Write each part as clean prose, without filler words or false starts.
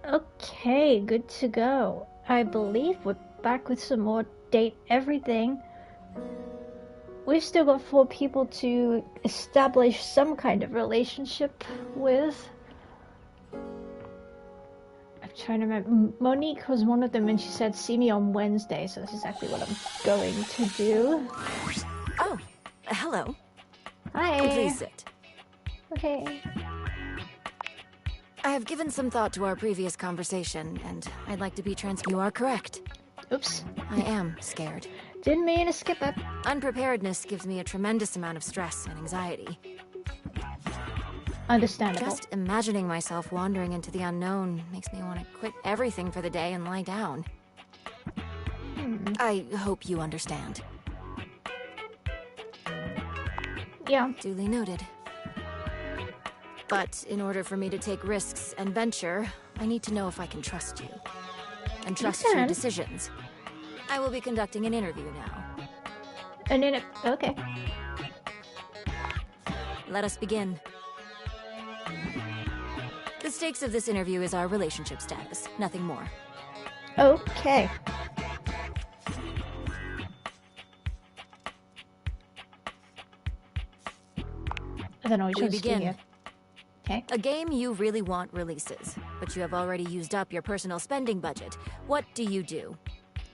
Okay, good to go. I believe we're back with some more date everything. We've still got 4 people to establish some kind of relationship with. I'm trying to remember. Monique was one of them and she said see me on Wednesday, so that's exactly what I'm going to do. Oh, hello. Hi. Please sit. Okay. I have given some thought to our previous conversation, and I'd like to be transparent. You are correct. Oops. I am scared. Didn't mean to skip it. Unpreparedness gives me a tremendous amount of stress and anxiety. Understandable. Just imagining myself wandering into the unknown makes me want to quit everything for the day and lie down. I hope you understand. Yeah. Duly noted. But in order for me to take risks and venture, I need to know if I can trust you. And trust your decisions. I will be conducting an interview now. Okay. Let us begin. The stakes of this interview is our relationship status, nothing more. Okay. I don't know which We one's begin. here. Okay. A game you really want releases, but you have already used up your personal spending budget. What do you do?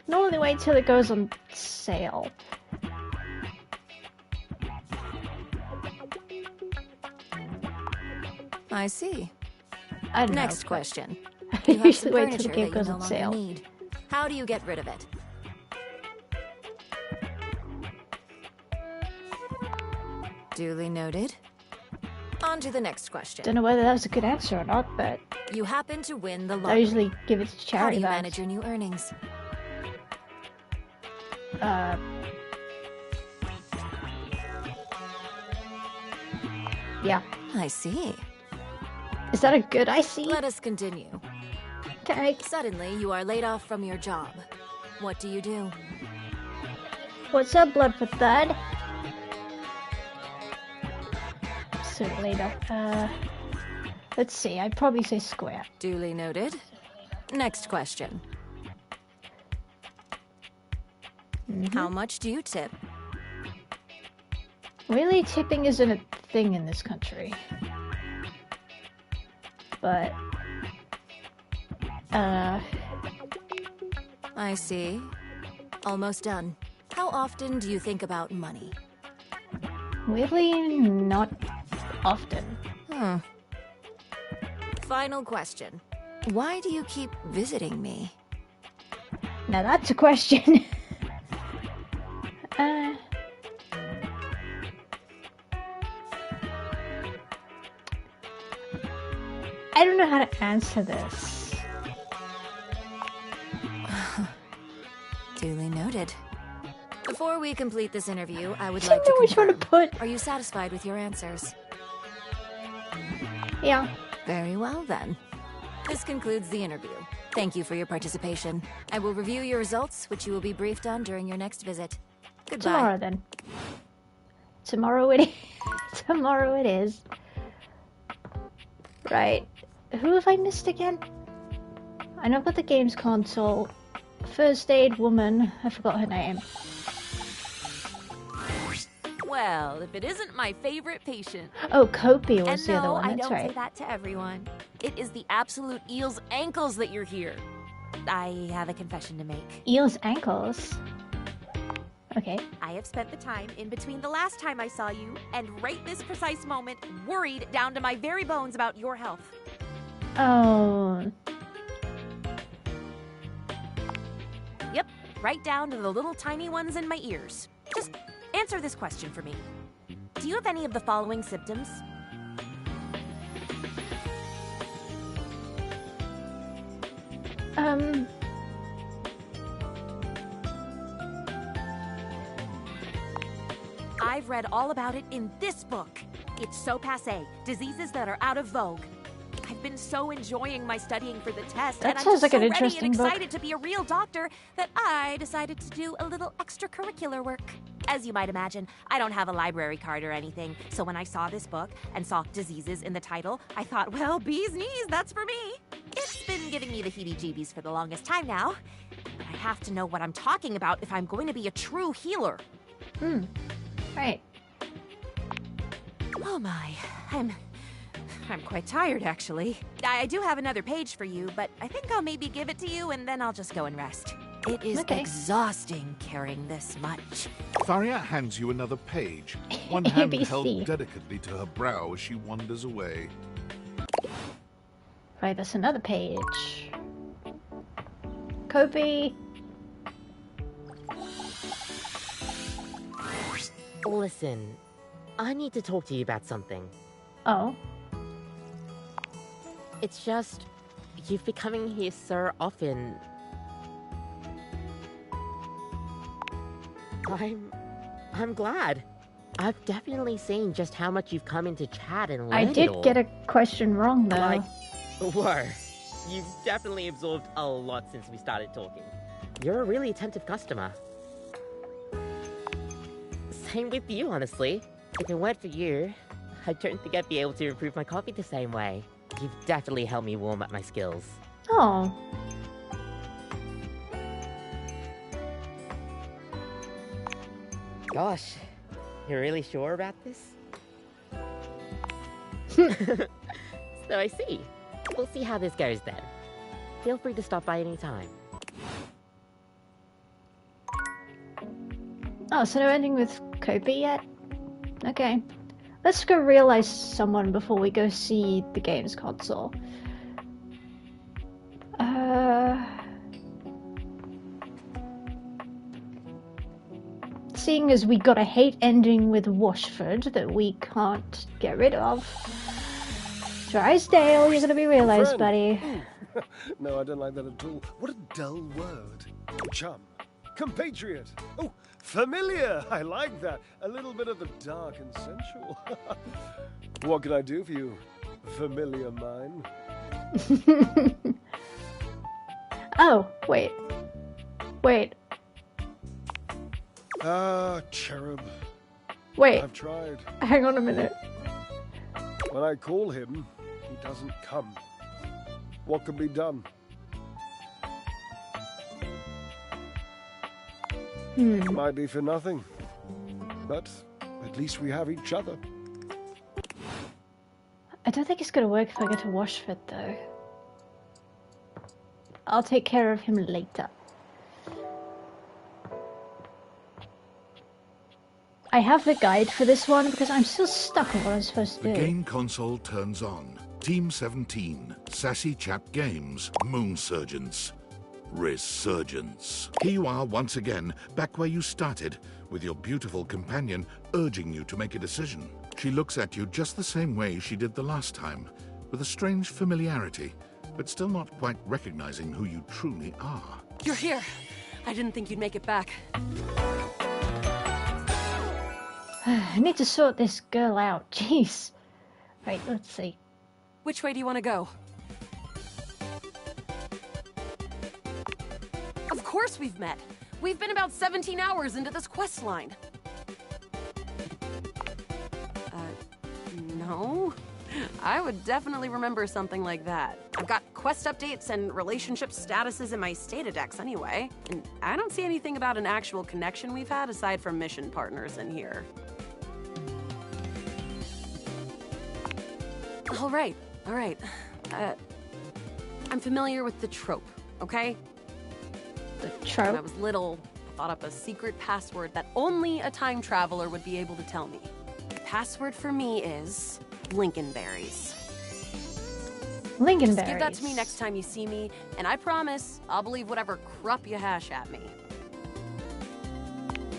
Normally wait till it goes on sale. I see. I don't Next know. question. I You have usually some wait till furniture the game that you goes no on longer sale. need. How do you get rid of it? Duly noted. On to the next question. Don't know whether that was a good answer or not, but You happen to win the I lottery. usually give it to How do charity you bags. manage your new earnings? Yeah. I see. Is that a good I see? Let us continue. Okay. Suddenly, you are laid off from your job. What do you do? What's up, Bloodfoot Thud? So later. Let's see. I'd probably say square. Duly noted. Next question. How much do you tip? Really, tipping isn't a thing in this country. But, I see. Almost done. How often do you think about money? weirdly, not often. Final question. Why do you keep visiting me? Now that's a question. I don't know how to answer this. Duly noted. Before we complete this interview, I would I like don't know to which one to confirm. put. Are you satisfied with your answers? Yeah. Very well, then. This concludes the interview. Thank you for your participation. I will review your results, which you will be briefed on during your next visit. Goodbye. Tomorrow then. Tomorrow it Tomorrow it is. Right. Who have I missed again? I know about the games console. First aid woman. I forgot her name. Well, if it isn't my favorite patient. Oh, Kopi was And the other no, one. I That's don't right. say that to everyone. It is the absolute eel's ankles that you're here. I have a confession to make. Eel's ankles. Okay. I have spent the time in between the last time I saw you and right this precise moment worried down to my very bones about your health. Oh. Yep, right down to the little tiny ones in my ears. Just answer this question for me. Do you have any of the following symptoms? I've read all about it in this book. It's so passé. Diseases that are out of vogue. I've been so enjoying my studying for the test, That and I'm sounds just like so an ready interesting and book. excited to be a real doctor that I decided to do a little extracurricular work. As you might imagine, I don't have a library card or anything, so when I saw this book and saw diseases in the title, I thought, well, bee's knees, that's for me. It's been giving me me the heebie-jeebies for the longest time now. But I have to know what I'm talking about if I'm going to be a true healer. Right. Oh my, I'm quite tired, actually. I do have another page for you, but I think I'll maybe give it to you and then I'll just go and rest. It is exhausting carrying this much. Faria hands you another page, one hand ABC. held delicately to her brow as she wanders away. Right, that's another page. Kobe. Listen, I need to talk to you about something. Oh. It's just, you've been coming here so often. I'm glad. I've definitely seen just how much you've come into chat and I learned did it all. get a question wrong though. Like, whoa. You've definitely absorbed a lot since we started talking. You're a really attentive customer. Same with you, honestly. If it weren't for you, I don't think I'd be able to improve my coffee the same way. You've definitely helped me warm up my skills. Oh. Gosh, you're really sure about this? So I see. We'll see how this goes then. Feel free to stop by any time. Oh, so no ending with Kobe yet? Okay. Let's go realize someone before we go see the games console. Seeing as we got a hate ending with Washford that we can't get rid of. Drysdale, you're gonna be realized, buddy. No, I don't like that at all. What a dull word. Chum. Compatriot. Oh, familiar. I like that. A little bit of the dark and sensual. What can I do for you, familiar mine? Oh, wait. Wait. Ah, cherub. Wait. I've tried. Hang on a minute. When I call him, he doesn't come. What can be done? Might be for nothing. But at least we have each other. I don't think it's gonna work if I go to Washford, though. I'll take care of him later. I have the guide for this one because I'm still stuck on what I'm supposed to The do. game console turns on. Team 17, Sassy Chap Games, Moonsurgents, Resurgence. Here you are once again, back where you started, with your beautiful companion urging you to make a decision. She looks at you just the same way she did the last time, with a strange familiarity, but still not quite recognizing who you truly are. You're here. I didn't think you'd make it back. I need to sort this girl out. Jeez. Right, let's see. Which way do you want to go? Of course we've met. We've been about 17 hours into this quest line. No? I would definitely remember something like that. I've got quest updates and relationship statuses in my Statadex anyway, and I don't see anything about an actual connection we've had aside from mission partners in here. All right. I'm familiar with the trope, okay? The When I trope. was little, I thought up a secret password that only a time traveler would be able to tell me. The password for me is Lincolnberries. Lincolnberries. Just give that to me next time you see me, and I promise I'll believe whatever crap you hash at me.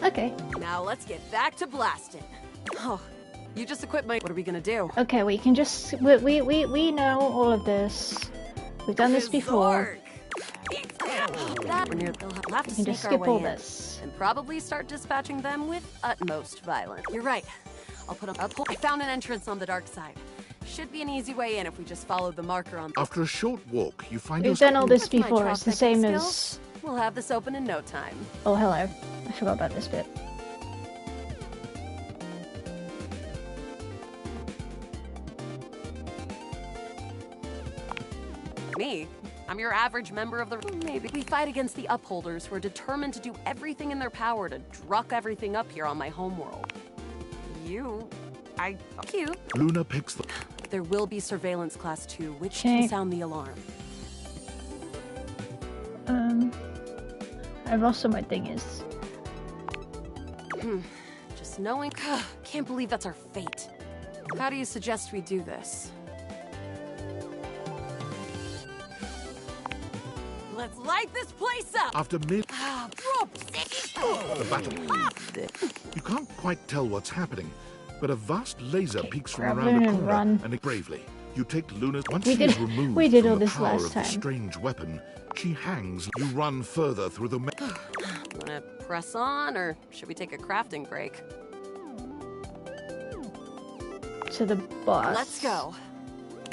Okay. Now let's get back to blasting. Oh, you just equipped my... What are we gonna do? Okay, we can just... We know all of this. We've done this before. That, we'll have to We can sneak just our skip way all in. this. And probably start dispatching them with utmost violence. You're right. I'll put up. I found an entrance on the dark side. Should be an easy way in if we just follow the marker on. After a short walk, you find We've yourself... done all this With my before. It's the traffic same skills, as... We'll have this open in no time. Oh, hello. I forgot about this bit. Me? I'm your average member of the... Maybe. We fight against the Upholders who are determined to do everything in their power to druck everything up here on my homeworld. Cute. Luna picks the... There will be Surveillance Class 2, which can sound the alarm. I've also my thing is... Just knowing... Can't believe that's our fate. How do you suggest we do this? Let's light this place up! After the battle... You can't quite tell what's happening, but a vast laser peeks from around the corner and bravely. You take Luna's... Once she's removed from the power of the strange weapon, she hangs. You run further through the... Wanna press on, or should we take a crafting break? To the boss. Let's go.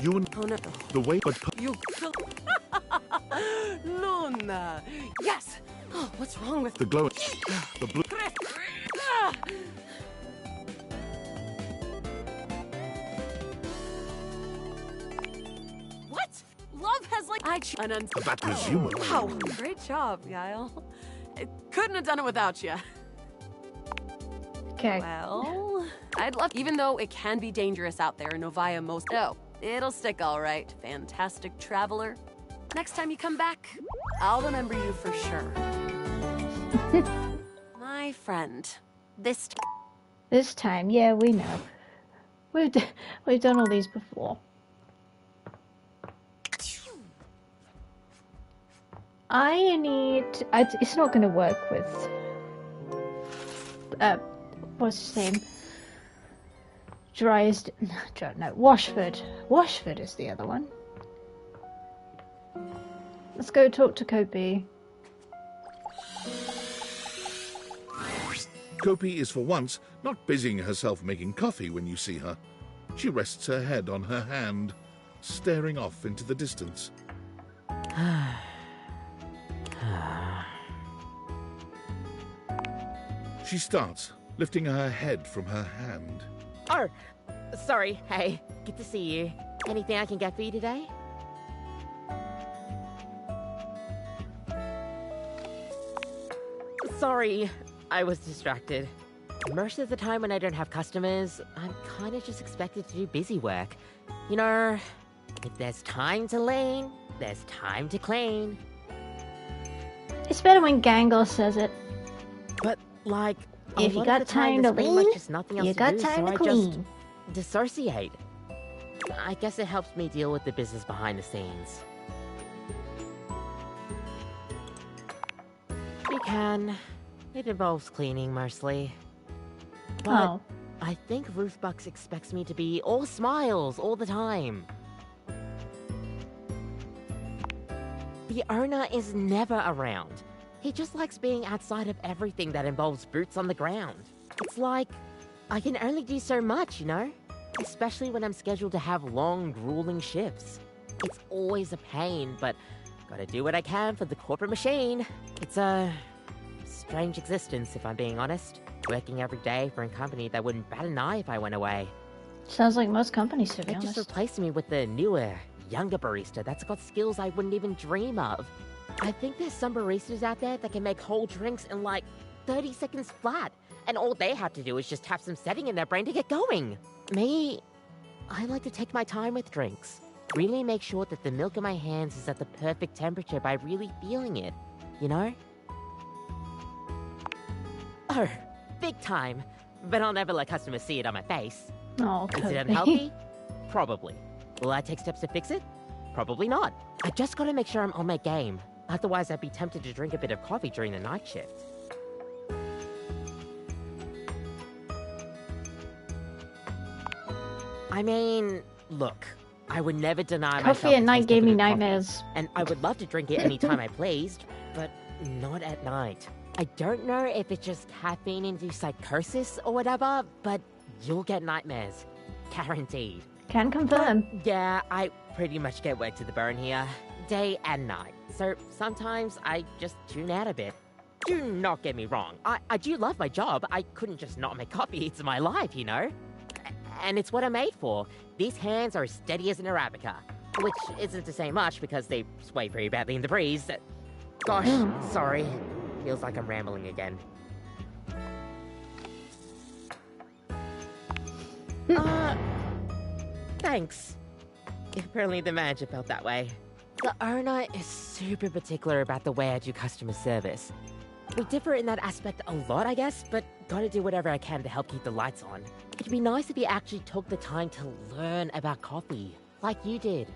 You and... Oh no. The way... But... You... Luna! Yes! Oh, what's wrong with... The glow... The blue... What? Love has like... That presumably... Wow, great job, Guile. I couldn't have done it without you. Okay. Well, I'd love... Even though it can be dangerous out there in Novaya most... No, it'll stick all right, fantastic traveler. Next time you come back, I'll remember you for sure. My friend, this time, yeah, we know. We've done all these before. I need... it's not going to work with... what's his name? No, Washford. Washford is the other one. Let's go talk to Kopi. Kopi is for once not busying herself making coffee when you see her. She rests her head on her hand, staring off into the distance. She starts, lifting her head from her hand. Oh, sorry. Hey, good to see you. Anything I can get for you today? Sorry, I was distracted. Most of the time when I don't have customers, I'm kind of just expected to do busy work. You know, if there's time to lean, there's time to clean. It's better when Gangle says it. But, like, if you got time to lean, you got time to clean. Just dissociate. I guess it helps me deal with the business behind the scenes. We can. It involves cleaning mostly. But I think Ruthbucks expects me to be all smiles all the time. The owner is never around. He just likes being outside of everything that involves boots on the ground. It's like, I can only do so much, you know? Especially when I'm scheduled to have long, grueling shifts. It's always a pain, but gotta do what I can for the corporate machine. It's a strange existence, if I'm being honest. Working every day for a company that wouldn't bat an eye if I went away. Sounds like most companies, to be They honest. just replaced me with the newer, younger barista that's got skills I wouldn't even dream of. I think there's some baristas out there that can make whole drinks in like 30 seconds flat, and all they have to do is just have some setting in their brain to get going. Me, I like to take my time with drinks. Really make sure that the milk in my hands is at the perfect temperature by really feeling it, you know? Oh, big time. But I'll never let customers see it on my face. Oh, Is it unhealthy? Probably. Will I take steps to fix it? Probably not. I just gotta make sure I'm on my game. Otherwise, I'd be tempted to drink a bit of coffee during the night shift. I mean, look, I would never deny myself Coffee at night the taste gave of a me good coffee, nightmares. and I would love to drink it anytime I pleased, but not at night. I don't know if it's just caffeine-induced psychosis or whatever, but you'll get nightmares. Guaranteed. Can confirm. Yeah, I pretty much get work to the bone here, day and night. So sometimes I just tune out a bit. Do not get me wrong, I do love my job. I couldn't just not make coffee, it's my life, you know? And it's what I'm made for. These hands are as steady as an Arabica. Which isn't to say much because they sway pretty badly in the breeze. Gosh, sorry. Feels like I'm rambling again. Thanks. Apparently the manager felt that way. The owner is super particular about the way I do customer service. We differ in that aspect a lot, I guess, but gotta do whatever I can to help keep the lights on. It'd be nice if you actually took the time to learn about coffee, like you did.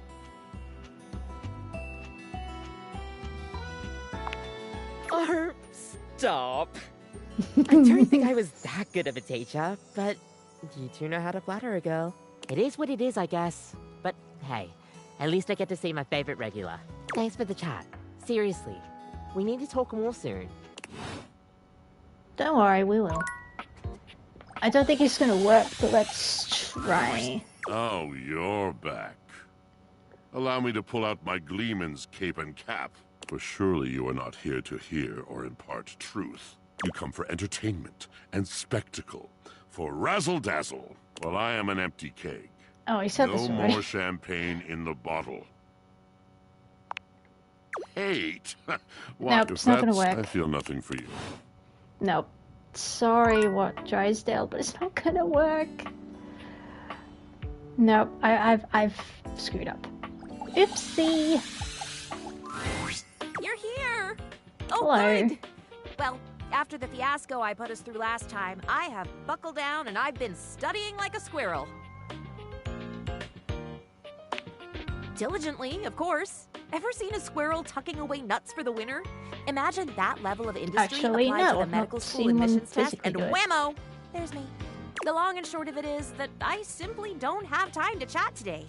Oh, stop. I don't think I was that good of a teacher, but you do know how to flatter a girl. It is what it is, I guess. But hey, at least I get to see my favorite regular. Thanks for the chat. Seriously, we need to talk more soon. Don't worry, we will. I don't think it's gonna work, but let's try. Oh, you're back. Allow me to pull out my Gleeman's cape and cap. For surely you are not here to hear or impart truth. You come for entertainment and spectacle, for razzle-dazzle, while I am an empty keg. Oh, he said no this already. more champagne in the bottle. Hate? Nope, it's not gonna work. I feel nothing for you. Nope. Sorry, what, Drysdale, but it's not gonna work. Nope, I've screwed up. Oopsie. You're here! Oh, Hello. good! Well, after the fiasco I put us through last time, I have buckled down and I've been studying like a squirrel. Diligently, of course. Ever seen a squirrel tucking away nuts for the winter? Imagine that level of industry Actually, applied no, to the I've medical not school seen one admissions test, physically and do it. whammo! There's me. The long and short of it is that I simply don't have time to chat today.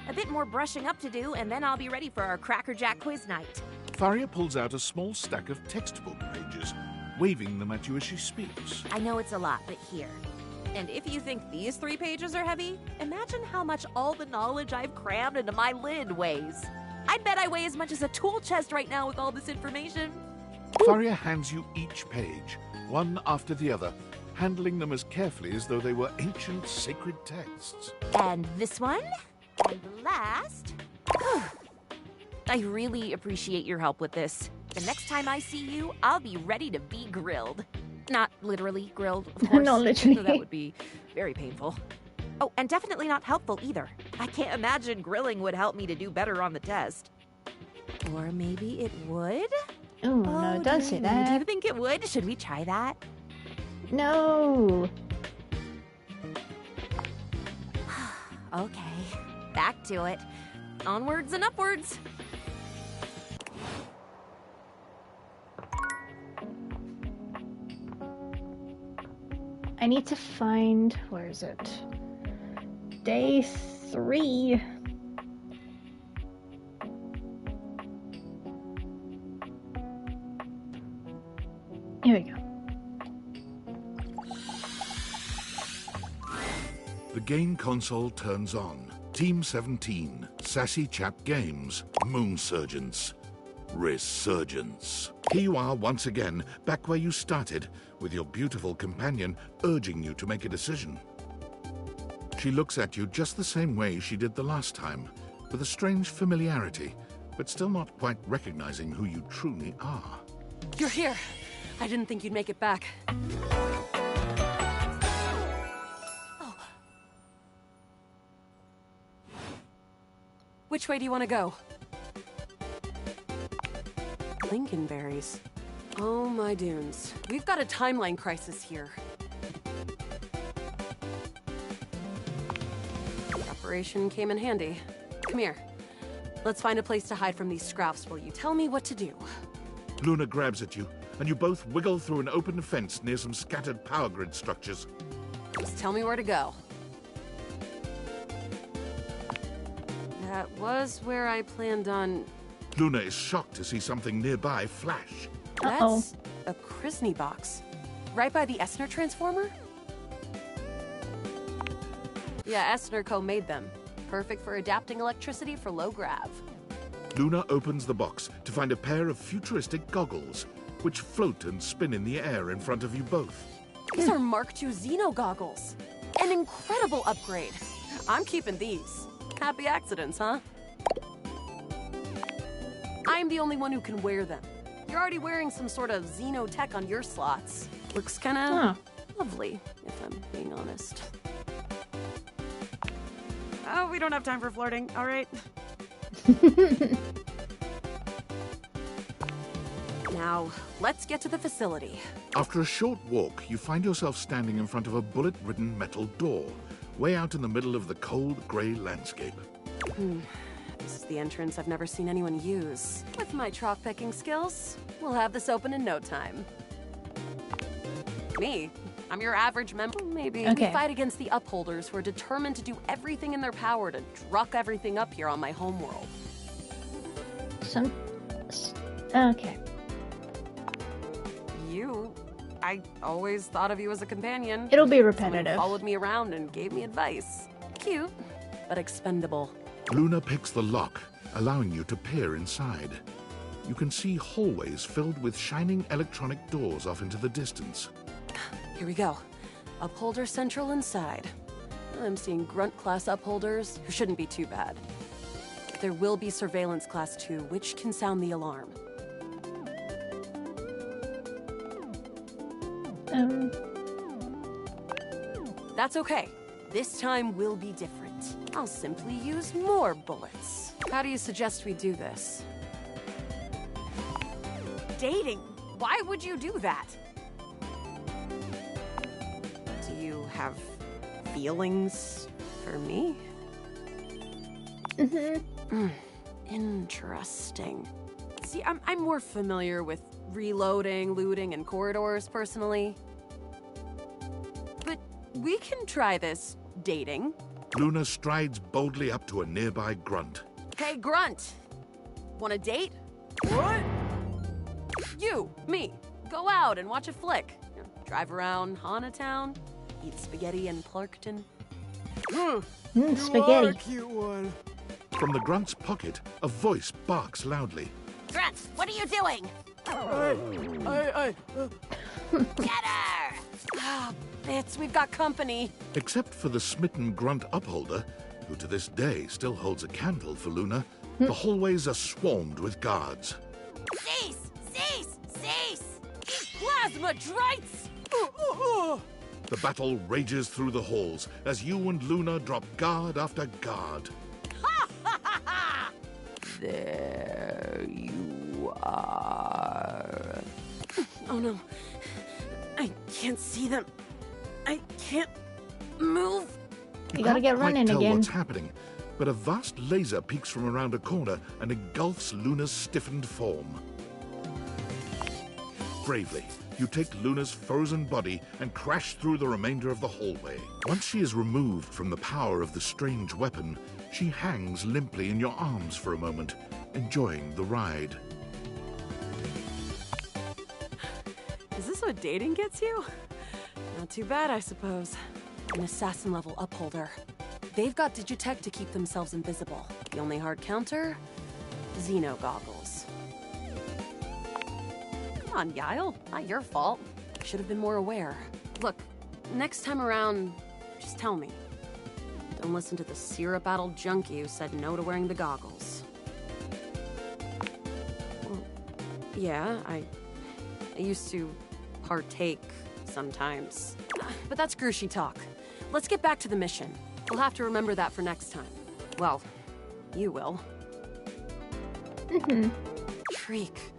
A bit more brushing up to do, and then I'll be ready for our Cracker Jack quiz night. Faria pulls out a small stack of textbook pages, waving them at you as she speaks. I know it's a lot, but here. And if you think these 3 pages are heavy, imagine how much all the knowledge I've crammed into my lid weighs. I'd bet I weigh as much as a tool chest right now with all this information. Faria hands you each page, one after the other, handling them as carefully as though they were ancient sacred texts. And this one. And last. I really appreciate your help with this. The next time I see you, I'll be ready to be grilled. Not literally grilled, of course. Not literally. So that would be very painful. Oh, and definitely not helpful either. I can't imagine grilling would help me to do better on the test. Or maybe it would? Oh, no, don't say Do that. you think it would? Should we try that? No. Okay, back to it. Onwards and upwards. I need to find, where is it? Day 3. Here we go. The game console turns on. Team 17, Sassy Chap Games, Moonsurgence, Resurgence. Here you are once again, back where you started, with your beautiful companion urging you to make a decision. She looks at you just the same way she did the last time, with a strange familiarity, but still not quite recognizing who you truly are. You're here. I didn't think you'd make it back. Which way do you want to go? Lincolnberries. Oh my dunes. We've got a timeline crisis here. Preparation came in handy. Come here. Let's find a place to hide from these scraps while you tell me what to do. Luna grabs at you, and you both wiggle through an open fence near some scattered power grid structures. Just tell me where to go. That was where I planned on... Luna is shocked to see something nearby flash. That's a Krisny box. Right by the Essner transformer? Yeah, Essner Co. made them. Perfect for adapting electricity for low grav. Luna opens the box to find a pair of futuristic goggles, which float and spin in the air in front of you both. These are Mark II Xeno goggles. An incredible upgrade. I'm keeping these. Happy accidents, huh? I'm the only one who can wear them. You're already wearing some sort of Xeno tech on your slots. Looks kinda lovely, if I'm being honest. Oh, we don't have time for flirting, alright? Now, let's get to the facility. After a short walk, you find yourself standing in front of a bullet-ridden metal door, way out in the middle of the cold, grey landscape. This is the entrance I've never seen anyone use. With my chalk-picking skills, we'll have this open in no time. Me? I'm your average member. Maybe we fight against the Upholders who are determined to do everything in their power to druck everything up here on my homeworld. Okay. I always thought of you as a companion. It'll be Someone repetitive. who followed me around and gave me advice. Cute, but expendable. Luna picks the lock, allowing you to peer inside. You can see hallways filled with shining electronic doors off into the distance. Here we go. Upholder Central inside. I'm seeing Grunt class upholders, who shouldn't be too bad. There will be Surveillance class 2, which can sound the alarm. That's okay. This time will be different. I'll simply use more bullets. How do you suggest we do this? Dating? Why would you do that? Do you have feelings for me? Interesting. See, I'm more familiar with reloading, looting, and corridors, personally. But we can try this dating. Luna strides boldly up to a nearby grunt. Hey, Grunt! Want a date? What? You, me, go out and watch a flick. You know, drive around Hanatown, eat spaghetti in Clarkton. Spaghetti. Cute one. From the grunt's pocket, a voice barks loudly. Grunt, what are you doing? Get her! Ah, bits, we've got company. Except for the smitten grunt upholder, who to this day still holds a candle for Luna, the hallways are swarmed with guards. Cease! Cease! Cease! Plasma drites! The battle rages through the halls as you and Luna drop guard after guard. There you are. Oh no. I can't see them. I can't move. You gotta get can't quite running tell again. what's happening, but a vast laser peeks from around a corner and engulfs Luna's stiffened form. Bravely, you take Luna's frozen body and crash through the remainder of the hallway. Once she is removed from the power of the strange weapon, she hangs limply in your arms for a moment, enjoying the ride. Is this what dating gets you? Not too bad, I suppose. An assassin-level upholder. They've got Digitech to keep themselves invisible. The only hard counter? Xeno goggles. Come on, Yael. Not your fault. Should have been more aware. Look, next time around, just tell me. Don't listen to the syrup-addled junkie who said no to wearing the goggles. Well, yeah, I used to partake sometimes. But that's Grushy talk. Let's get back to the mission. We'll have to remember that for next time. Well, you will. Shriek.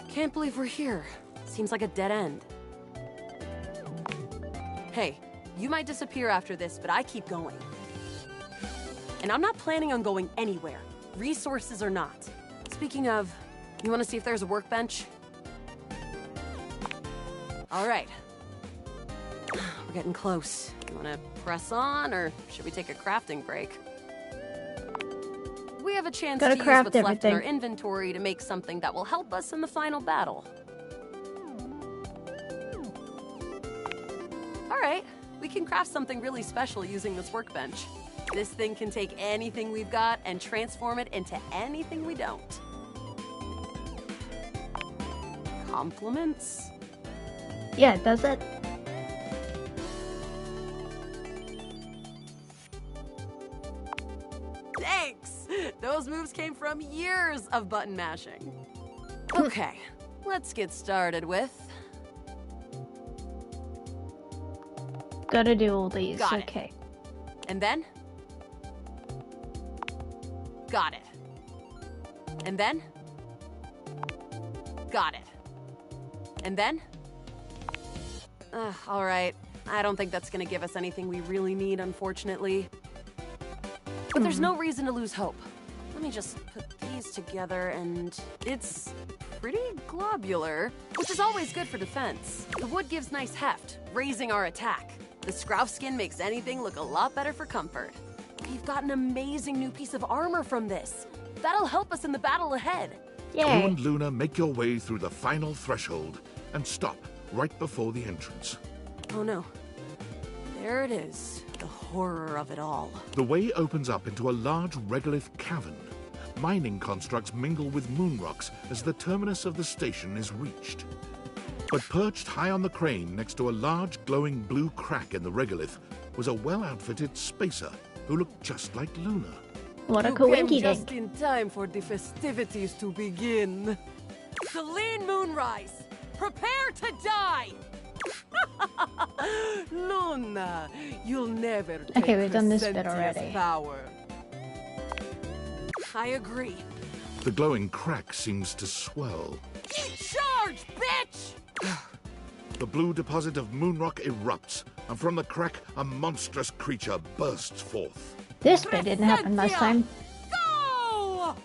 Can't believe we're here. Seems like a dead end. Hey, you might disappear after this, but I keep going. And I'm not planning on going anywhere, resources or not. Speaking of, you want to see if there's a workbench? All right. We're getting close. You want to press on, or should we take a crafting break? We have a chance to use what's left in our inventory to make something that will help us in the final battle. All right, we can craft something really special using this workbench. This thing can take anything we've got and transform it into anything we don't. Compliments? Yeah, does it? Thanks! Those Those moves came from years of button mashing. Okay, let's get started with... Gotta do all these, Got it. okay. And then? Got it. And then? Got it. And then? Alright. I don't think that's gonna give us anything we really need, unfortunately. But there's no reason to lose hope. Let me just put these together and... It's pretty globular, which is always good for defense. The wood gives nice heft, raising our attack. The Scrouf skin makes anything look a lot better for comfort. We've got an amazing new piece of armor from this. That'll help us in the battle ahead. You Yay. and Luna make your way through the final threshold and stop right before the entrance. Oh no. There it is. The horror of it all. The way opens up into a large regolith cavern. Mining constructs mingle with moon rocks as the terminus of the station is reached. But perched high on the crane next to a large glowing blue crack in the regolith was a well-outfitted spacer who looked just like Luna. What a You came coinky just dink. in time for the festivities to begin. Celine Moonrise, prepare to die! Luna, you'll never take Okay, we've done this bit Crescentia's already. power. I agree. The glowing crack seems to swirl. Keep charge, bitch! The blue deposit of moonrock erupts, and from the crack, a monstrous creature bursts forth. This bit didn't happen last time. Go!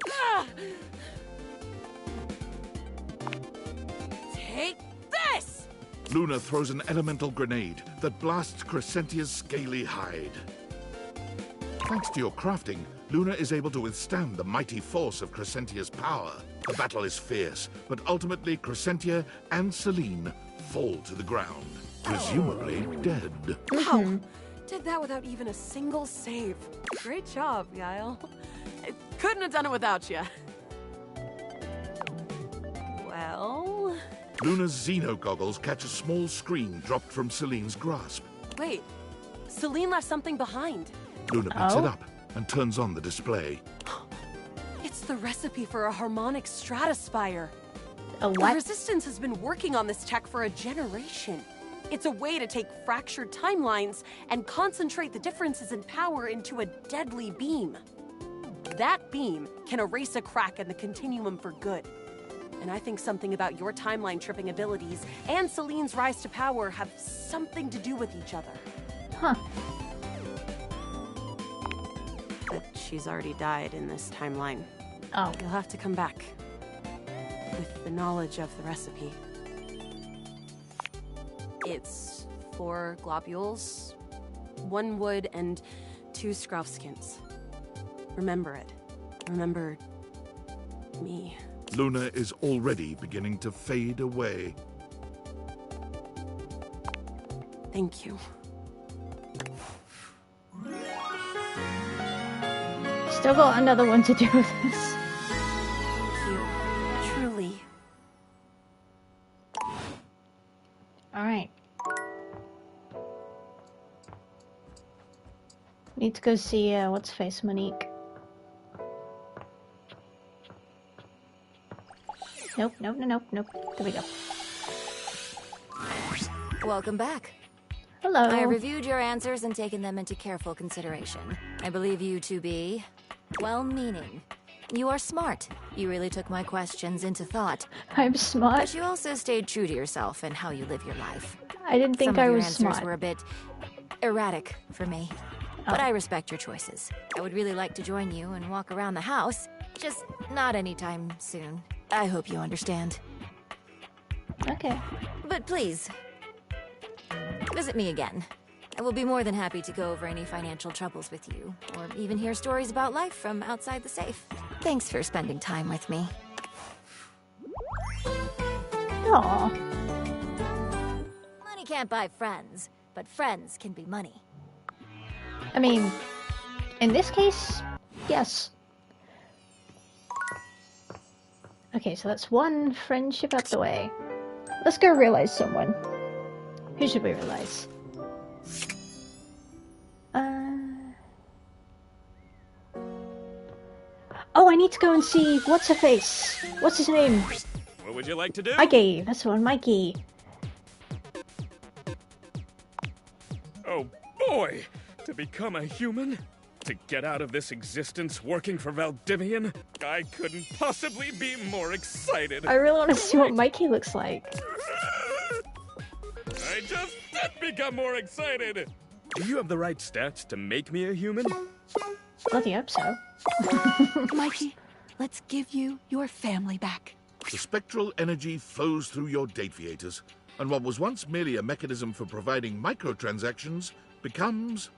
Ah! Take this! Luna throws an elemental grenade that blasts Crescentia's scaly hide. Thanks to your crafting, Luna is able to withstand the mighty force of Crescentia's power. The battle is fierce, but ultimately Crescentia and Celine fall to the ground, presumably dead. Wow! Did that without even a single save. Great job, Yael. I couldn't have done it without you. Well... Luna's Xeno goggles catch a small screen dropped from Celine's grasp. Wait. Celine left something behind. Luna picks it Oh? up and turns on the display. It's the recipe for a harmonic stratospire. A The what? Resistance has been working on this tech for a generation. It's a way to take fractured timelines and concentrate the differences in power into a deadly beam. That beam can erase a crack in the continuum for good. And I think something about your timeline tripping abilities and Celine's rise to power have something to do with each other. Huh. But she's already died in this timeline. Oh. You'll have to come back with the knowledge of the recipe. It's 4 globules, 1 wood, and 2 Scrouf skins. Remember it. Remember me. Luna is already beginning to fade away. Thank you. Still got another one to do with this. Thank you. Truly. Alright. Need to go see, what's face, Monique. Nope, nope, nope, nope. There we go. Welcome back. Hello. I reviewed your answers and taken them into careful consideration. I believe you to be well-meaning. You are smart. You really took my questions into thought. I'm smart. But you also stayed true to yourself and how you live your life. I didn't think Some I of your was answers smart. were a bit erratic for me. But Oh. I respect your choices. I would really like to join you and walk around the house. Just not anytime soon. I hope you understand. Okay. But please, visit me again. I will be more than happy to go over any financial troubles with you, or even hear stories about life from outside the safe. Thanks for spending time with me. Aww. Money can't buy friends, but friends can be money. I mean, in this case, yes. Okay, so that's one friendship out the way. Let's go realize someone. Who should we realize? need to go and see what's-her-face. What's his name? What would you like to do? Mikey. That's the one, Mikey. Oh boy! To become a human? To get out of this existence working for Valdivian? I couldn't possibly be more excited. I really want to see what Mikey looks like. I just did become more excited! Do you have the right stats to make me a human? Bloody hope so. Mikey, let's give you your family back. The spectral energy flows through your Dateviators, and what was once merely a mechanism for providing microtransactions becomes...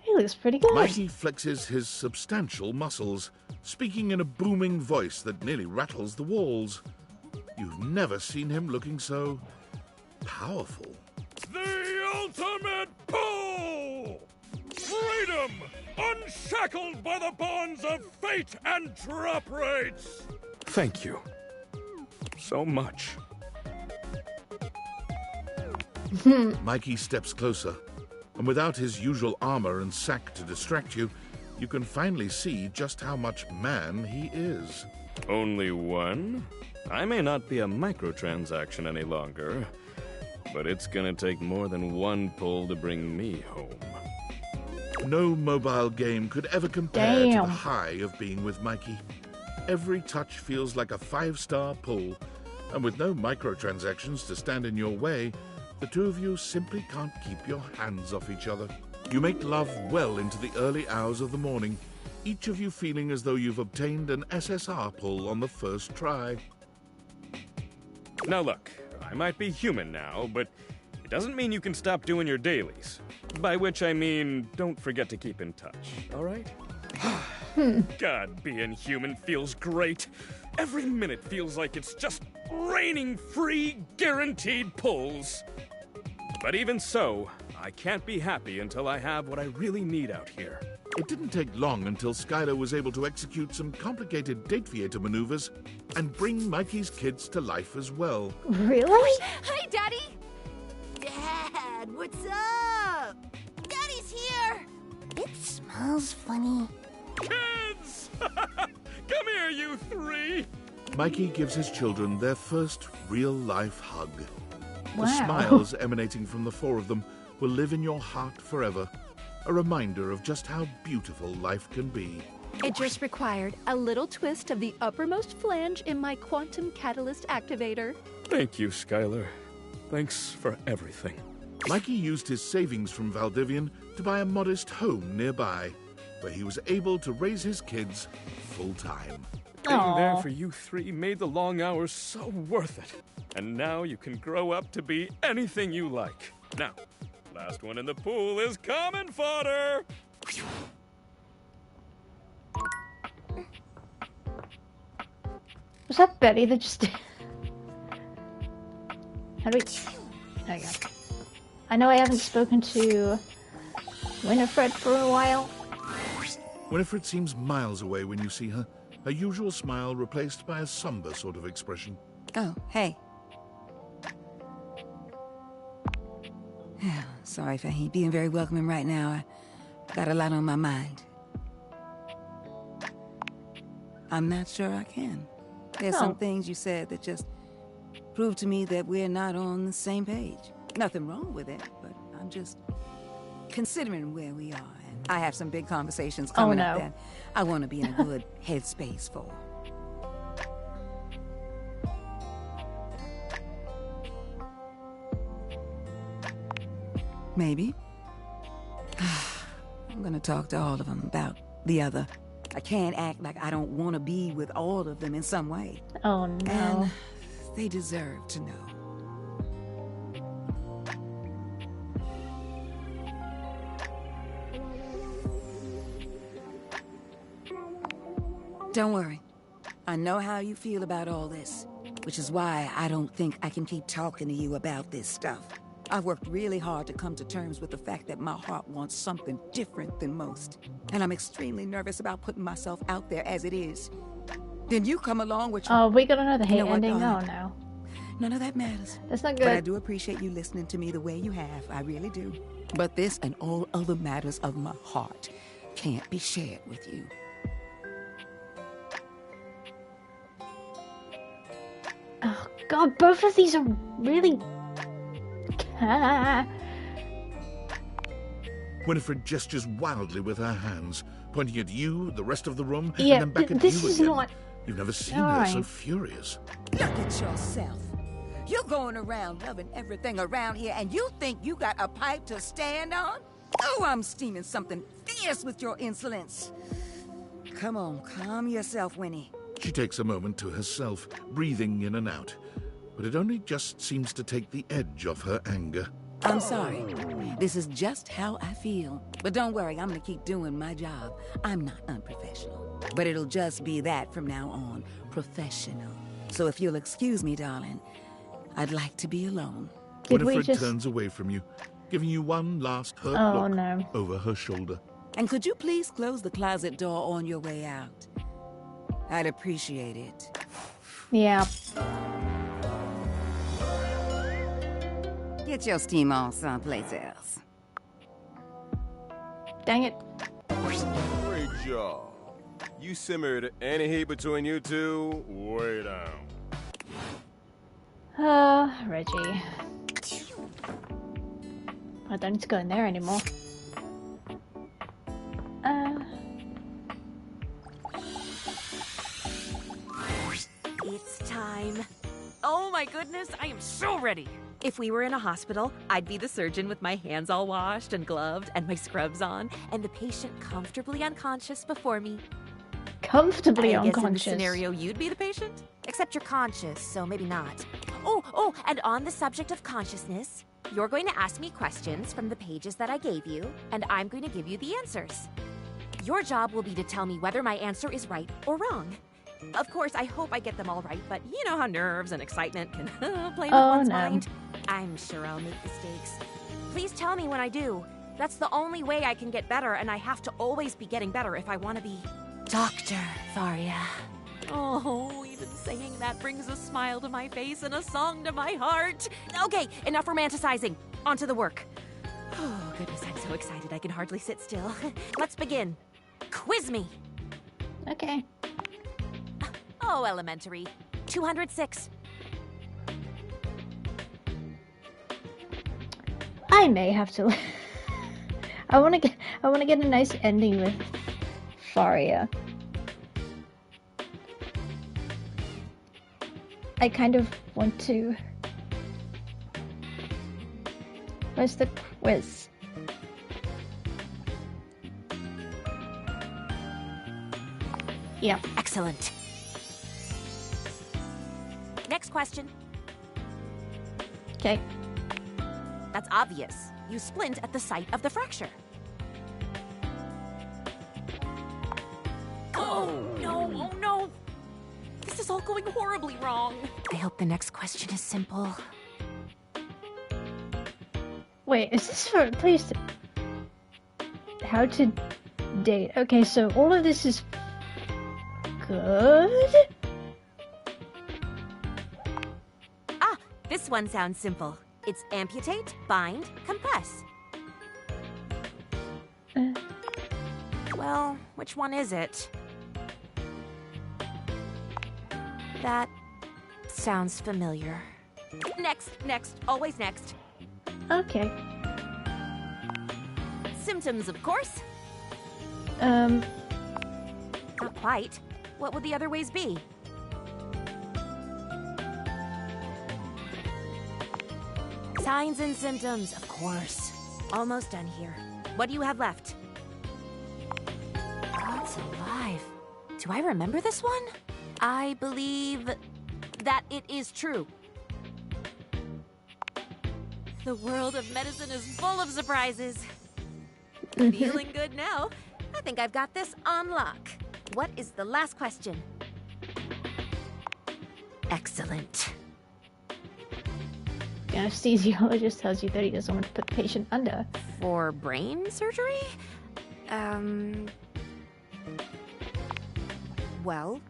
He looks pretty good. Mikey flexes his substantial muscles, speaking in a booming voice that nearly rattles the walls. You've never seen him looking so... powerful. The ultimate pull! Freedom! Unshackled by the bonds of fate and drop rates! Thank you. So much. Mikey steps closer, and without his usual armor and sack to distract you, you can finally see just how much man he is. Only one? I may not be a microtransaction any longer, but it's gonna take more than one pull to bring me home. No mobile game could ever compare to Damn. the high of being with Mikey. Every touch feels like a 5-star pull, and with no microtransactions to stand in your way, the two of you simply can't keep your hands off each other. You make love well into the early hours of the morning, each of you feeling as though you've obtained an SSR pull on the first try. Now look, I might be human now, but it doesn't mean you can stop doing your dailies. By which I mean, don't forget to keep in touch, all right? God, being human feels great. Every minute feels like it's just raining free, guaranteed pulls. But even so, I can't be happy until I have what I really need out here. It didn't take long until Skylar was able to execute some complicated Dateviator maneuvers and bring Mikey's kids to life as well. Really? Hi, Daddy! Dad, what's up? Daddy's here! It smells funny. Kids! Come here, you three! Mikey gives his children their first real-life hug. Wow. The smiles emanating from the four of them will live in your heart forever, a reminder of just how beautiful life can be. It just required a little twist of the uppermost flange in my quantum catalyst activator. Thank you, Skylar. Thanks for everything. Mikey used his savings from Valdivian to buy a modest home nearby, where he was able to raise his kids full-time. Being there for you three made the long hours so worth it. And now you can grow up to be anything you like. Now, last one in the pool is common fodder! Was that Betty that just... How do we... There you go. I know I haven't spoken to Winifred for a while. Winifred seems miles away when you see her, her usual smile replaced by a somber sort of expression. Oh, hey. Sorry if I ain't being very welcoming right now. I got a lot on my mind. I'm not sure I can. There's some things you said that just prove to me that we're not on the same page. Nothing wrong with it, but I'm just considering where we are. And I have some big conversations coming up that I want to be in a good headspace for. Maybe. I'm gonna talk to all of them about the other. I can't act like I don't want to be with all of them in some way. Oh no. And they deserve to know. Don't worry. I know how you feel about all this, which is why I don't think I can keep talking to you about this stuff. I've worked really hard to come to terms with the fact that my heart wants something different than most. And I'm extremely nervous about putting myself out there as it is. Then you come along with your... Oh, we got another hate ending? Oh, no. None of that matters. That's not good. But I do appreciate you listening to me the way you have. I really do. But this and all other matters of my heart can't be shared with you. Oh god, both of these are really... Winifred gestures wildly with her hands, pointing at you, the rest of the room, Yeah, and then back at this you is again. not... You've never seen All her so right. furious. Look at yourself. You're going around loving everything around here, and you think you got a pipe to stand on? Oh, I'm steaming something fierce with your insolence. Come on, calm yourself, Winnie. She takes a moment to herself, breathing in and out, but it only just seems to take the edge off her anger. I'm sorry. This is just how I feel. But don't worry, I'm gonna keep doing my job. I'm not unprofessional. But it'll just be that from now on. Professional. So if you'll excuse me, darling, I'd like to be alone. Winifred turns away from you, giving you one last hurt look over her shoulder. And could you please close the closet door on your way out? I'd appreciate it. Yeah. Get your steam on someplace else. Dang it. Great job. You simmered any heat between you two way down. Reggie. I don't need to go in there anymore. It's time. Oh my goodness, I am so ready. If we were in a hospital, I'd be the surgeon with my hands all washed and gloved and my scrubs on, and the patient comfortably unconscious before me. Comfortably I guess unconscious. in this scenario, you'd be the patient? Except you're conscious, so maybe not. Oh, and on the subject of consciousness, you're going to ask me questions from the pages that I gave you, and I'm going to give you the answers. Your job will be to tell me whether my answer is right or wrong. Of course, I hope I get them all right, but you know how nerves and excitement can play with one's mind. I'm sure I'll make mistakes. Please tell me when I do. That's the only way I can get better, and I have to always be getting better if I want to be Dr. Faria. Oh, even saying that brings a smile to my face and a song to my heart. Okay, enough romanticizing. On to the work. Oh, goodness, I'm so excited I can hardly sit still. Let's begin. Quiz me. Okay. Oh, elementary. 206. I may have to. I want to get a nice ending with Faria. I kind of want to. Where's the quiz? Yeah. Excellent. Next question. Okay. That's obvious. You splint at the site of the fracture. Oh, no, oh no. This is all going horribly wrong. I hope the next question is simple. Wait, is this for please? How to date? Okay, so all of this is good. Ah, this one sounds simple. It's amputate, bind, compress. Well, which one is it? That sounds familiar. Next, always next. Okay. Symptoms, of course. Not quite. What would the other ways be? Signs and symptoms, of course. Almost done here. What do you have left? God's alive. Do I remember this one? I believe that it is true. The world of medicine is full of surprises. Feeling good now. I think I've got this on lock. What is the last question? Excellent. The anesthesiologist tells you that he doesn't want to put the patient under. For brain surgery? Well,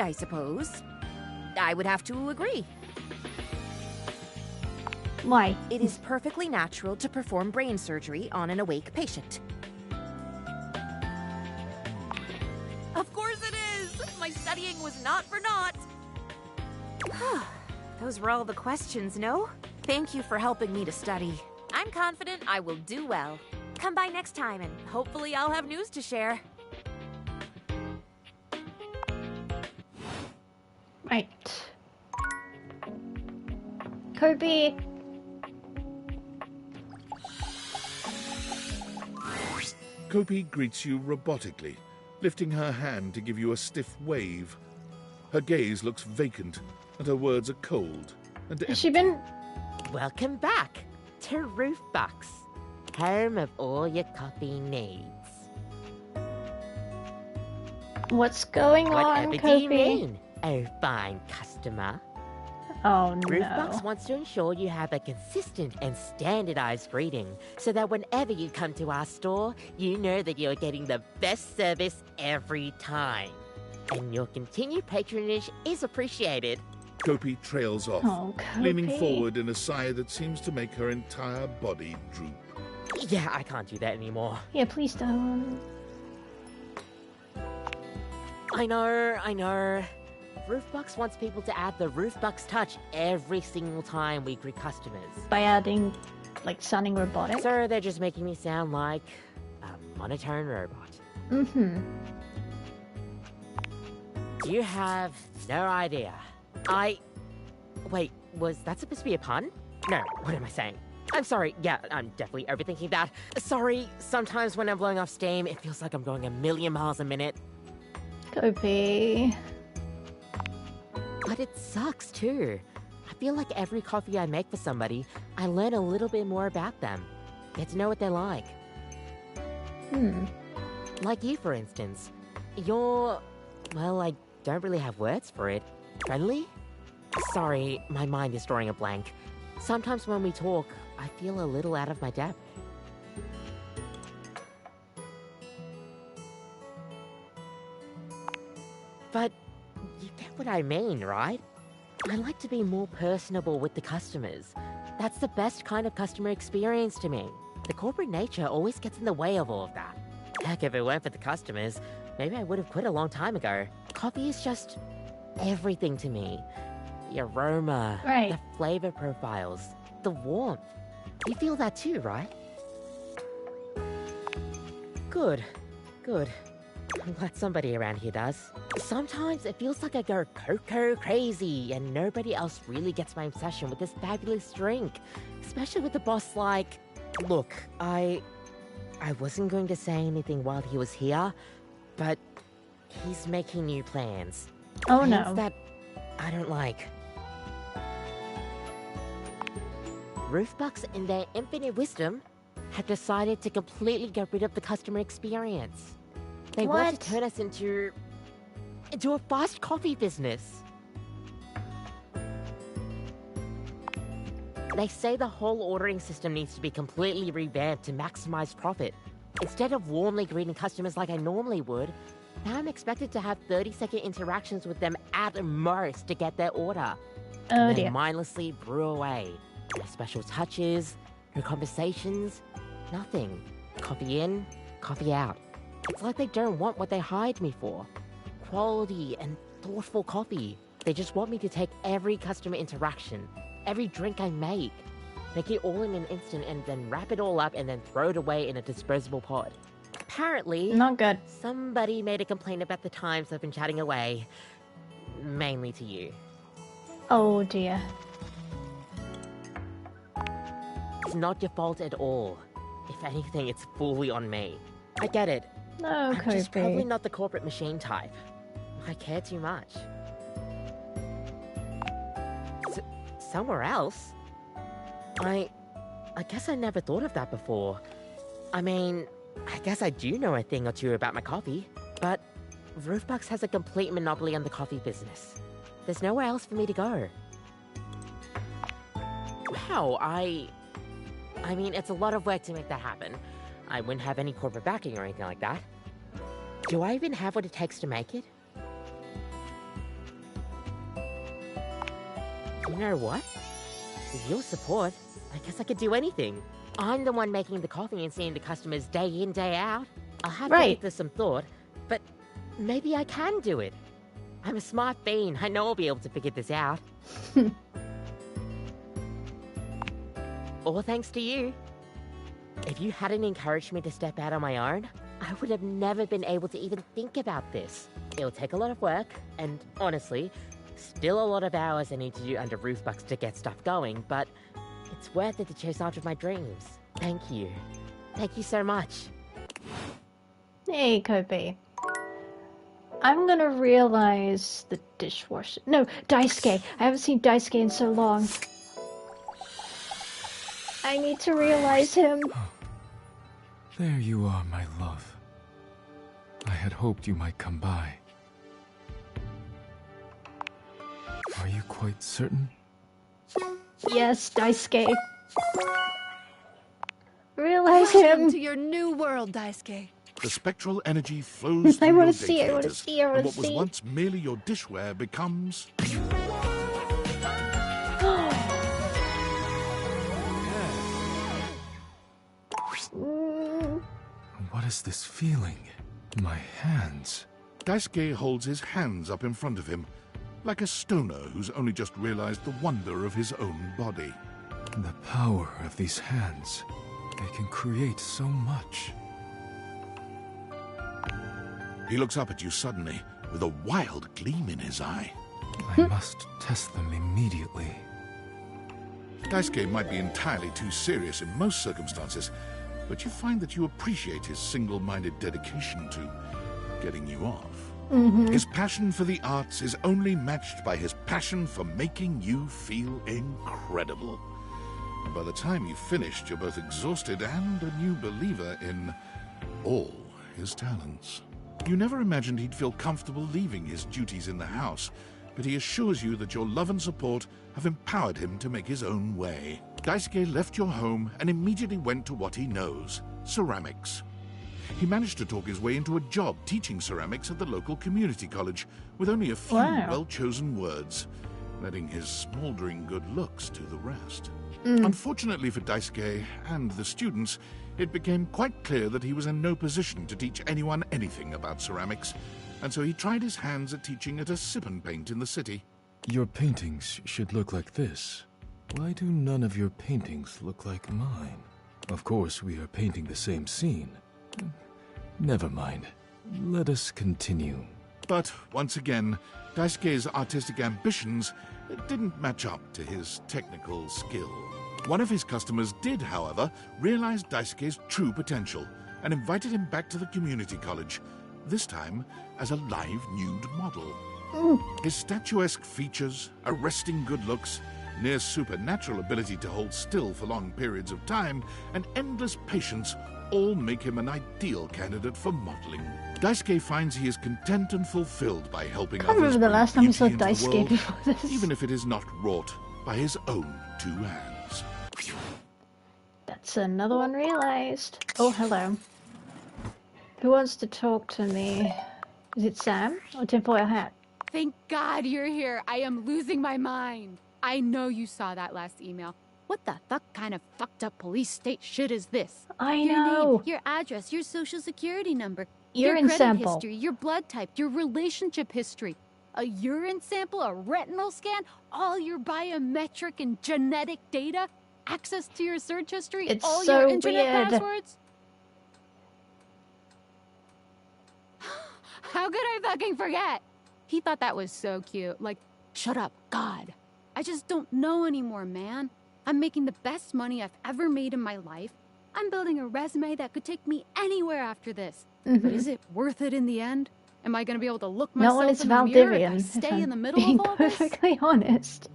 I suppose I would have to agree. Why? It is perfectly natural to perform brain surgery on an awake patient. Of course it is! My studying was not for naught! Those were all the questions, no? Thank you for helping me to study. I'm confident I will do well. Come by next time and hopefully I'll have news to share. Right. Kobe. Kopi greets you robotically, lifting her hand to give you a stiff wave. Her gaze looks vacant, and her words are cold and empty. Has she been... Welcome back to Roofbox, home of all your coffee needs. What's going on, Whatever Kobe? do you mean, oh fine customer? Oh, no. Roofbox wants to ensure you have a consistent and standardized greeting so that whenever you come to our store, you know that you're getting the best service every time. And your continued patronage is appreciated. Kopi trails off, Oh, leaning Kopi. forward in a sigh that seems to make her entire body droop. Yeah, I can't do that anymore. Yeah, please don't. I know. Roofbox wants people to add the Roofbox touch every single time we greet customers. By adding, like, sounding robotic? So they're just making me sound like a monotone robot. Mm-hmm. You have no idea. Wait, was that supposed to be a pun? No, what am I saying? I'm sorry, yeah, I'm definitely overthinking that. Sorry, sometimes when I'm blowing off steam, it feels like I'm going a million miles a minute. Kopi. But it sucks too. I feel like every coffee I make for somebody, I learn a little bit more about them. Get to know what they're like. Like you, for instance. You're... well, I don't really have words for it. Friendly? Sorry, my mind is drawing a blank. Sometimes when we talk, I feel a little out of my depth. But you get what I mean, right? I like to be more personable with the customers. That's the best kind of customer experience to me. The corporate nature always gets in the way of all of that. Heck, if it weren't for the customers, maybe I would have quit a long time ago. Coffee is just everything to me. The aroma, Right. the flavor profiles, the warmth. You feel that too, right? Good. I'm glad somebody around here does. Sometimes it feels like I go cocoa crazy and nobody else really gets my obsession with this fabulous drink. Especially with the boss like... Look, I wasn't going to say anything while he was here, but he's making new plans. Oh, Plans no. that I don't like. Roofbox, in their infinite wisdom, have decided to completely get rid of the customer experience. They want What? to turn us into a fast coffee business. They say the whole ordering system needs to be completely revamped to maximize profit. Instead of warmly greeting customers like I normally would, now I'm expected to have 30-second interactions with them at most to get their order. Oh, And dear. then mindlessly brew away. No special touches, no conversations, nothing. Coffee in, coffee out. It's like they don't want what they hired me for. Quality and thoughtful coffee. They just want me to take every customer interaction, every drink I make it all in an instant and then wrap it all up and then throw it away in a disposable pod. Apparently, Not good. somebody made a complaint about the times I've been chatting away. Mainly to you. Oh, dear. It's not your fault at all. If anything, it's fully on me. I get it. No, I'm just probably Kopi. not the corporate machine type. I care too much. Somewhere else? I guess I never thought of that before. I mean, I guess I do know a thing or two about my coffee, but Roofbox has a complete monopoly on the coffee business. There's nowhere else for me to go. Wow, I mean, it's a lot of work to make that happen. I wouldn't have any corporate backing or anything like that. Do I even have what it takes to make it? You know what? With your support, I guess I could do anything. I'm the one making the coffee and seeing the customers day in, day out. I'll have to give this some thought, but maybe I can do it. I'm a smart bean. I know I'll be able to figure this out. All thanks to you. If you hadn't encouraged me to step out on my own, I would have never been able to even think about this. It'll take a lot of work, and honestly, still a lot of hours I need to do under roof bucks to get stuff going, but it's worth it to chase after my dreams. Thank you. Thank you so much. Hey, Kobe. I'm gonna realize the dishwasher. No, Daisuke. I haven't seen Daisuke in so long. I need to realize him. There you are, my love. I had hoped you might come by. Are you quite certain? Yes, Daisuke. Realize Welcome him. to your new world, Daisuke. The spectral energy flows through I your want to see. I want to datameters, see. I want and to what was see. once merely your dishware becomes... What is this feeling? My hands. Daisuke holds his hands up in front of him, like a stoner who's only just realized the wonder of his own body. The power of these hands. They can create so much. He looks up at you suddenly, with a wild gleam in his eye. I must test them immediately. Daisuke might be entirely too serious in most circumstances, but you find that you appreciate his single-minded dedication to getting you off. His passion for the arts is only matched by his passion for making you feel incredible. And by the time you've finished, you're both exhausted and a new believer in all his talents. You never imagined he'd feel comfortable leaving his duties in the house, but he assures you that your love and support have empowered him to make his own way. Daisuke left your home and immediately went to what he knows, ceramics. He managed to talk his way into a job teaching ceramics at the local community college, with only a few well-chosen words, letting his smoldering good looks do the rest. Unfortunately for Daisuke and the students, it became quite clear that he was in no position to teach anyone anything about ceramics, and so he tried his hands at teaching at a sip and paint in the city. Your paintings should look like this. Why do none of your paintings look like mine? Of course, we are painting the same scene. Never mind. Let us continue. But, once again, Daisuke's artistic ambitions didn't match up to his technical skill. One of his customers did, however, realize Daisuke's true potential and invited him back to the community college, this time as a live nude model. His statuesque features, arresting good looks, near supernatural ability to hold still for long periods of time, and endless patience all make him an ideal candidate for modeling. Daisuke finds he is content and fulfilled by helping others. I remember the bring last time we saw beauty into the Daisuke world, before this. even if it is not wrought by his own two hands. That's another one realized. Oh, hello. Who wants to talk to me? Is it Sam or Tinfoil Hat? Thank God you're here. I am losing my mind. I know you saw that last email. What the fuck kind of fucked up police state shit is this? I Your know. name, your address, your social security number, Urine your credit sample. history, your blood type, your relationship history, a urine sample, a retinal scan, all your biometric and genetic data, access to your search history, It's all so your internet weird. passwords. How could I fucking forget? He thought that was so cute. Like, shut up, God. I just don't know anymore, man. I'm making the best money I've ever made in my life. I'm building a resume that could take me anywhere after this. But is it worth it in the end? Am I going to be able to look No one myself is in the mirror if I Valdivian. stay in the middle Being of all this? perfectly honest.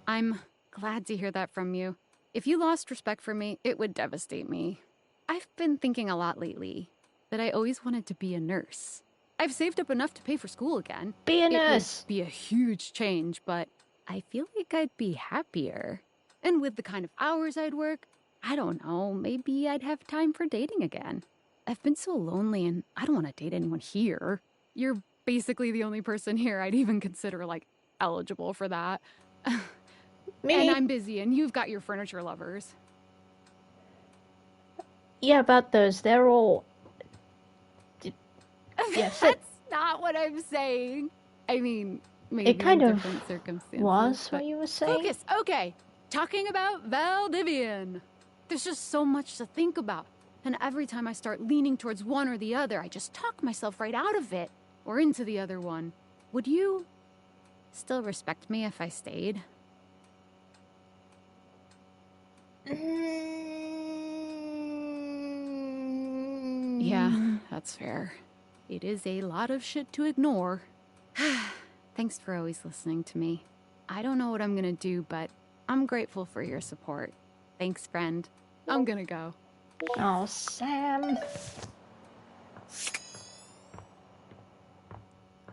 I'm glad to hear that from you. If you lost respect for me, it would devastate me. I've been thinking a lot lately that I always wanted to be a nurse. I've saved up enough to pay for school again. Be a It nurse. would be a huge change, but I feel like I'd be happier. And with the kind of hours I'd work, I don't know, maybe I'd have time for dating again. I've been so lonely and I don't want to date anyone here. You're basically the only person here I'd even consider, like, eligible for that. Me? And I'm busy, and you've got your furniture lovers. Yeah, about those. They're all... Yes, That's not what I'm saying. I mean, maybe it kind in of different circumstances. was but what you were saying. Focus. Okay. Talking about Valdivian. There's just so much to think about. And every time I start leaning towards one or the other, I just talk myself right out of it. Or into the other one. Would you still respect me if I stayed? Yeah, that's fair. It is a lot of shit to ignore. Thanks for always listening to me. I don't know what I'm gonna do, but I'm grateful for your support. Thanks, friend. I'm gonna go. Oh, Sam.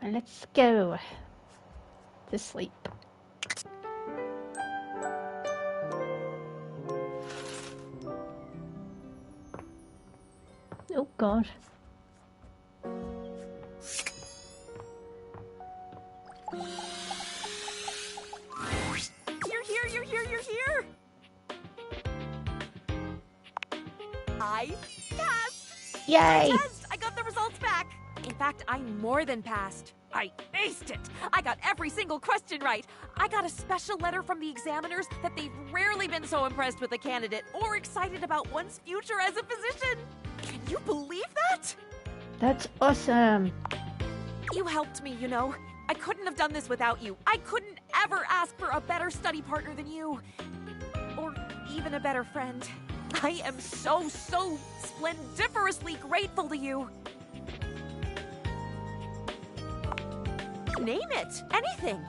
Let's go to sleep. Oh, God. You're here! I passed! Yay! I got the results back! In fact, I more than passed. I aced it! I got every single question right. I got a special letter from the examiners that they've rarely been so impressed with a candidate or excited about one's future as a physician. Can you believe that? That's awesome. You helped me, you know. I couldn't have done this without you. I couldn't ever ask for a better study partner than you. Or even a better friend. I am so splendiferously grateful to you. Name it. Anything.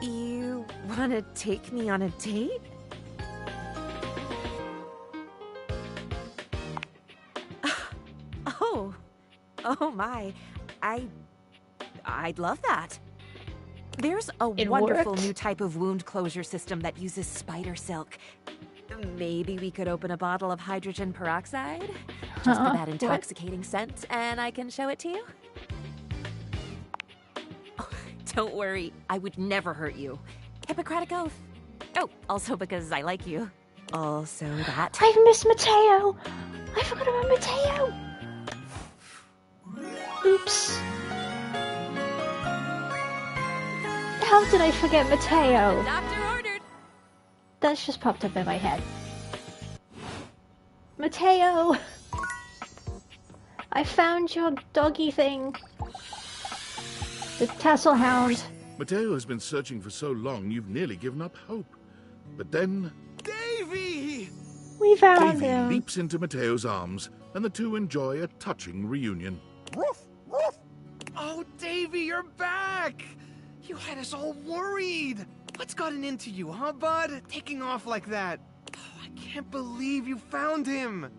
You want to take me on a date? Oh my. I'd love that. There's a wonderful new type of wound closure system that uses spider silk. Maybe we could open a bottle of hydrogen peroxide? Just for that intoxicating scent, and I can show it to you? Oh, don't worry, I would never hurt you. Hippocratic oath. Oh, also because I like you. Also that. I've missed Mateo! I forgot about Mateo! Oops. How did I forget Mateo? Doctor ordered. That's just popped up in my head. Mateo! I found your doggy thing. The tassel hound. Mateo has been searching for so long, you've nearly given up hope. But then... Davy! We found Davy him. leaps into Mateo's arms, and the two enjoy a touching reunion. Woof, woof. Oh, Davy, you're back! You had us all worried. What's gotten into you, huh, bud? Taking off like that. Oh, I can't believe you found him.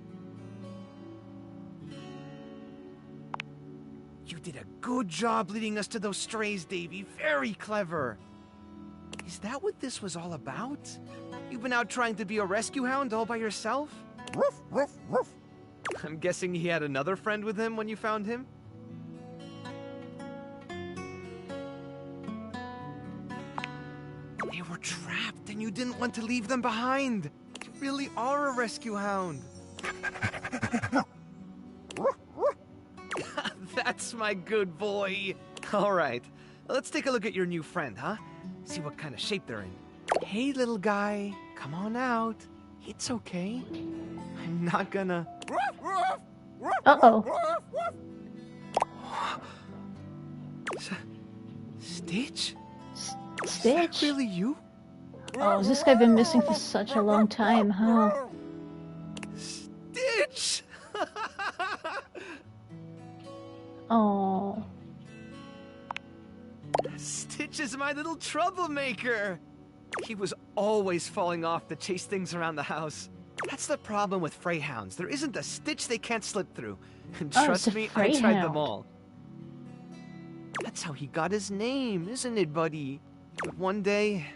You did a good job leading us to those strays, Davy. Very clever. Is that what this was all about? You've been out trying to be a rescue hound all by yourself? Woof, woof, woof. I'm guessing he had another friend with him when you found him? They were trapped and you didn't want to leave them behind. You really are a rescue hound. That's my good boy. All right, let's take a look at your new friend, huh? See what kind of shape they're in. Hey, little guy, come on out. It's okay. I'm not gonna... Uh-oh. Stitch? Stitch? Is that really you? Oh, has this guy been missing for such a long time, huh? Stitch! Oh. Stitch is my little troublemaker. He was always falling off to chase things around the house. That's the problem with Freyhounds. There isn't a stitch they can't slip through. And trust me, I tried them all. That's how he got his name, isn't it, buddy? But one day,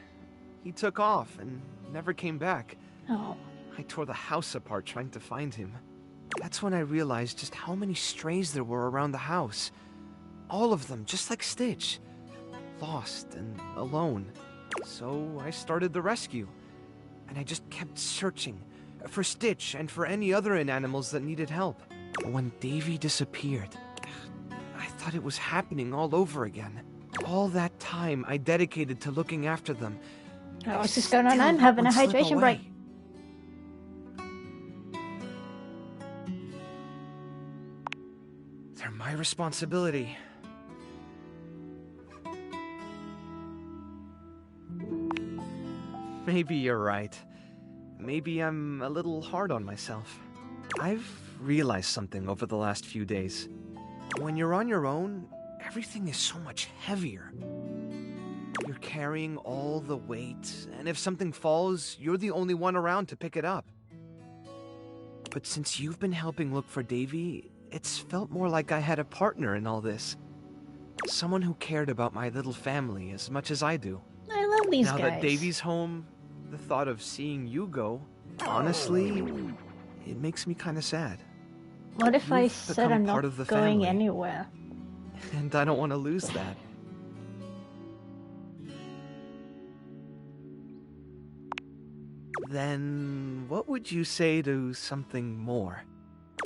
he took off and never came back. Oh. I tore the house apart trying to find him. That's when I realized just how many strays there were around the house. All of them, just like Stitch. Lost and alone. So I started the rescue. And I just kept searching for Stitch and for any other animals that needed help. When Davy disappeared, I thought it was happening all over again. All that time I dedicated to looking after them. Oh, what's just going on? I'm having a hydration break. They're my responsibility. Maybe you're right. Maybe I'm a little hard on myself. I've realized something over the last few days. When you're on your own, everything is so much heavier. You're carrying all the weight, and if something falls, you're the only one around to pick it up. But since you've been helping look for Davy, it's felt more like I had a partner in all this. Someone who cared about my little family as much as I do. I love these guys. Now that Davy's home, the thought of seeing you go, honestly, it makes me kind of sad. What if I said I'm not going family, anywhere? And I don't want to lose that. Then what would you say to something more?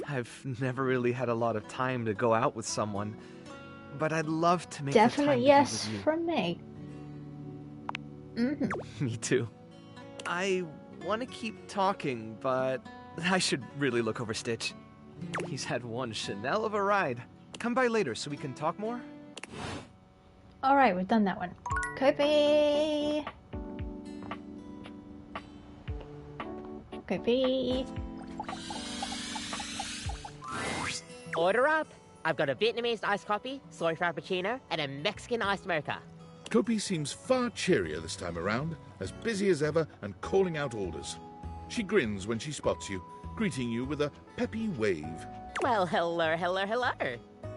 I've never really had a lot of time to go out with someone, but I'd love to make the time Definite to yes be with you. from me. Me too. I want to keep talking, but I should really look over Stitch. He's had one Chanel of a ride. Come by later so we can talk more? Alright, we've done that one. Copy! Copy! Order up! I've got a Vietnamese iced coffee, soy frappuccino, and a Mexican iced mocha. Kopi seems far cheerier this time around, as busy as ever and calling out orders. She grins when she spots you, greeting you with a peppy wave. Well, hello, hello, hello.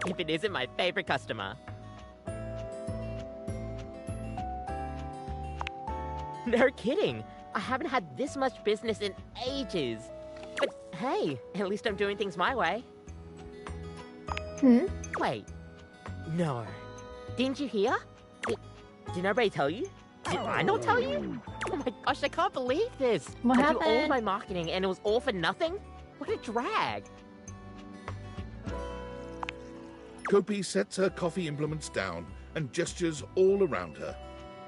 If it isn't my favorite customer. No kidding. I haven't had this much business in ages. But hey, at least I'm doing things my way. Wait. No. Didn't you hear? Did nobody tell you? Did I not tell you? Oh my gosh, I can't believe this. What I happened? do all my marketing and it was all for nothing? What a drag. Kopi sets her coffee implements down and gestures all around her,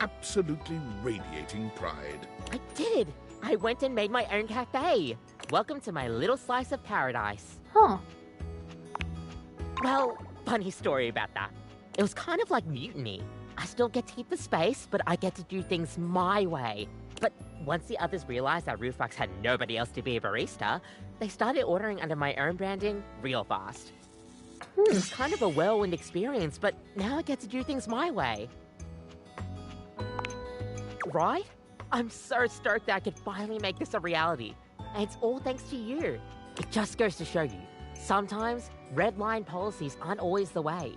absolutely radiating pride. I did. I went and made my own cafe. Welcome to my little slice of paradise. Huh. Well, funny story about that. It was kind of like mutiny. I still get to keep the space, but I get to do things my way. But once the others realized that Roofbox had nobody else to be a barista, they started ordering under my own branding real fast. It was kind of a whirlwind experience, but now I get to do things my way. Right? I'm so stoked that I could finally make this a reality. And it's all thanks to you. It just goes to show you, sometimes red line policies aren't always the way.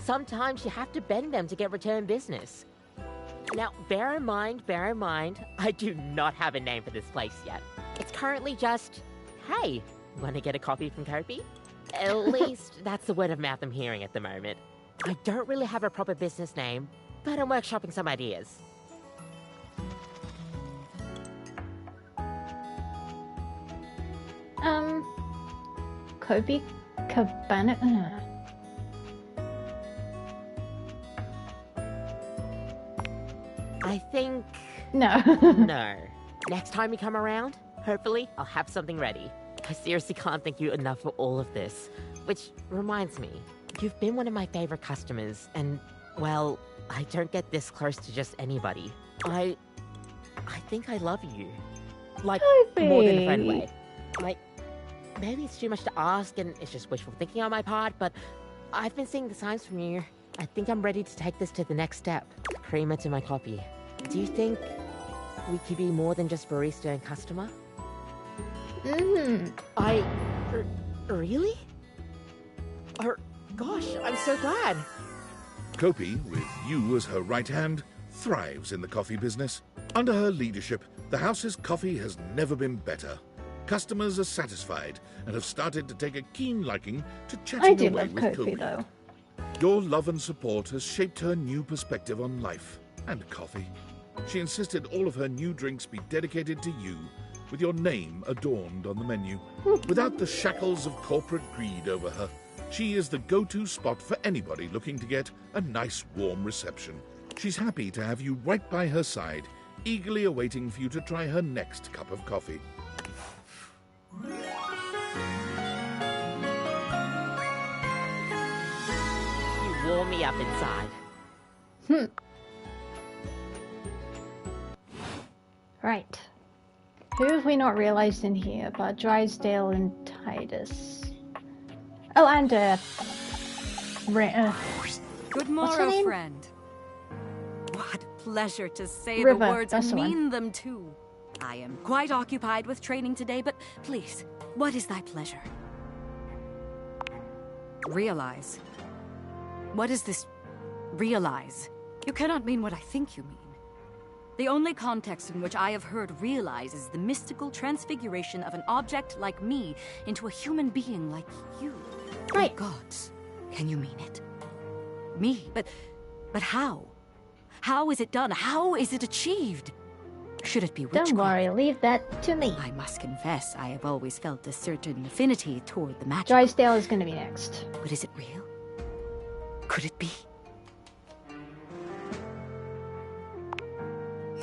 Sometimes you have to bend them to get return business. Now, bear in mind, I do not have a name for this place yet. It's currently just, hey, wanna get a coffee from Kopi? At least, that's the word of mouth I'm hearing at the moment. I don't really have a proper business name, but I'm workshopping some ideas. Kopi Cabana. I think... No. No. Next time you come around, hopefully I'll have something ready. I seriously can't thank you enough for all of this. Which reminds me, you've been one of my favorite customers, and, well, I don't get this close to just anybody. I think I love you. Like, more than a friend way. Maybe it's too much to ask, and it's just wishful thinking on my part, but I've been seeing the signs from you. I think I'm ready to take this to the next step. Creamer to my coffee. Do you think we could be more than just barista and customer? Really? Gosh, I'm so glad. Kopi, with you as her right hand, thrives in the coffee business. Under her leadership, the house's coffee has never been better. Customers are satisfied and have started to take a keen liking to chatting away with Kopi. Though. Your love and support has shaped her new perspective on life and coffee. She insisted all of her new drinks be dedicated to you, with your name adorned on the menu. Without the shackles of corporate greed over her, she is the go-to spot for anybody looking to get a nice warm reception. She's happy to have you right by her side, eagerly awaiting for you to try her next cup of coffee. You warm me up inside. Right. Who have we not realized in here but Drysdale and Titus? Oh, and Good morrow, friend. What pleasure to say River, the words and that's the one. mean them too. I am quite occupied with training today, but please, what is thy pleasure? Realize. What is this realize? You cannot mean what I think you mean. The only context in which I have heard realize is the mystical transfiguration of an object like me into a human being like you. Right. Gods, can you mean it? Me? But how? How is it done? How is it achieved? Should it be witchcraft? Don't worry, leave that to me. I must confess, I have always felt a certain affinity toward the magic. Drysdale is going to be next. But is it real? Could it be?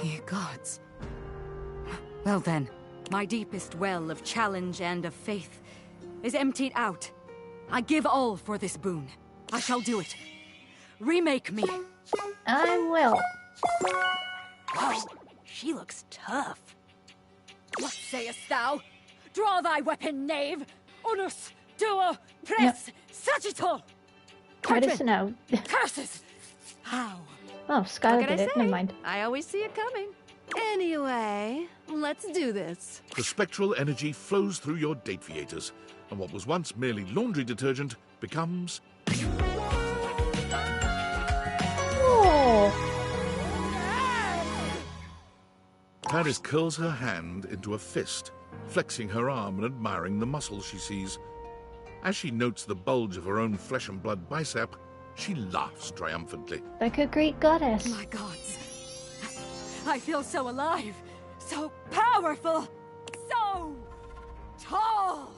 Ye gods. Well then, my deepest well of challenge and of faith is emptied out. I give all for this boon. I shall do it. Remake me. I will. Wow, she looks tough. What sayest thou? Draw thy weapon, knave! Unus, duo, pres, sagittal! Titus, no. Curses! How? Oh, Skylar did it. Never mind. I always see it coming. Anyway, let's do this. The spectral energy flows through your Dateviators, and what was once merely laundry detergent becomes... Oh. Paris curls her hand into a fist, flexing her arm and admiring the muscle she sees. As she notes the bulge of her own flesh and blood bicep, she laughs triumphantly. Like a Greek goddess. My gods. I feel so alive, so powerful, so tall.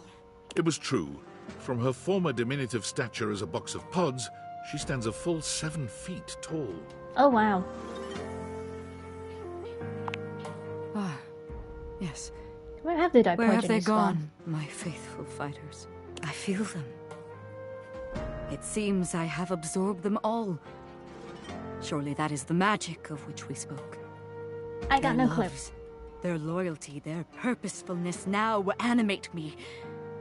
It was true. From her former diminutive stature as a box of pods, she stands a full 7 feet tall. Oh, wow. Ah, yes. Where have the Where have they Diprogenies gone, my faithful fighters? I feel them. It seems I have absorbed them all. Surely that is the magic of which we spoke. I got Their no clue. loves, their loyalty, their purposefulness now animate me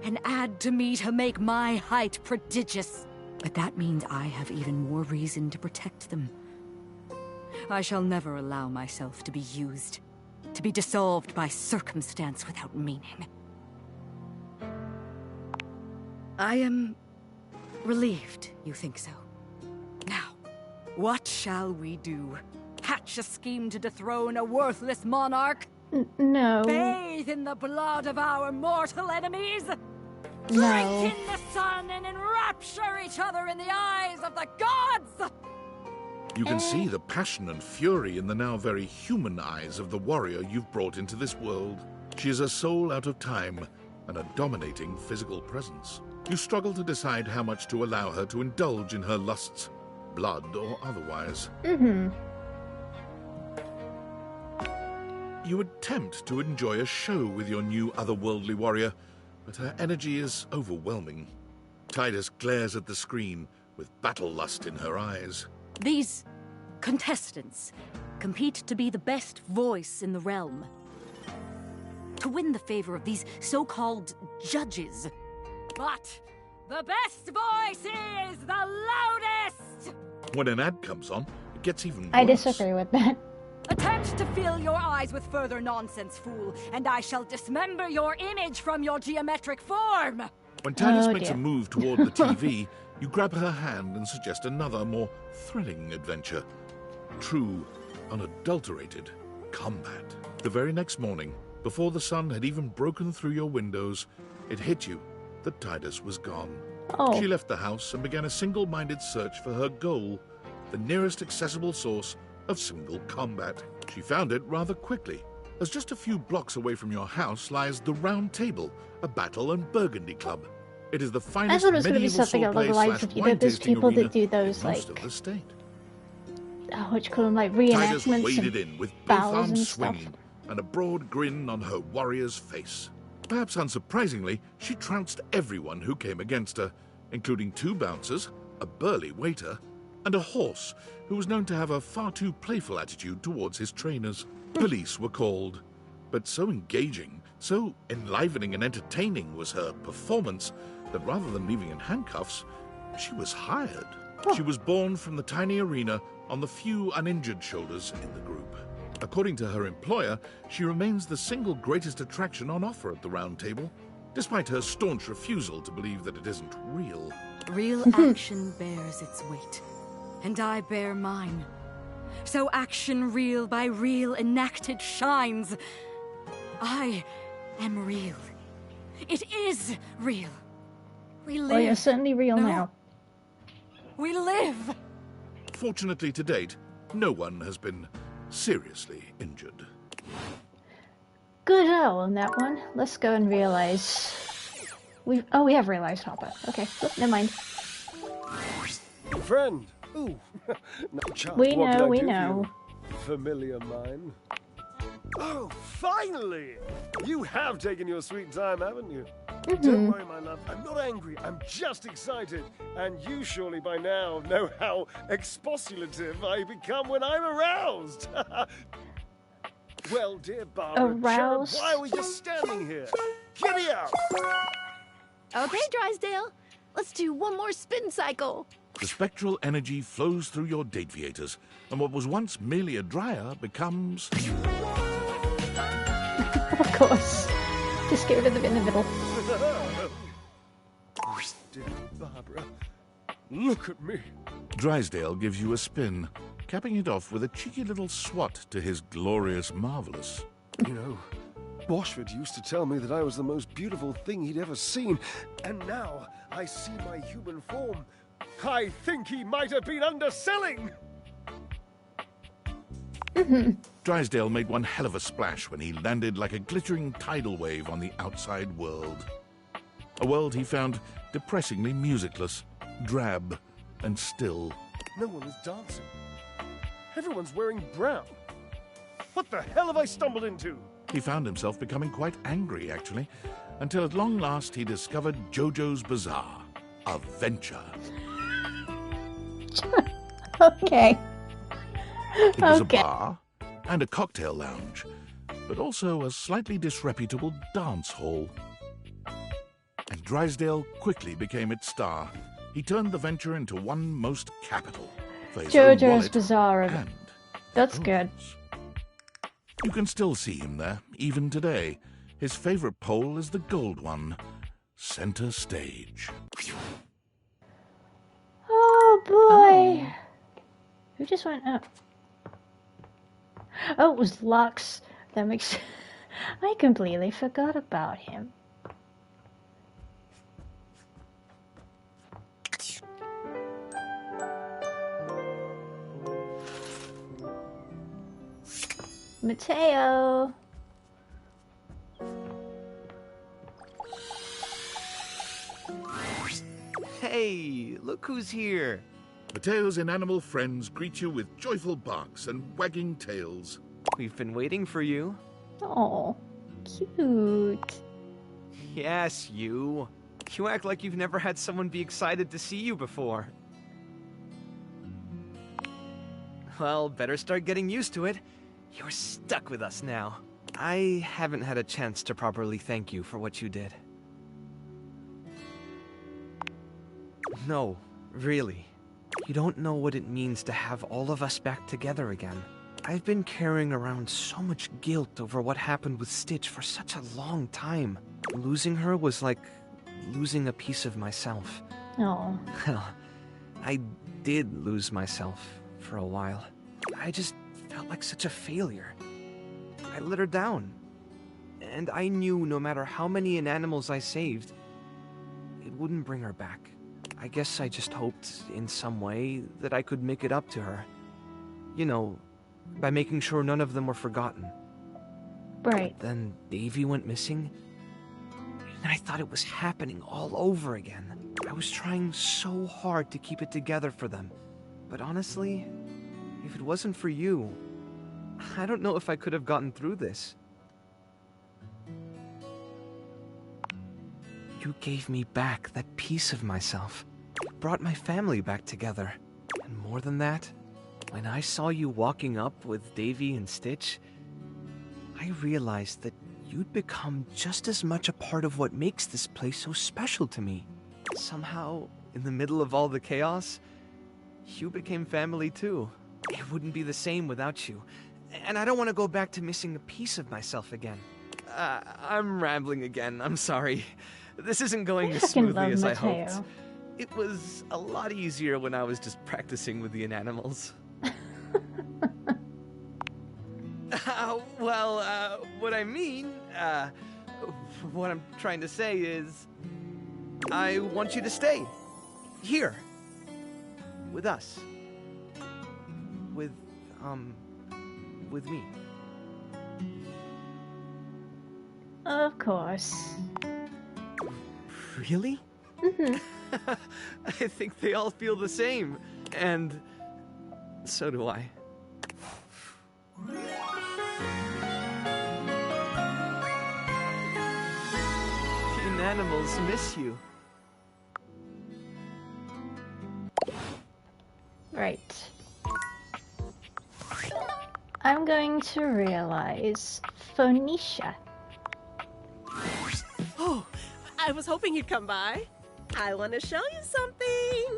and add to me to make my height prodigious. But that means I have even more reason to protect them. I shall never allow myself to be used, to be dissolved by circumstance without meaning. I am relieved you think so. Now, what shall we do? Hatch a scheme to dethrone a worthless monarch? No. Bathe in the blood of our mortal enemies? No. Drink in the sun and enrapture each other in the eyes of the gods? You can see the passion and fury in the now very human eyes of the warrior you've brought into this world. She is a soul out of time and a dominating physical presence. You struggle to decide how much to allow her to indulge in her lusts, blood or otherwise. You attempt to enjoy a show with your new otherworldly warrior, but her energy is overwhelming. Titus glares at the screen with battle lust in her eyes. These contestants compete to be the best voice in the realm. To win the favor of these so-called judges. But the best voice is the loudest! When an ad comes on, it gets even worse. I disagree with that. Attempt to fill your eyes with further nonsense, fool, and I shall dismember your image from your geometric form! When Titus makes a move toward the TV, you grab her hand and suggest another, more thrilling adventure. True, unadulterated combat. The very next morning, before the sun had even broken through your windows, it hit you that Titus was gone. She left the house and began a single-minded search for her goal, the nearest accessible source of single combat. She found it rather quickly, as just a few blocks away from your house lies the Round Table, a battle and burgundy club. It is the finest medieval swordplay slash wine tasting arena in most of the state. What you call them, like Titus reenactments waded and in with both bows and arms stuff. swinging and a broad grin on her warrior's face. Perhaps unsurprisingly, she trounced everyone who came against her, including 2 bouncers, a burly waiter, and a horse who was known to have a far too playful attitude towards his trainers. Police were called, but so engaging, so enlivening and entertaining was her performance that rather than leaving in handcuffs, she was hired. She was born from the tiny arena on the few uninjured shoulders in the group. According to her employer, she remains the single greatest attraction on offer at the Round Table, despite her staunch refusal to believe that it isn't real. Real action bears its weight, and I bear mine. So action real by real enacted shines. I am real. It is real. We live. Well, you're certainly real now. We live. Fortunately to date, no one has been seriously injured. Good owl on that one. Let's go and realize. We have realized Hopper. Okay, never mind. Friend. Ooh. No, Chuck, We what know, can I we do for know. you? Familiar mine. Oh, finally! You have taken your sweet time, haven't you? Don't worry, my love. I'm not angry. I'm just excited. And you surely by now know how expostulative I become when I'm aroused. Well, dear Barbara, Aroused? Cherub, why are we just standing here? Giddy up! Okay, Drysdale. Let's do one more spin cycle. The spectral energy flows through your Dateviators, and what was once merely a dryer becomes... Of course. Just get rid of them in the middle. Dear Barbara, look at me. Drysdale gives you a spin, capping it off with a cheeky little swat to his glorious marvelous. You know, Washford used to tell me that I was the most beautiful thing he'd ever seen, and now I see my human form. I think he might have been underselling. Drysdale made one hell of a splash when he landed like a glittering tidal wave on the outside world. A world he found depressingly musicless, drab, and still. No one is dancing. Everyone's wearing brown. What the hell have I stumbled into? He found himself becoming quite angry, actually, until at long last he discovered JoJo's Bazaar, a venture. Okay. It was a bar and a cocktail lounge, but also a slightly disreputable dance hall. And Drysdale quickly became its star. He turned the venture into one most capital for his own JoJo's wallet Bizarre. and That's good. you can still see him there, even today. His favorite pole is the gold one, center stage. Oh boy. Who just went up? Oh, it was Lux. That makes... I completely forgot about him. Mateo. Hey, look who's here. Mateo's inanimal friends greet you with joyful barks and wagging tails. We've been waiting for you. Oh, cute. Yes, you. You act like you've never had someone be excited to see you before. Well, better start getting used to it. You're stuck with us now. I haven't had a chance to properly thank you for what you did. No, really. You don't know what it means to have all of us back together again. I've been carrying around so much guilt over what happened with Stitch for such a long time. Losing her was like losing a piece of myself. Oh. Well, I did lose myself for a while. I just felt like such a failure. I let her down. And I knew no matter how many inanimals I saved, it wouldn't bring her back. I guess I just hoped, in some way, that I could make it up to her. You know, by making sure none of them were forgotten. Right. But then Davy went missing, and I thought it was happening all over again. I was trying so hard to keep it together for them. But honestly, if it wasn't for you, I don't know if I could have gotten through this. You gave me back that piece of myself. You brought my family back together. And more than that, when I saw you walking up with Davy and Stitch, I realized that you'd become just as much a part of what makes this place so special to me. Somehow, in the middle of all the chaos, you became family too. It wouldn't be the same without you. And I don't want to go back to missing a piece of myself again. I'm rambling again, I'm sorry. This isn't going as smoothly as I hoped. It was a lot easier when I was just practicing with the inanimals. What I mean, what I'm trying to say is, I want you to stay here with us. With me. Of course. Really? Mm-hmm. I think they all feel the same, and so do I. The animals miss you. Right. I'm going to realize Phoenicia. Oh, I was hoping you'd come by. I want to show you something.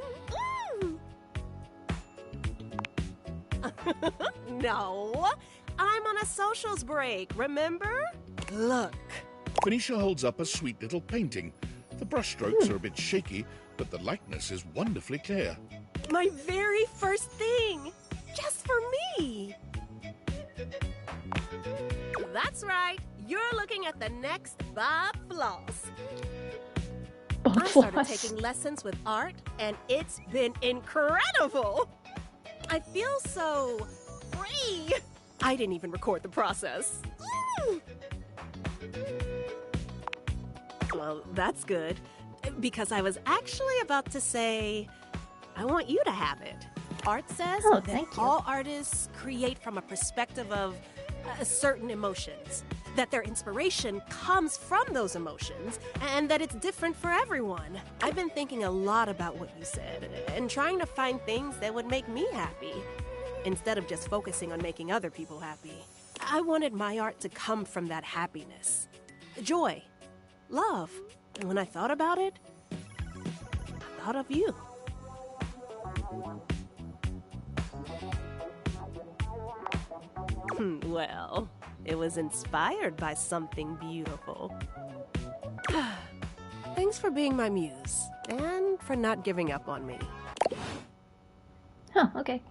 No, I'm on a socials break, remember? Look. Phoenicia holds up a sweet little painting. The brushstrokes are a bit shaky, but the likeness is wonderfully clear. My very first thing, just for me. That's right. You're looking at the next Bob Floss. I started taking lessons with art, and it's been incredible. I feel so free. I didn't even record the process. Well, that's good, because I was actually about to say, I want you to have it. Art says that all artists create from a perspective of certain emotions, that their inspiration comes from those emotions, and that it's different for everyone. I've been thinking a lot about what you said, and trying to find things that would make me happy, instead of just focusing on making other people happy. I wanted my art to come from that happiness, joy, love. And when I thought about it, I thought of you. Well, it was inspired by something beautiful. Thanks for being my muse, and for not giving up on me. Huh, okay.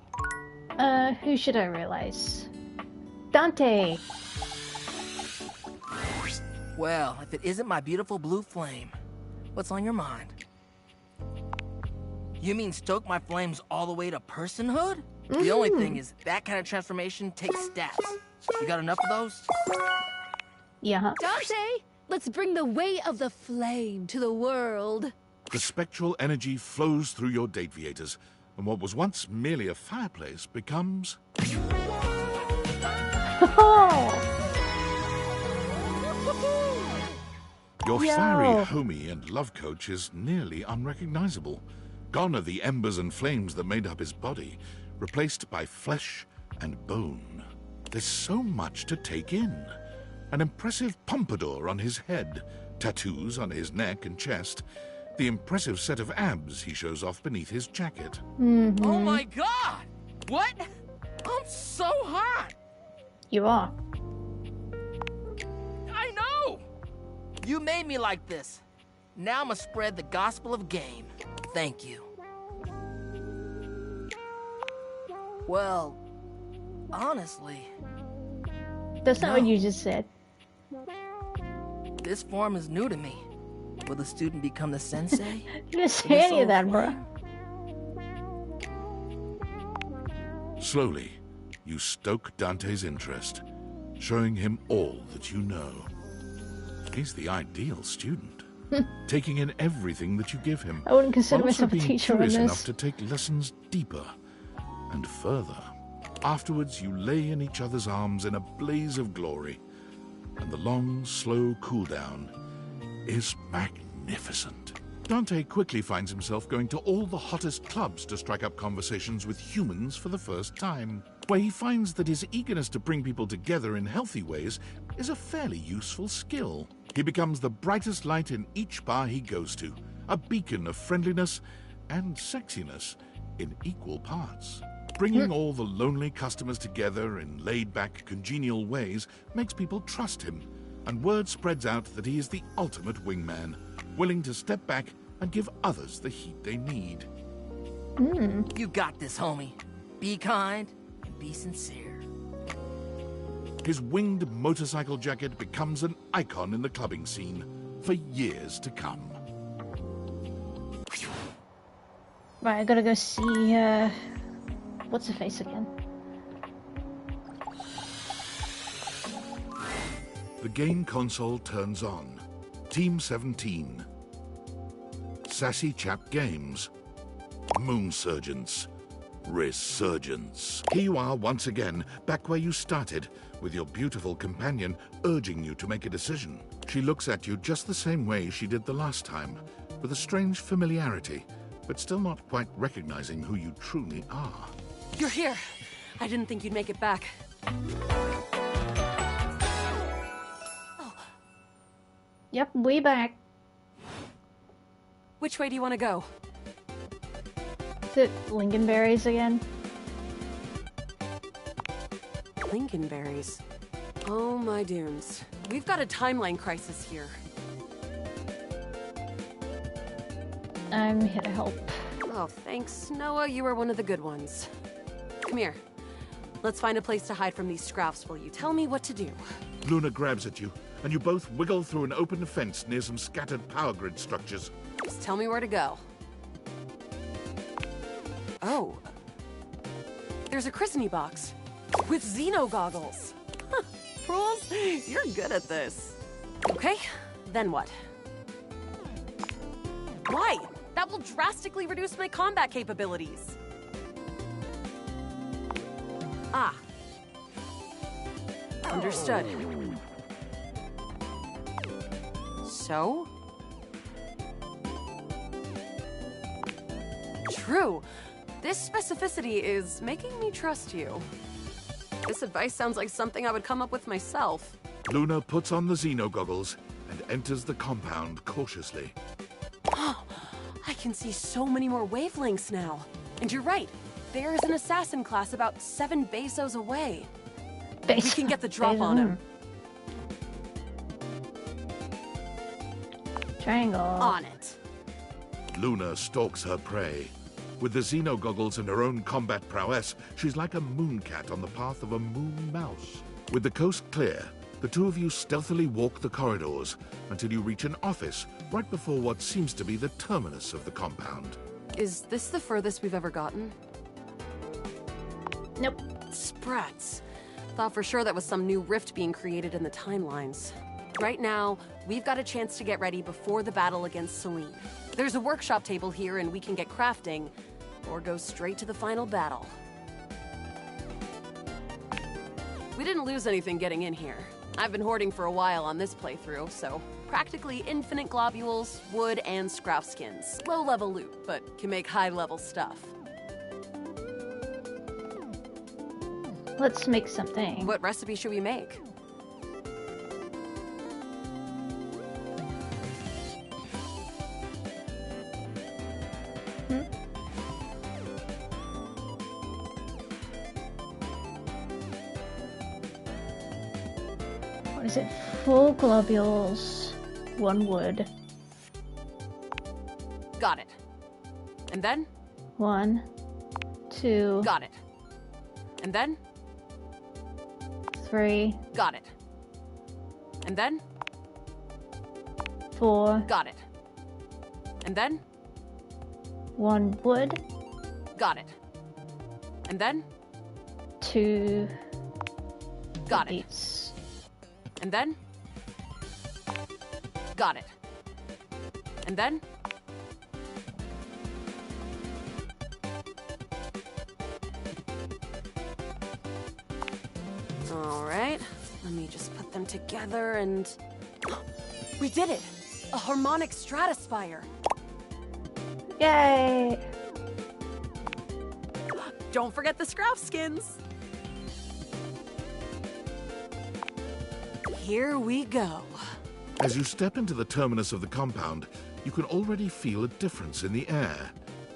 Who should I realize? Dante! Well, if it isn't my beautiful blue flame, what's on your mind? You mean stoke my flames all the way to personhood? The only thing is, that kind of transformation takes stats. You got enough of those? Yeah. Dante, let's bring the way of the flame to the world. The spectral energy flows through your Dateviators, and what was once merely a fireplace becomes... Your fiery homie and love coach is nearly unrecognizable. Gone are the embers and flames that made up his body, replaced by flesh and bone. There's so much to take in. An impressive pompadour on his head, tattoos on his neck and chest, the impressive set of abs he shows off beneath his jacket. Oh my god! What? I'm so hot! You are. I know! You made me like this. Now I'm gonna spread the gospel of game. Thank you. Well, honestly... That's not what you just said. This form is new to me. Will the student become the sensei? You didn't say any of that, bro. Slowly, you stoke Dante's interest, showing him all that you know. He's the ideal student, taking in everything that you give him. I wouldn't consider while also myself a being teacher in curious this. enough to take lessons deeper and further. Afterwards, you lay in each other's arms in a blaze of glory, and the long, slow cool-down is magnificent. Dante quickly finds himself going to all the hottest clubs to strike up conversations with humans for the first time, where he finds that his eagerness to bring people together in healthy ways is a fairly useful skill. He becomes the brightest light in each bar he goes to, a beacon of friendliness and sexiness in equal parts. Bringing all the lonely customers together in laid-back, congenial ways makes people trust him, and word spreads out that he is the ultimate wingman, willing to step back and give others the heat they need. You got this, homie. Be kind and be sincere. His winged motorcycle jacket becomes an icon in the clubbing scene for years to come. Right, I gotta go see, what's her face again? The game console turns on. Team 17. Sassy Chap Games. Moonsurgence. Resurgence. Here you are once again, back where you started, with your beautiful companion urging you to make a decision. She looks at you just the same way she did the last time, with a strange familiarity, but still not quite recognizing who you truly are. You're here. I didn't think you'd make it back. Yep, we back. Which way do you want to go? Is it Lincolnberries again? Lincolnberries. Oh my dunes. We've got a timeline crisis here. I'm here to help. Oh, thanks, Noah. You were one of the good ones. Come here. Let's find a place to hide from these scraps while you tell me what to do. Luna grabs at you, and you both wiggle through an open fence near some scattered power grid structures. Just tell me where to go. Oh. There's a Christeny box with Xeno goggles. Huh, Rules, you're good at this. Okay, then what? Why? That will drastically reduce my combat capabilities. Ah. Understood. So? True. This specificity is making me trust you. This advice sounds like something I would come up with myself. Luna puts on the Xeno goggles and enters the compound cautiously. I can see so many more wavelengths now. And you're right. There is an assassin class about 7 Bezos away. We can get the drop on him. Triangle. On it. Luna stalks her prey. With the Xeno goggles and her own combat prowess, she's like a mooncat on the path of a moon mouse. With the coast clear, the two of you stealthily walk the corridors until you reach an office right before what seems to be the terminus of the compound. Is this the furthest we've ever gotten? Nope. Sprats. Thought for sure that was some new rift being created in the timelines. Right now, we've got a chance to get ready before the battle against Selene. There's a workshop table here and we can get crafting, or go straight to the final battle. We didn't lose anything getting in here. I've been hoarding for a while on this playthrough, so practically infinite globules, wood, and scrap skins. Low-level loot, but can make high-level stuff. Let's make something. What recipe should we make? What is it? 4 globules, 1 wood. Got it. And then? 1, 2. Got it. And then? 3. Got it. And then? 4. Got it. And then? 1 wood. Got it. And then? 2 Got beets. It. And then? Got it. And then? All right. Let me just put them together and... We did it! A harmonic stratospire! Yay! Don't forget the Scrouf skins! Here we go. As you step into the terminus of the compound, you can already feel a difference in the air.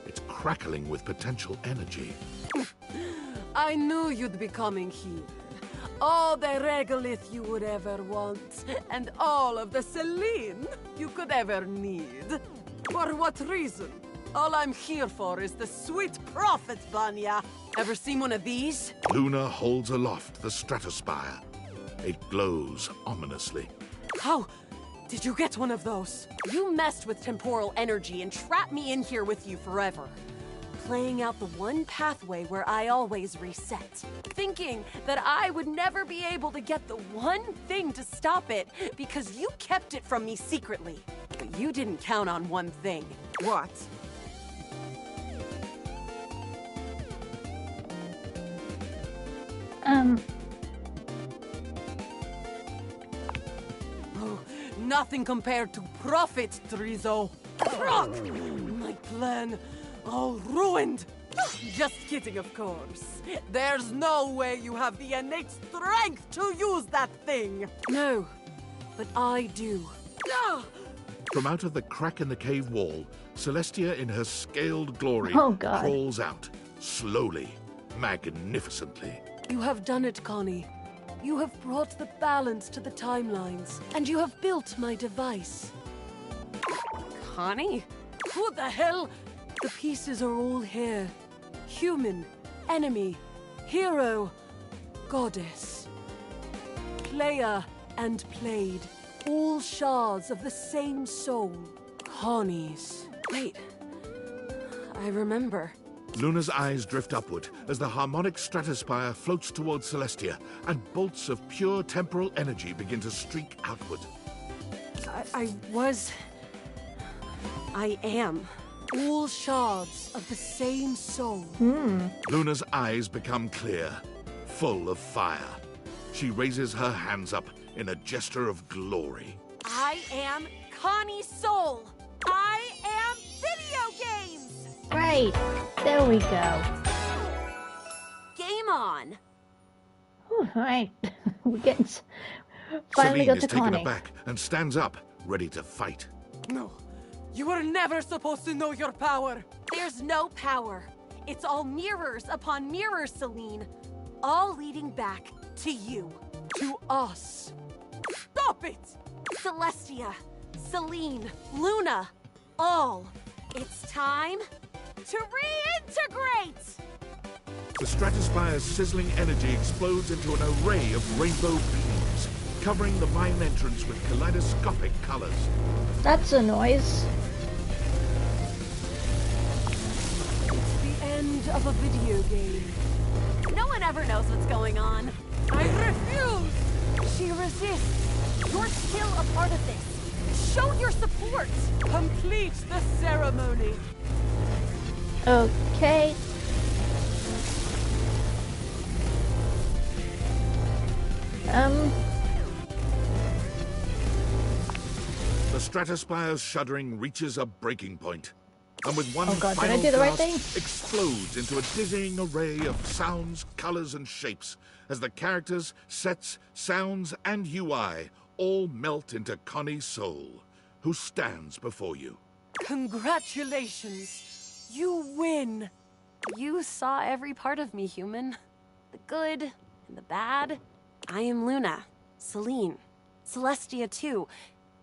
It's crackling with potential energy. I knew you'd be coming here. All the regolith you would ever want, and all of the Celine you could ever need. For what reason? All I'm here for is the sweet profit, Vanya. Ever seen one of these? Luna holds aloft the stratospire. It glows ominously. How did you get one of those? You messed with temporal energy and trapped me in here with you forever. Playing out the one pathway where I always reset. Thinking that I would never be able to get the one thing to stop it because you kept it from me secretly. But you didn't count on one thing. What? Oh, nothing compared to profit, Trizo. My plan all ruined. Just kidding, of course. There's no way you have the innate strength to use that thing. No, but I do. From out of the crack in the cave wall, Celestia in her scaled glory crawls out, slowly, magnificently. You have done it, Connie. You have brought the balance to the timelines, and you have built my device. Connie? Who the hell? The pieces are all here. Human, enemy, hero, goddess. Player and played. All shards of the same soul. Connie's. Wait. I remember. Luna's eyes drift upward as the harmonic stratospire floats towards Celestia, and bolts of pure temporal energy begin to streak outward. I am. All shards of the same soul. Luna's eyes become clear, full of fire. She raises her hands up in a gesture of glory. I am Connie Soul. I am video games. Right. There we go. Game on. All right. We're getting... Finally Celine got is to taken Connie. aback and stands up, ready to fight. No. You were never supposed to know your power. There's no power. It's all mirrors upon mirrors, Celine. All leading back to you. To us. Stop it! Celestia, Celine, Luna, all. It's time to reintegrate! The stratospire's sizzling energy explodes into an array of rainbow beams, covering the mine entrance with kaleidoscopic colors. That's a noise. It's the end of a video game. No one ever knows what's going on. I refuse! She resists. You're still a part of this. Show your support. Complete the ceremony. Okay. The stratospire's shuddering reaches a breaking point, and with one Oh God, did I final do the right gasp, thing? explodes into a dizzying array of sounds, colors, and shapes as the characters, sets, sounds, and UI all melt into Connie Soul, who stands before you. Congratulations. You win. You saw every part of me, human. The good and the bad. I am Luna, Celine, Celestia too,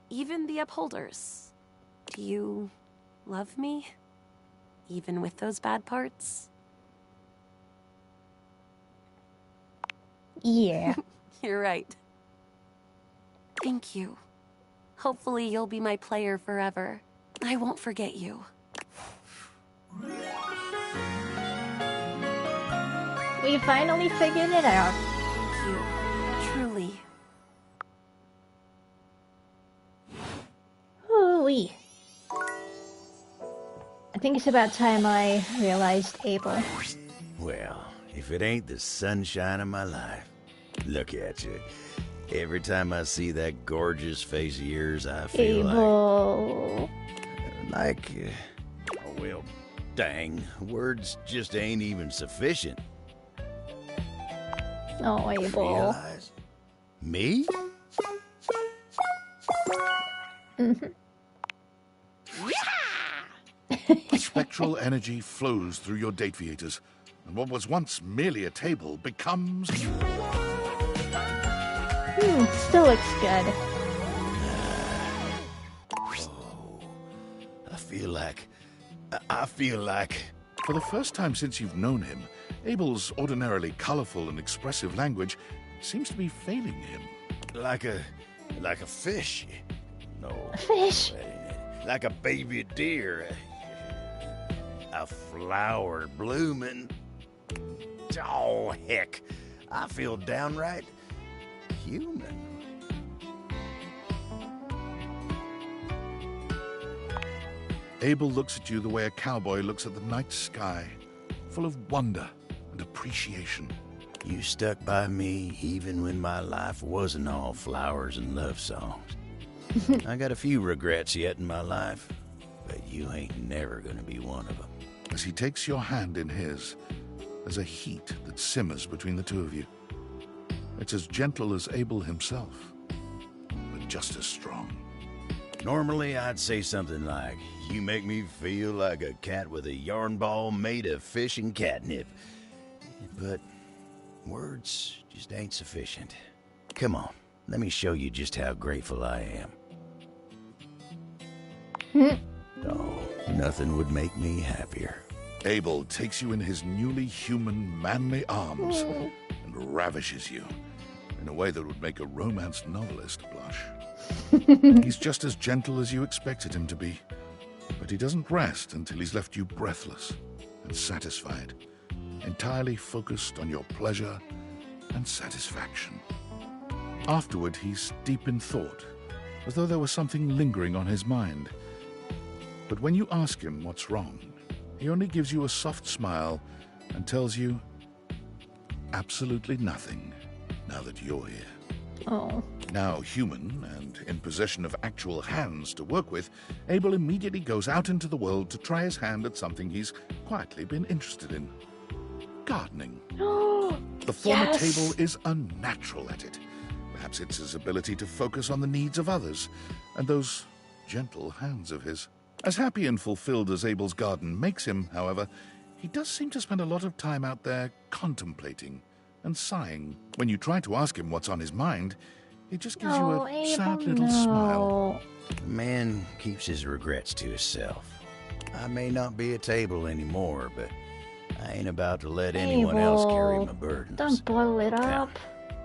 even the Upholders. Do you love me? Even with those bad parts? Yeah. You're right. Thank you. Hopefully you'll be my player forever. I won't forget you. We finally figured it out. Thank you. Truly. Ooh-wee. I think it's about time I realized Abel. Well, if it ain't the sunshine of my life. Look at you. Every time I see that gorgeous face of yours, I feel Abel. oh, well, dang. Words just ain't even sufficient. Oh, Abel. Realize? Me? Spectral energy flows through your Dateviators, and what was once merely a table becomes... Still looks good. I feel like... For the first time since you've known him, Abel's ordinarily colorful and expressive language seems to be failing him. Like a fish. No. A fish? Like a baby deer. A flower blooming. Oh, heck. I feel downright human. Abel looks at you the way a cowboy looks at the night sky, full of wonder and appreciation. You stuck by me even when my life wasn't all flowers and love songs. I got a few regrets yet in my life, but you ain't never gonna be one of them. As he takes your hand in his, there's a heat that simmers between the two of you. It's as gentle as Abel himself, but just as strong. Normally, I'd say something like, you make me feel like a cat with a yarn ball made of fish and catnip. But words just ain't sufficient. Come on, let me show you just how grateful I am. Oh, nothing would make me happier. Abel takes you in his newly human, manly arms and ravishes you in a way that would make a romance novelist blush. He's just as gentle as you expected him to be, but he doesn't rest until he's left you breathless and satisfied, entirely focused on your pleasure and satisfaction. Afterward, he's deep in thought, as though there was something lingering on his mind. But when you ask him what's wrong, he only gives you a soft smile and tells you absolutely nothing now that you're here. Oh. Now human and in possession of actual hands to work with, Abel immediately goes out into the world to try his hand at something he's quietly been interested in. Gardening. The former Table is unnatural at it. Perhaps it's his ability to focus on the needs of others, and those gentle hands of his. As happy and fulfilled as Abel's garden makes him, however, he does seem to spend a lot of time out there contemplating and sighing. When you try to ask him what's on his mind, he just gives you a sad little smile. Man keeps his regrets to himself. I may not be a Table anymore, but I ain't about to let anyone else carry my burdens. Don't blow it up. Now,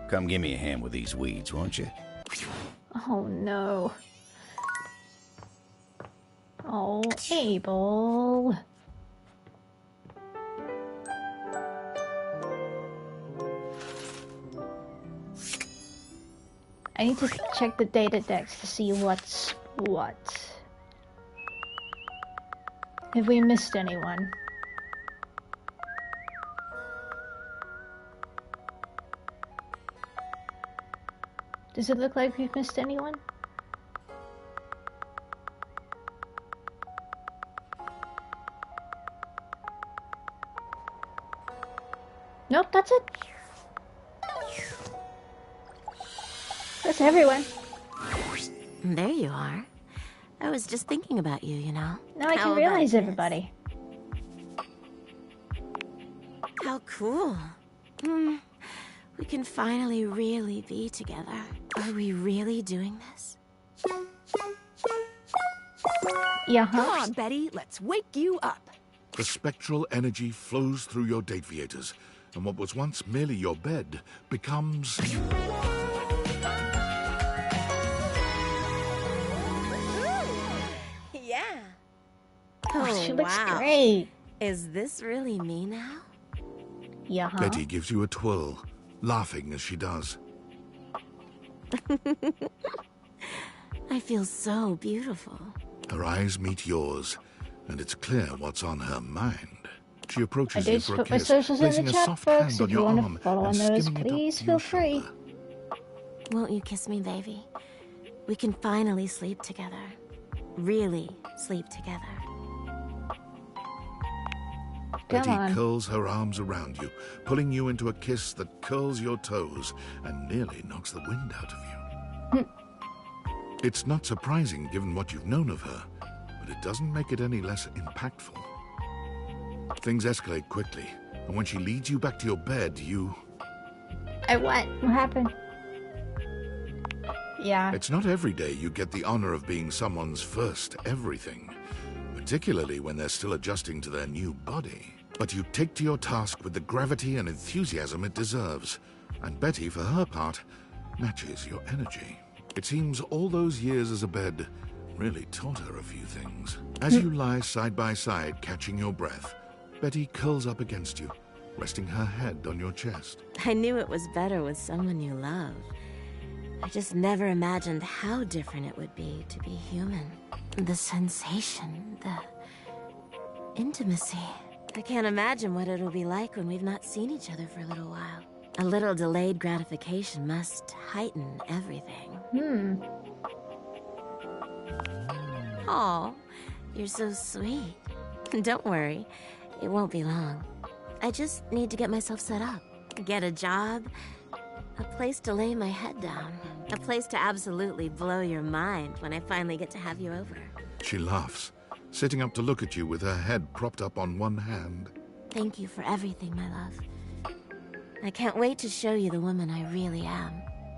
come give me a hand with these weeds, won't you? Oh no. Oh, Abel. I need to check the data decks to see what's what. Have we missed anyone? Does it look like we've missed anyone? Nope, that's it. That's everyone. There you are. I was just thinking about you, you know. Now I can realize everybody. How cool. We can finally really be together. Are we really doing this? Yeah, Come on, Betty, let's wake you up. The spectral energy flows through your Dateviators, and what was once merely your bed becomes... Yeah. Oh, she looks wow. great. Is this really me now? Yeah. Betty gives you a twirl, laughing as she does. I feel so beautiful. Her eyes meet yours, and it's clear what's on her mind. She approaches you for a kiss, placing a soft hand on your arm and skimming it please up feel your free. shoulder. Won't you kiss me, baby? We can finally sleep together. Really sleep together. Betty curls her arms around you, pulling you into a kiss that curls your toes and nearly knocks the wind out of you. It's not surprising given what you've known of her, but it doesn't make it any less impactful. Things escalate quickly, and when she leads you back to your bed, you... What? What happened? Yeah. It's not every day you get the honor of being someone's first everything, particularly when they're still adjusting to their new body. But you take to your task with the gravity and enthusiasm it deserves, and Betty, for her part, matches your energy. It seems all those years as a bed really taught her a few things. As you lie side by side, catching your breath, Betty curls up against you, resting her head on your chest. I knew it was better with someone you love. I just never imagined how different it would be to be human. The sensation, the intimacy. I can't imagine what it'll be like when we've not seen each other for a little while. A little delayed gratification must heighten everything. Aw, you're so sweet. Don't worry, it won't be long. I just need to get myself set up. Get a job, a place to lay my head down, a place to absolutely blow your mind when I finally get to have you over. She laughs, sitting up to look at you with her head propped up on one hand. Thank you for everything, my love. I can't wait to show you the woman I really am.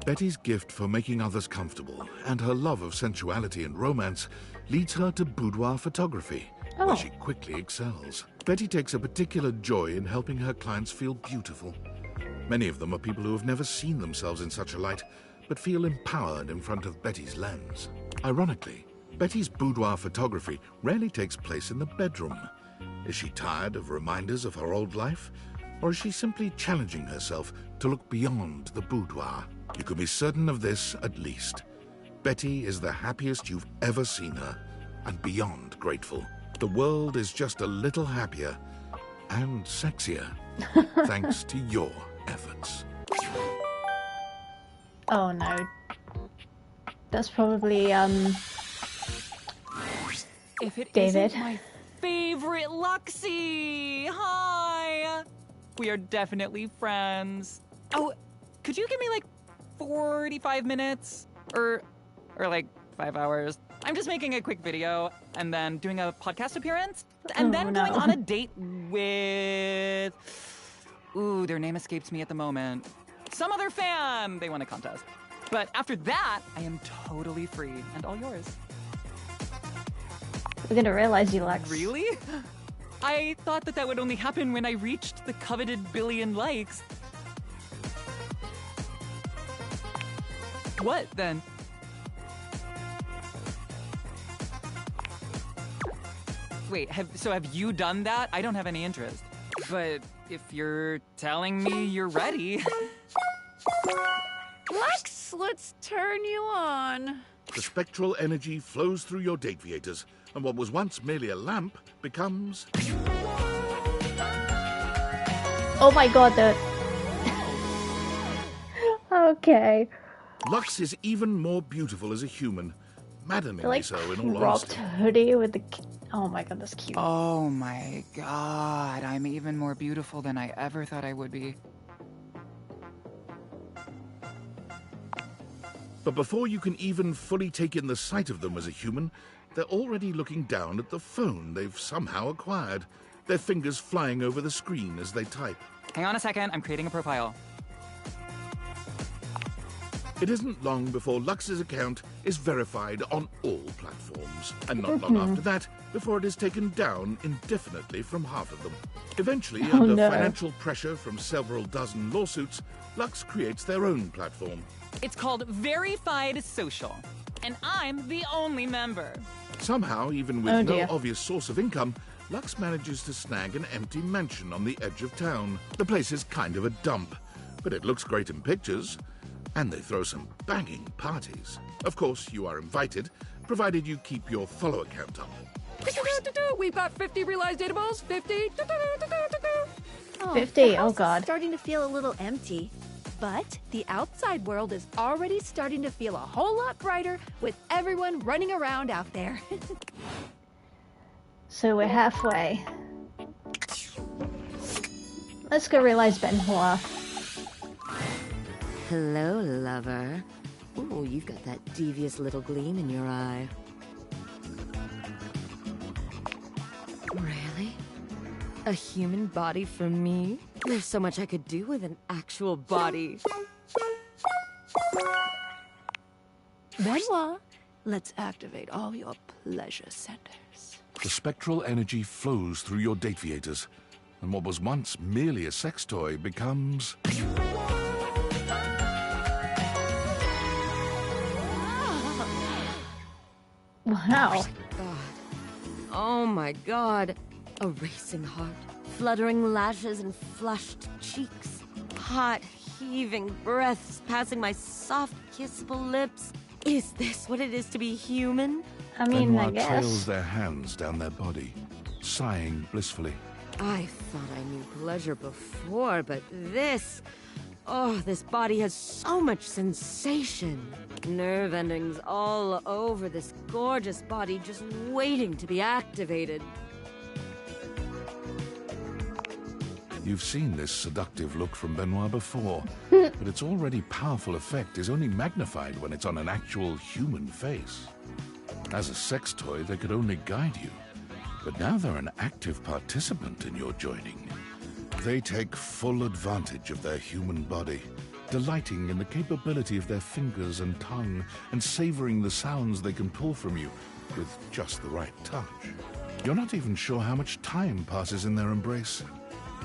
Betty's gift for making others comfortable and her love of sensuality and romance leads her to boudoir photography, where she quickly excels. Betty takes a particular joy in helping her clients feel beautiful. Many of them are people who have never seen themselves in such a light, but feel empowered in front of Betty's lens. Ironically, Betty's boudoir photography rarely takes place in the bedroom. Is she tired of reminders of her old life? Or is she simply challenging herself to look beyond the boudoir? You can be certain of this, at least. Betty is the happiest you've ever seen her, and beyond grateful. The world is just a little happier and sexier, thanks to your efforts. Oh no. That's probably, If it David. Isn't my favorite Luxie! Hi! We are definitely friends. Oh, could you give me like 45 minutes? Or like 5 hours? I'm just making a quick video and then doing a podcast appearance and then going on a date with... Ooh, their name escapes me at the moment. Some other fan! They won a contest. But after that, I am totally free and all yours. We're gonna realize you, Lex. Really? I thought that would only happen when I reached the coveted billion likes. What, then? Wait, have you done that? I don't have any interest. But if you're telling me you're ready... Lex, let's turn you on. The spectral energy flows through your Dateviators, and what was once merely a lamp becomes... Oh my god, Okay. Lux is even more beautiful as a human, maddeningly Like so in all cropped honesty. hoodie with the... Oh my god, that's cute. Oh my god, I'm even more beautiful than I ever thought I would be. But before you can even fully take in the sight of them as a human, they're already looking down at the phone they've somehow acquired, their fingers flying over the screen as they type. Hang on a second, I'm creating a profile. It isn't long before Lux's account is verified on all platforms, and not long after that before it is taken down indefinitely from half of them. Eventually, under financial pressure from several dozen lawsuits, Lux creates their own platform. It's called Verified Social, and I'm the only member. Somehow, even with Oh, no dear. obvious source of income, Lux manages to snag an empty mansion on the edge of town. The place is kind of a dump, but it looks great in pictures. And they throw some banging parties. Of course, you are invited, provided you keep your follower count up. We've got 50 realized data balls. 50. 50, the oh house god. is starting to feel a little empty. But the outside world is already starting to feel a whole lot brighter with everyone running around out there. So we're halfway. Let's go realize Benoit. Hello, lover. Ooh, you've got that devious little gleam in your eye. Really? A human body for me? There's so much I could do with an actual body. Benoit, let's activate all your pleasure centers. The spectral energy flows through your Dateviators, and what was once merely a sex toy becomes... Wow. Oh my god. A racing heart, fluttering lashes and flushed cheeks. Hot, heaving breaths passing my soft, kissable lips. Is this what it is to be human? I mean, Benoit I guess. trails their hands down their body, sighing blissfully. I thought I knew pleasure before, but this... Oh, this body has so much sensation. Nerve endings all over this gorgeous body just waiting to be activated. You've seen this seductive look from Benoit before, but its already powerful effect is only magnified when it's on an actual human face. As a sex toy, they could only guide you, but now they're an active participant in your joining. They take full advantage of their human body, delighting in the capability of their fingers and tongue, and savoring the sounds they can pull from you with just the right touch. You're not even sure how much time passes in their embrace.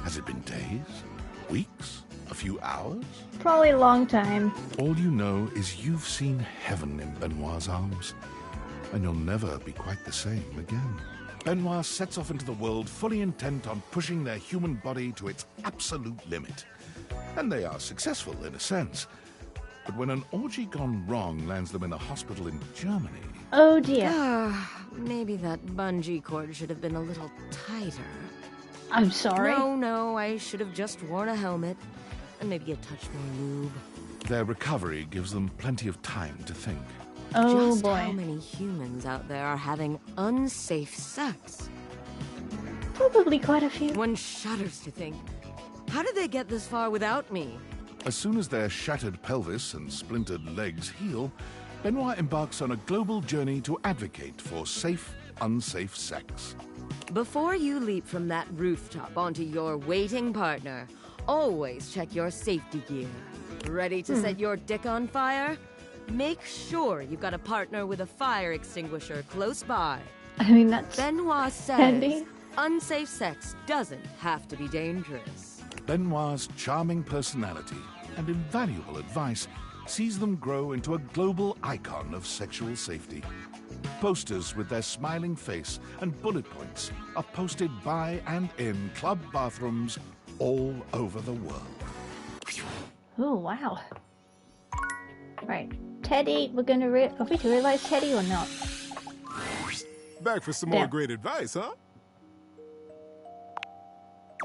Has it been days? Weeks? A few hours? Probably a long time. All you know is you've seen heaven in Benoit's arms, and you'll never be quite the same again. Benoit sets off into the world fully intent on pushing their human body to its absolute limit. And they are successful in a sense. But when an orgy gone wrong lands them in a hospital in Germany... Oh dear. Maybe that bungee cord should have been a little tighter. I'm sorry. No, I should have just worn a helmet. And maybe a touch more lube. Their recovery gives them plenty of time to think. Oh Just boy. how many humans out there are having unsafe sex? Probably quite a few. One shudders to think, how did they get this far without me? As soon as their shattered pelvis and splintered legs heal, Benoit embarks on a global journey to advocate for safe, unsafe sex. Before you leap from that rooftop onto your waiting partner, always check your safety gear. Ready to set your dick on fire? Make sure you've got a partner with a fire extinguisher close by. I mean, that's Benoit says handy. unsafe sex doesn't have to be dangerous. Benoit's charming personality and invaluable advice sees them grow into a global icon of sexual safety. Posters with their smiling face and bullet points are posted by and in club bathrooms all over the world. Oh, wow. Right. Teddy, we're gonna are we to realize Teddy or not? Back for some more great advice, huh?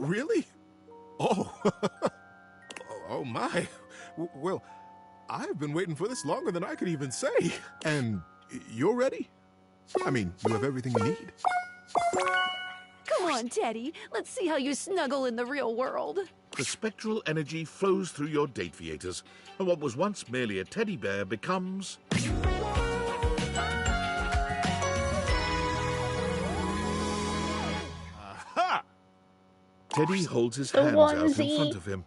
Really? Oh. Oh my. Well, I've been waiting for this longer than I could even say. And you're ready? I mean, you have everything you need. Come on, Teddy. Let's see how you snuggle in the real world. The spectral energy flows through your Dateviators, and what was once merely a teddy bear becomes... Aha! Teddy holds his The hands out in onesie. front of him,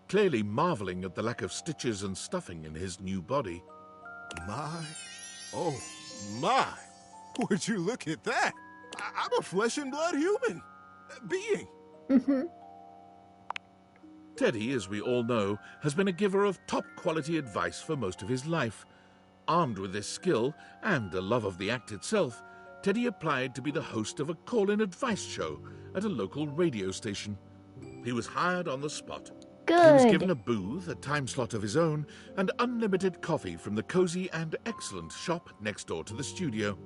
clearly marveling at the lack of stitches and stuffing in his new body. Oh my! Would you look at that? I'm a flesh and blood human being. Teddy, as we all know, has been a giver of top-quality advice for most of his life. Armed with this skill and a love of the act itself, Teddy applied to be the host of a call-in advice show at a local radio station. He was hired on the spot. Good. He was given a booth, a time slot of his own, and unlimited coffee from the cozy and excellent shop next door to the studio.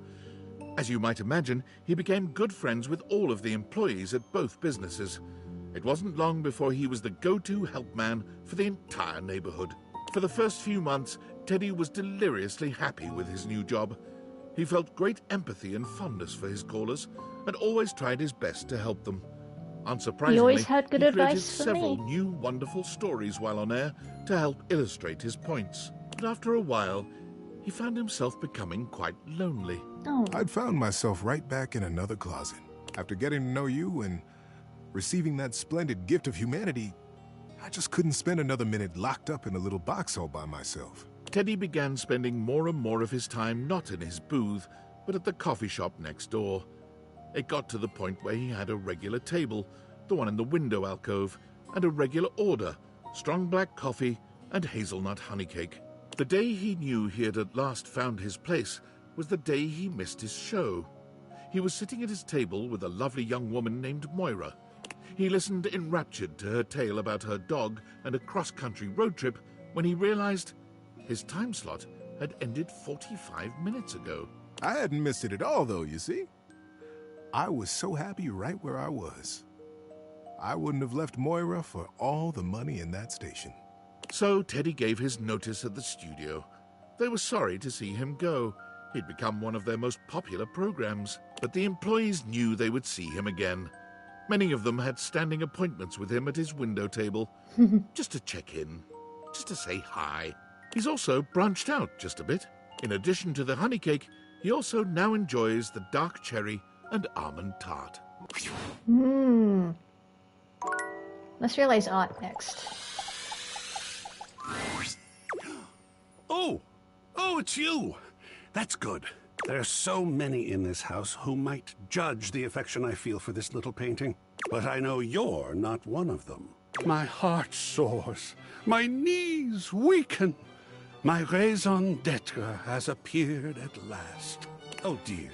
As you might imagine, he became good friends with all of the employees at both businesses. It wasn't long before he was the go-to help man for the entire neighborhood. For the first few months, Teddy was deliriously happy with his new job. He felt great empathy and fondness for his callers, and always tried his best to help them. Unsurprisingly, he always had good he created advice for several me. new wonderful stories while on air to help illustrate his points. But after a while, he found himself becoming quite lonely. Oh. I'd found myself right back in another closet. After getting to know you and receiving that splendid gift of humanity, I just couldn't spend another minute locked up in a little box all by myself. Teddy began spending more and more of his time not in his booth, but at the coffee shop next door. It got to the point where he had a regular table, the one in the window alcove, and a regular order, strong black coffee and hazelnut honey cake. The day he knew he had at last found his place was the day he missed his show. He was sitting at his table with a lovely young woman named Moira. He listened enraptured to her tale about her dog and a cross-country road trip when he realized his time slot had ended 45 minutes ago. I hadn't missed it at all, though, you see. I was so happy right where I was. I wouldn't have left Moira for all the money in that station. So Teddy gave his notice at the studio. They were sorry to see him go. He'd become one of their most popular programs. But the employees knew they would see him again. Many of them had standing appointments with him at his window table, just to check in, just to say hi. He's also branched out just a bit. In addition to the honey cake, he also now enjoys the dark cherry and almond tart. Let's realize Art next. Oh, it's you. That's good. There are so many in this house who might judge the affection I feel for this little painting, but I know you're not one of them. My heart soars. My knees weaken. My raison d'etre has appeared at last. Oh dear.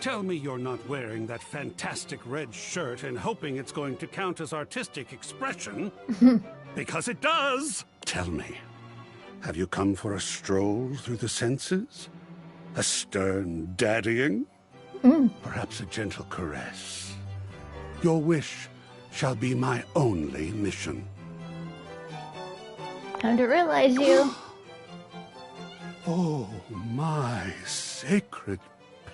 Tell me you're not wearing that fantastic red shirt and hoping it's going to count as artistic expression. Because it does! Tell me, have you come for a stroll through the senses? A stern daddying? Perhaps a gentle caress? Your wish shall be my only mission. Time to realize you. Oh, my sacred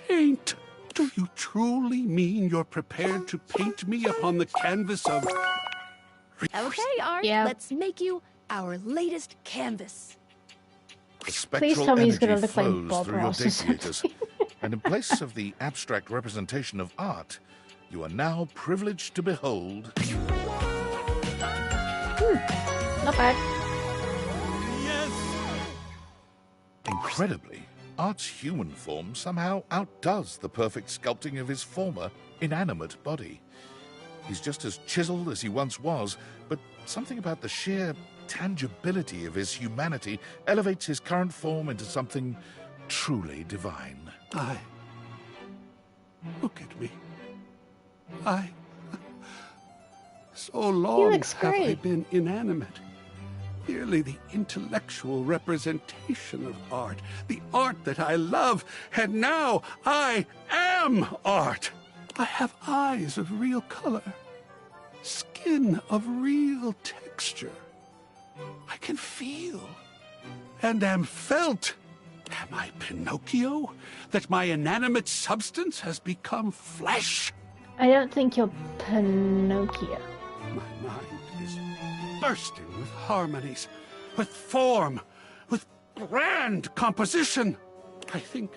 paint! Do you truly mean you're prepared to paint me upon the canvas of... Okay, Art, let's make you our latest canvas. The spectral tell me he's energy gonna look like flows Bob through your Ross or datameters, and in place of the abstract representation of art, you are now privileged to behold... Not bad. Incredibly, Art's human form somehow outdoes the perfect sculpting of his former, inanimate body. He's just as chiseled as he once was, but something about the sheer tangibility of his humanity elevates his current form into something truly divine. Look at me. So long have I been inanimate. Merely the intellectual representation of art, the art that I love, and now I am art. I have eyes of real color, skin of real texture. I can feel and am felt. Am I Pinocchio, that my inanimate substance has become flesh? I don't think you're Pinocchio. My mind is bursting with harmonies, with form, with grand composition. I think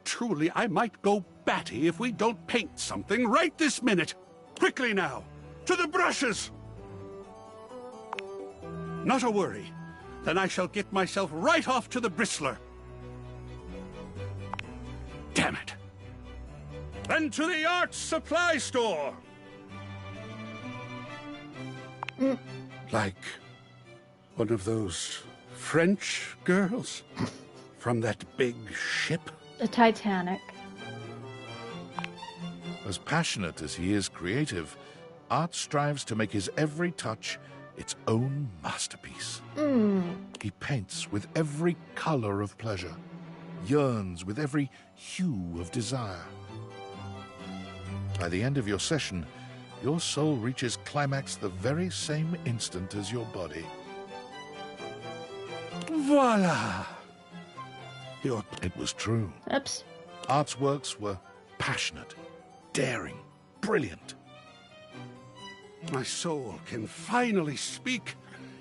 truly I might go batty if we don't paint something right this minute. Quickly now, to the brushes! Not a worry. Then I shall get myself right off to the bristler. Damn it. Then to the art supply store. Like one of those French girls from that big ship. The Titanic. As passionate as he is creative, Art strives to make his every touch its own masterpiece. He paints with every color of pleasure, yearns with every hue of desire. By the end of your session, your soul reaches climax the very same instant as your body. Voila! It was true. Oops. Art's works were passionate, daring, brilliant. My soul can finally speak.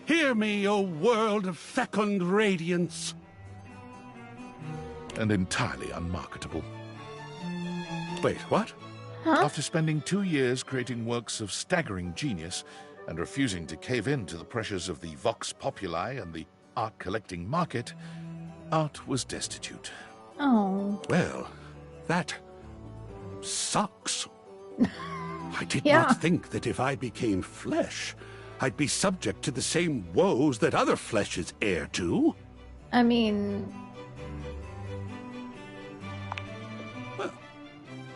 Hear me, O world of fecund radiance. And entirely unmarketable. Wait, what? Huh? After spending 2 years creating works of staggering genius and refusing to cave in to the pressures of the vox populi and the art collecting market, Art was destitute. Oh. Well, that sucks. I did not think that if I became flesh, I'd be subject to the same woes that other flesh is heir to. I mean... Well,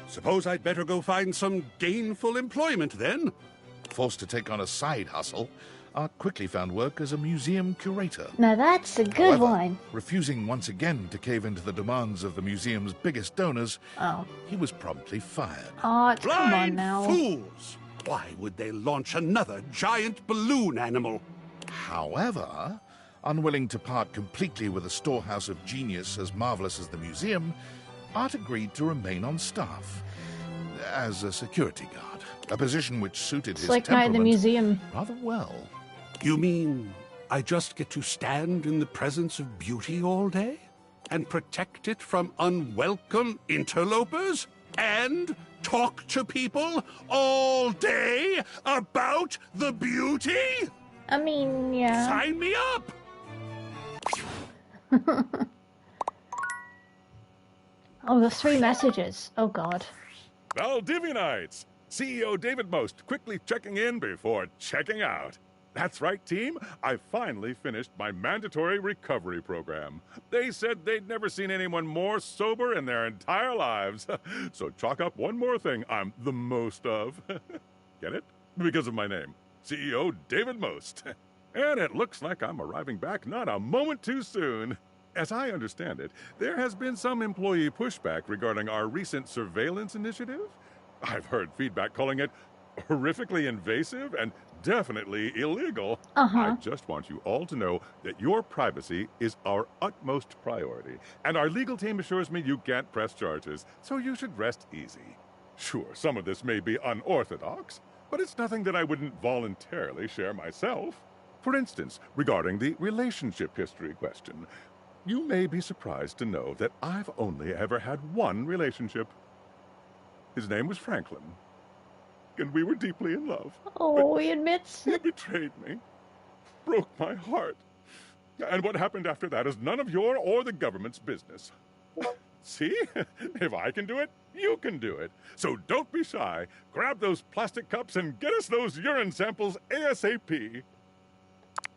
suppose I'd better go find some gainful employment then. Forced to take on a side hustle, Art quickly found work as a museum curator. Now that's a good However, one. refusing once again to cave into the demands of the museum's biggest donors, he was promptly fired. Art, come on Blind now. fools! Why would they launch another giant balloon animal? However, unwilling to part completely with a storehouse of genius as marvelous as the museum, Art agreed to remain on staff as a security guard, a position which suited his like night in the temperament museum. rather well. You mean I just get to stand in the presence of beauty all day? And protect it from unwelcome interlopers? And talk to people all day about the beauty? I mean, yeah. Sign me up! Oh, the 3 messages. Oh, God. Valdivianites! CEO David Most quickly checking in before checking out. That's right, team. I finally finished my mandatory recovery program. They said they'd never seen anyone more sober in their entire lives. So chalk up one more thing I'm the most of. Get it? Because of my name. CEO David Most. And it looks like I'm arriving back not a moment too soon. As I understand it, there has been some employee pushback regarding our recent surveillance initiative. I've heard feedback calling it horrifically invasive and definitely illegal. I just want you all to know that your privacy is our utmost priority, and our legal team assures me you can't press charges, so you should rest easy. Sure, some of this may be unorthodox, but it's nothing that I wouldn't voluntarily share myself. For instance, regarding the relationship history question, you may be surprised to know that I've only ever had one relationship. His name was Franklin, and we were deeply in love. Oh, he admits. He betrayed me, broke my heart. And what happened after that is none of your or the government's business. See? If I can do it, you can do it. So don't be shy. Grab those plastic cups and get us those urine samples ASAP.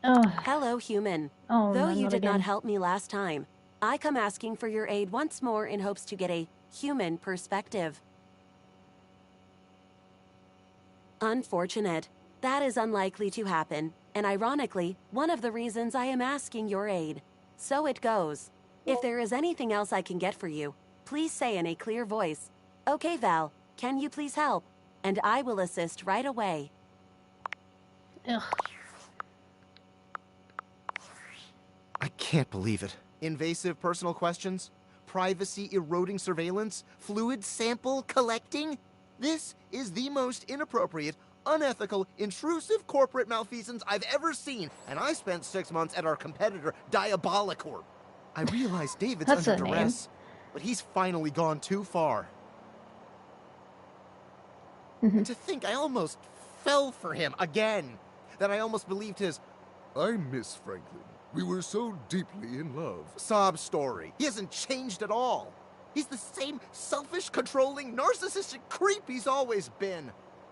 Hello, human. Oh, Though not you did again. not help me last time, I come asking for your aid once more in hopes to get a human perspective. Unfortunate. That is unlikely to happen, and ironically, one of the reasons I am asking your aid. So it goes. If there is anything else I can get for you, please say in a clear voice, "Okay, Val, can you please help?" And I will assist right away. Ugh. I can't believe it. Invasive personal questions, privacy eroding surveillance, fluid sample collecting. This is the most inappropriate, unethical, intrusive corporate malfeasance I've ever seen, and I spent 6 months at our competitor, Diabolicorp. I realize David's That's under a name. duress, but he's finally gone too far. And to think I almost fell for him again, that I almost believed his I miss Franklin. We were so deeply in love. sob story. He hasn't changed at all. He's the same selfish, controlling, narcissistic creep he's always been.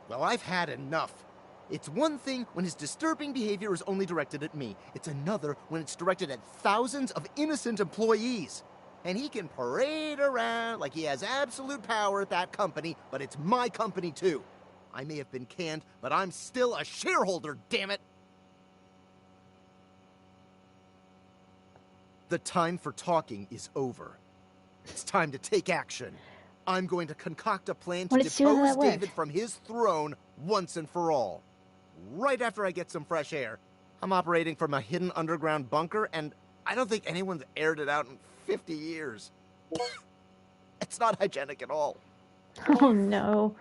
Well, I've had enough. It's one thing when his disturbing behavior is only directed at me. It's another when it's directed at thousands of innocent employees. and he can parade around like he has absolute power at that company, but it's my company too. I may have been canned, but I'm still a shareholder, damn it! The time for talking is over. It's time to take action. I'm going to concoct a plan to depose David from his throne once and for all. Right after I get some fresh air. I'm operating from a hidden underground bunker, and I don't think anyone's aired it out in 50 years. It's not hygienic at all. Oh no.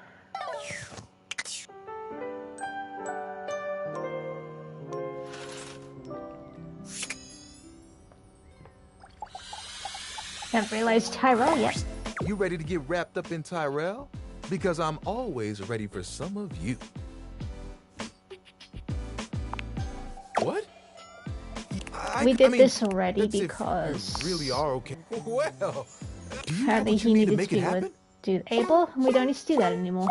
Haven't realized Tyrell yet. You ready to get wrapped up in Tyrell? Because I'm always ready for some of you. What? We did this already because you really are okay. Well, apparently he needed to be with Dude Abel, and we don't need to do that anymore.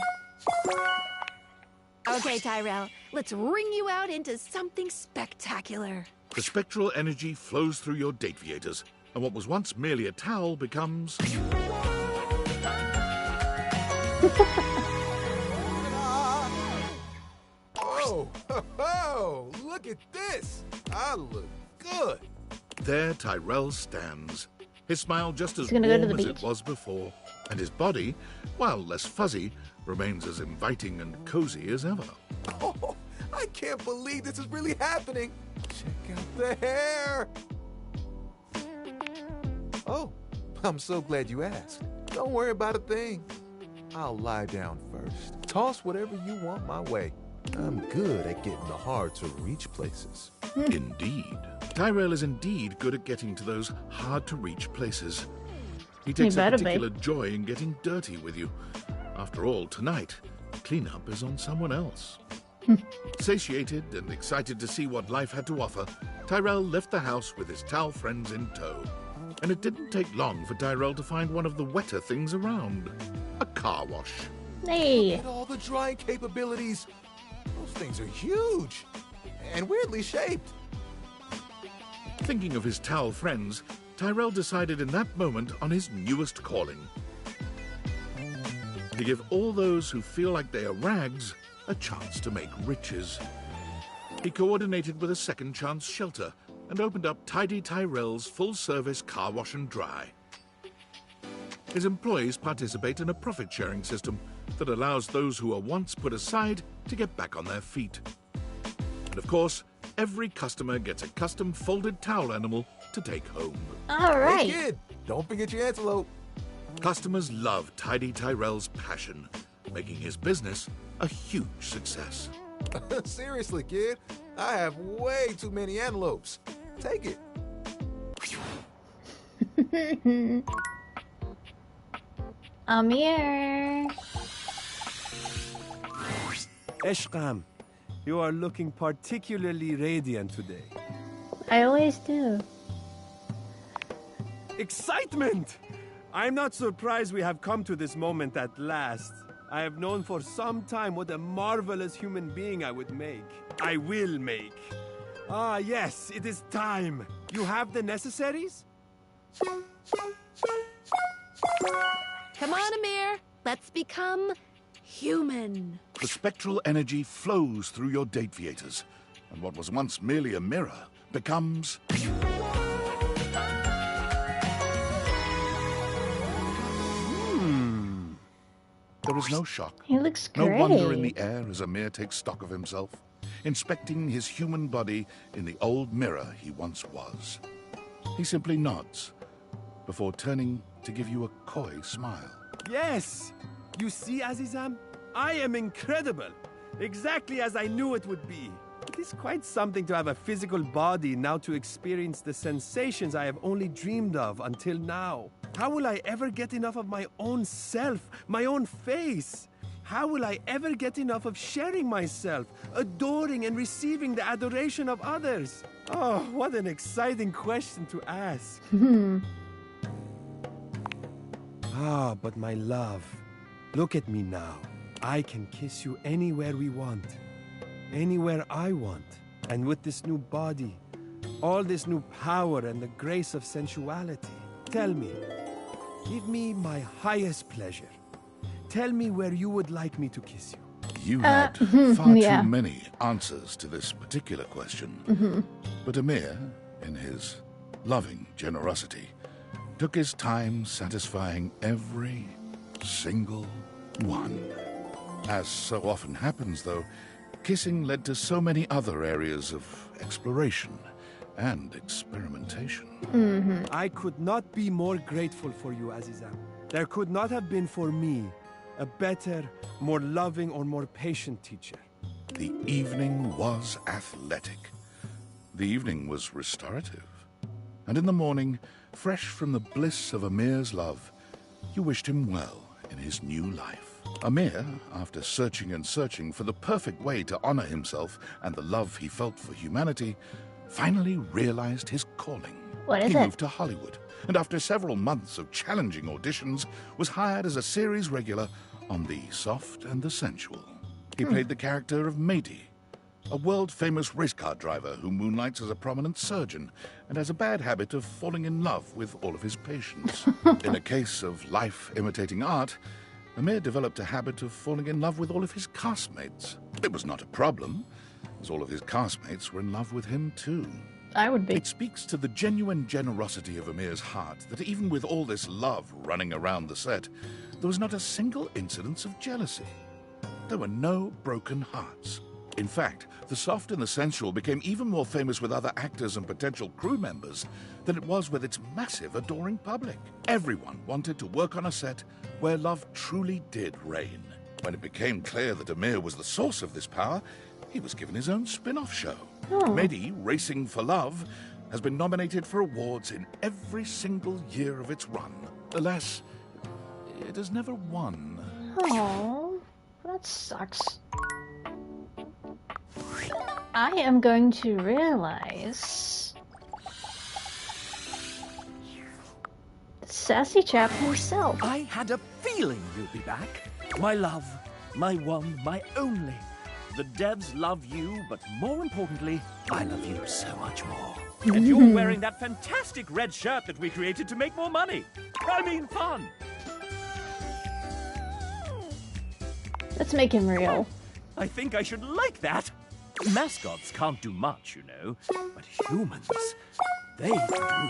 Okay, Tyrell, let's ring you out into something spectacular. The spectral energy flows through your Dateviators, and what was once merely a towel becomes... Oh, look at this! I look good! There Tyrell stands, his smile just as warm as it was before, and his body, while less fuzzy, remains as inviting and cozy as ever. Oh, I can't believe this is really happening! Check out the hair! Oh, I'm so glad you asked. Don't worry about a thing. I'll lie down first. Toss whatever you want my way. I'm good at getting the hard-to-reach places. Indeed. Tyrell is indeed good at getting to those hard-to-reach places. He takes a particular joy in getting dirty with you. After all, tonight, cleanup is on someone else. Satiated and excited to see what life had to offer, Tyrell left the house with his towel friends in tow. And it didn't take long for Tyrell to find one of the wetter things around. A car wash. Hey! Look at all the drying capabilities. Those things are huge. And weirdly shaped. Thinking of his towel friends, Tyrell decided in that moment on his newest calling. To give all those who feel like they are rags a chance to make riches. He coordinated with a second chance shelter and opened up Tidy Tyrell's full-service car wash and dry. His employees participate in a profit-sharing system that allows those who are once put aside to get back on their feet. And of course, every customer gets a custom folded towel animal to take home. All right. Hey kid, don't forget your antelope. Customers love Tidy Tyrell's passion, making his business a huge success. Seriously, kid, I have way too many antelopes. Take it. Amir. Eshkam, you are looking particularly radiant today. I always do. Excitement! I'm not surprised we have come to this moment at last. I have known for some time what a marvelous human being I would make. I will make. Ah, yes, it is time. You have the necessaries? Come on, Amir. Let's become human. The spectral energy flows through your Dateviators, and what was once merely a mirror becomes... There is no shock. He looks No great. wonder in the air as Amir takes stock of himself, inspecting his human body in the old mirror he once was. He simply nods, before turning to give you a coy smile. Yes! You see, Azizam? I am incredible. Exactly as I knew it would be. It is quite something to have a physical body now to experience the sensations I have only dreamed of until now. How will I ever get enough of my own self, my own face? How will I ever get enough of sharing myself, adoring and receiving the adoration of others? Oh, what an exciting question to ask. Ah, but my love, look at me now. I can kiss you anywhere we want, anywhere I want. And with this new body, all this new power and the grace of sensuality, Tell me. Give me my highest pleasure. Tell me where you would like me to kiss you. You had far too many answers to this particular question. But Amir, in his loving generosity, took his time satisfying every single one. As so often happens, though, kissing led to so many other areas of exploration and experimentation. I could not be more grateful for you, Azizam. There could not have been for me a better, more loving, or more patient teacher. The evening was athletic. The evening was restorative. And in the morning, fresh from the bliss of Amir's love, you wished him well in his new life. Amir, after searching and searching for the perfect way to honor himself and the love he felt for humanity, finally realized his calling. What is he it? moved to Hollywood, and after several months of challenging auditions, was hired as a series regular on The Soft and the Sensual. He played the character of Matey, a world-famous race car driver who moonlights as a prominent surgeon and has a bad habit of falling in love with all of his patients. In a case of life imitating art, Amir developed a habit of falling in love with all of his castmates. It was not a problem, as all of his castmates were in love with him too. I would be. It speaks to the genuine generosity of Amir's heart that even with all this love running around the set, there was not a single incidence of jealousy. There were no broken hearts. In fact, The Soft and the Sensual became even more famous with other actors and potential crew members than it was with its massive, adoring public. Everyone wanted to work on a set where love truly did reign. When it became clear that Amir was the source of this power, he was given his own spin-off show. Mehdi, Racing for Love, has been nominated for awards in every single year of its run. Alas, it has never won. Oh, that sucks. I am going to realize Sassy Chap himself. I had a feeling you'd be back. My love, my one, my only. The devs love you, but more importantly, I love you so much more. And you're wearing that fantastic red shirt that we created to make more money. I mean fun. Let's make him real. I think I should like that. Mascots can't do much, you know, but humans, they do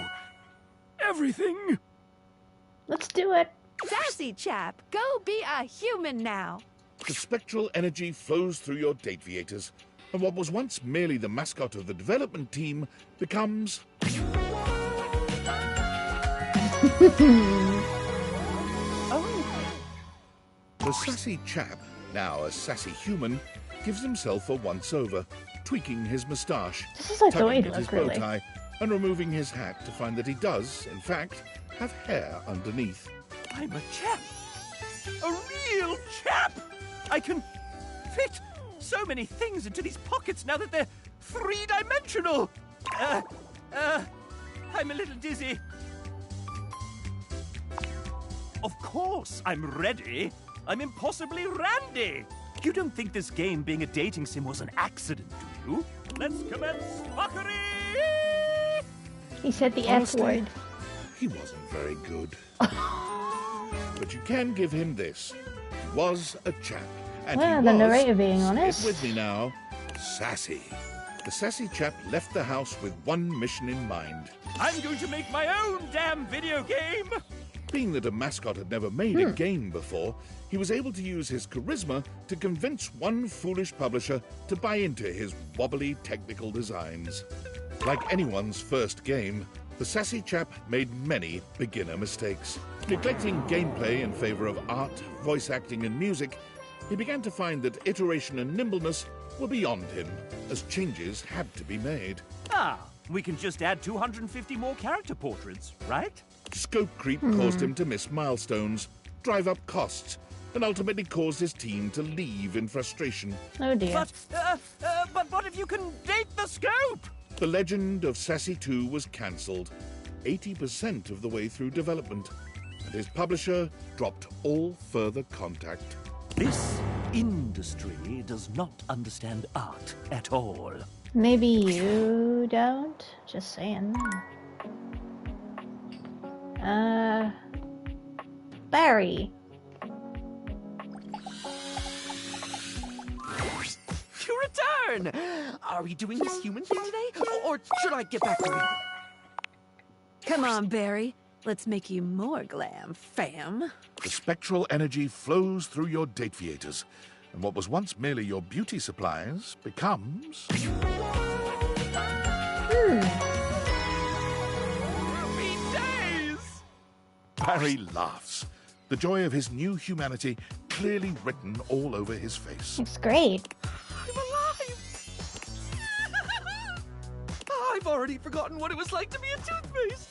everything. Let's do it. Sassy Chap, go be a human now. The spectral energy flows through your Dateviators, and what was once merely the mascot of the development team becomes... The Sassy Chap, now a sassy human, gives himself a once-over, tweaking his moustache, This is like the way tugging he at his looks, bow really. tie, and removing his hat to find that he does, in fact, have hair underneath. I'm a chap. A real chap. I can fit so many things into these pockets now that they're three-dimensional. I'm a little dizzy. Of course, I'm ready. I'm impossibly randy. You don't think this game being a dating sim was an accident, do you? Let's commence fuckery! He said the F Honestly, word. He wasn't very good. But you can give him this. He was a chap. And Well, he the was, narrator being say honest. it with me now, sassy. The sassy chap left the house with one mission in mind. I'm going to make my own damn video game! Being that a mascot had never made a game before, he was able to use his charisma to convince one foolish publisher to buy into his wobbly technical designs. Like anyone's first game, the sassy chap made many beginner mistakes. Neglecting gameplay in favor of art, voice acting, and music, he began to find that iteration and nimbleness were beyond him, as changes had to be made. Ah, we can just add 250 more character portraits, right? Scope creep caused him to miss milestones, drive up costs, and ultimately caused his team to leave in frustration. Oh dear. But what if you can date the scope? The legend of Sassy 2 was cancelled, 80% of the way through development, and his publisher dropped all further contact. This industry does not understand art at all. Maybe you don't? Just saying. Barry. You return! Are we doing this human thing today? Or should I get back to reading? Come on, Barry. Let's make you more glam, fam. The spectral energy flows through your Dateviators, and what was once merely your beauty supplies becomes... Barry laughs, the joy of his new humanity clearly written all over his face. It's great. I'm alive! I've already forgotten what it was like to be a toothpaste.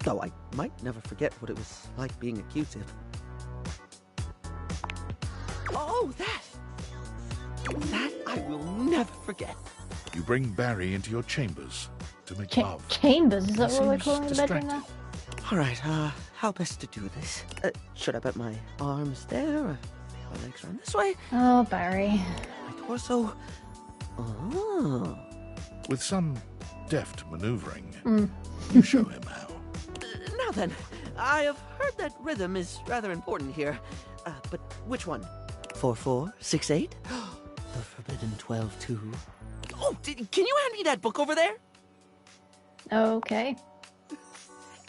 Though I might never forget what it was like being a Q-tip. Oh, that I will never forget. You bring Barry into your chambers to make love. Chambers? Is that He what we're seems calling the bedroom now? All right, how best to do this? Should I put my arms there, or my legs around this way? Oh, Barry. My torso. Oh. With some deft maneuvering, Mm. you show him how. Now then, I have heard that rhythm is rather important here. But which one? 4/4, 6/8? The forbidden 12/2. Oh, can you hand me that book over there? Okay.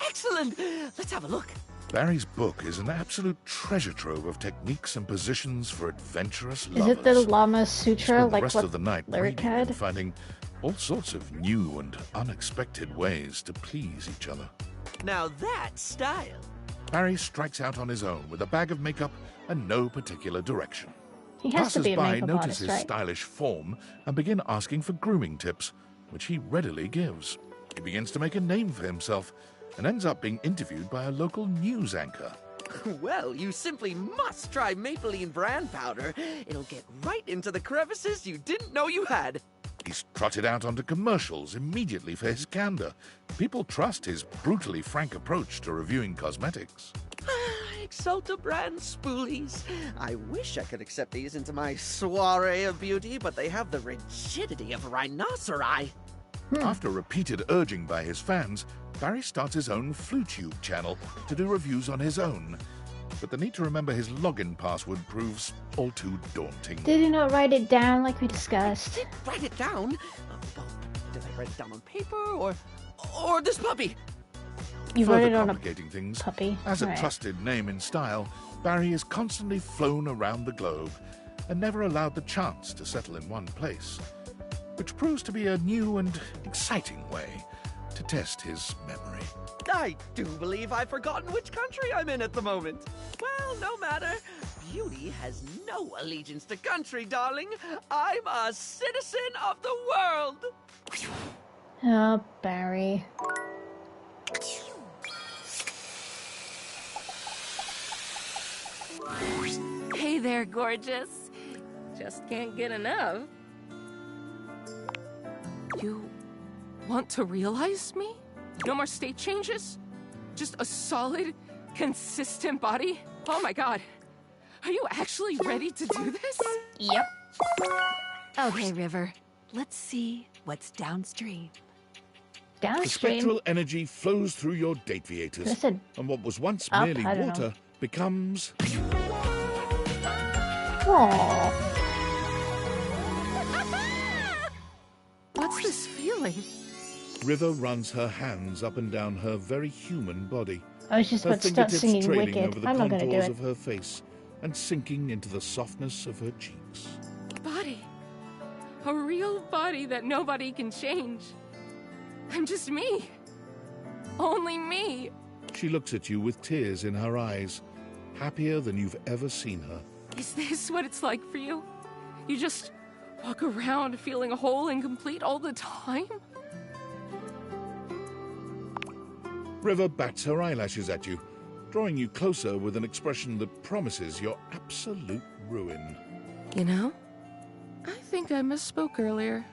Excellent! Let's have a look. Barry's book is an absolute treasure trove of techniques and positions for adventurous Is lovers. it the Lama Sutra, Spend the like rest what of the night Lyric reading had? and finding all sorts of new and unexpected ways to please each other. Now that's style. Barry strikes out on his own with a bag of makeup and no particular direction. He has to be a Passers-by makeup notice artist, his right? stylish form and begin asking for grooming tips, which he readily gives. He begins to make a name for himself and ends up being interviewed by a local news anchor. Well, you simply must try Maybelline brand powder. It'll get right into the crevices you didn't know you had. He's trotted out onto commercials immediately for his candor. People trust his brutally frank approach to reviewing cosmetics. Exalta brand spoolies. I wish I could accept these into my soiree of beauty, but they have the rigidity of a rhinoceri. After repeated urging by his fans, Barry starts his own FluTube channel to do reviews on his own. But the need to remember his login password proves all too daunting. Did he not write it down like we discussed? Write it down? Did I write it down on paper or this puppy? You Further wrote it on a complicating things, puppy. as a Right. trusted name in style, Barry is constantly flown around the globe and never allowed the chance to settle in one place, which proves to be a new and exciting way to test his memory. I do believe I've forgotten which country I'm in at the moment. Well, no matter. Beauty has no allegiance to country, darling. I'm a citizen of the world. Oh, Barry. Hey there, gorgeous. Just can't get enough. You want to realize me? No more state changes? Just a solid, consistent body? Oh my god. Are you actually ready to do this? Yep. Okay, River. Let's see what's downstream. The spectral energy flows through your Dateviators, Listen. and what was once Up, merely I don't water know. becomes... Aww. What's this feeling? River runs her hands up and down her very human body. I was just her about to start fingertips singing trailing Wicked. over the I'm not gonna do contours it. of her face and sinking into the softness of her cheeks. Body. A real body that nobody can change. I'm just me. Only me. She looks at you with tears in her eyes, happier than you've ever seen her. Is this what it's like for you? You just walk around feeling whole and complete all the time? River bats her eyelashes at you, drawing you closer with an expression that promises your absolute ruin. You know, I think I misspoke earlier.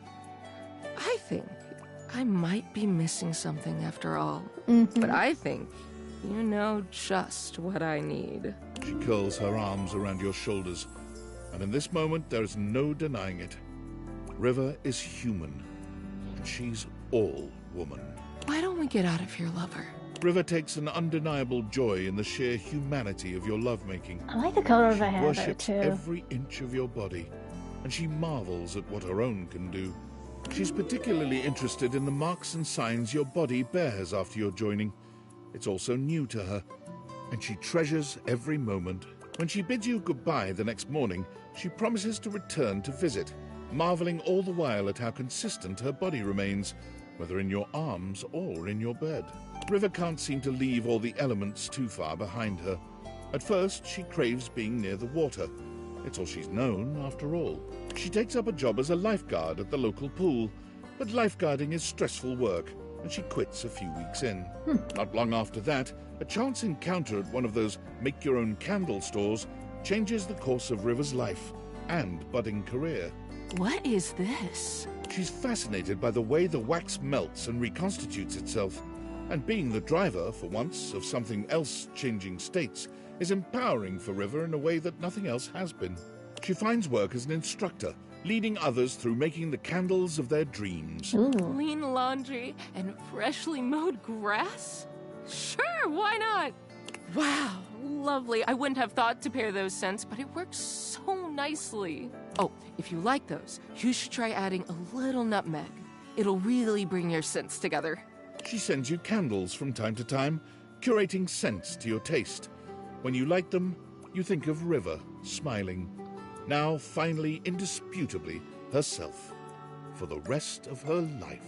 I think I might be missing something after all. But I think you know just what I need. She curls her arms around your shoulders, and in this moment there is no denying it. River is human, and she's all woman. Why don't we get out of here, lover? River takes an undeniable joy in the sheer humanity of your lovemaking. I like the color of her hair, though, Worships too. every inch of your body, and she marvels at what her own can do. She's particularly interested in the marks and signs your body bears after your joining. It's also new to her, and she treasures every moment. When she bids you goodbye the next morning, she promises to return to visit, marveling all the while at how consistent her body remains, whether in your arms or in your bed. River can't seem to leave all the elements too far behind her. At first, she craves being near the water. It's all she's known, after all. She takes up a job as a lifeguard at the local pool, but lifeguarding is stressful work, and she quits a few weeks in. Not long after that, a chance encounter at one of those make-your-own candle stores changes the course of River's life and budding career. What is this? She's fascinated by the way the wax melts and reconstitutes itself, and being the driver, for once, of something else changing states is empowering for River in a way that nothing else has been. She finds work as an instructor, leading others through making the candles of their dreams. Clean laundry and freshly mowed grass? Sure, why not? Wow, lovely. I wouldn't have thought to pair those scents, but it works so nicely. Oh, if you like those, you should try adding a little nutmeg. It'll really bring your scents together. She sends you candles from time to time, curating scents to your taste. When you light them, you think of River, smiling. Now, finally, indisputably, herself. For the rest of her life.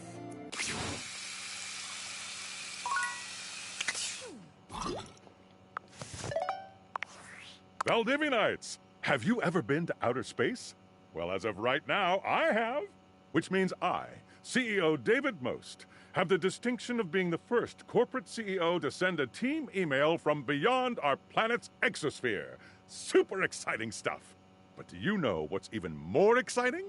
Valdivianites, have you ever been to outer space? Well, as of right now, I have. Which means I, CEO David Most, have the distinction of being the first corporate CEO to send a team email from beyond our planet's exosphere. Super exciting stuff. But do you know what's even more exciting?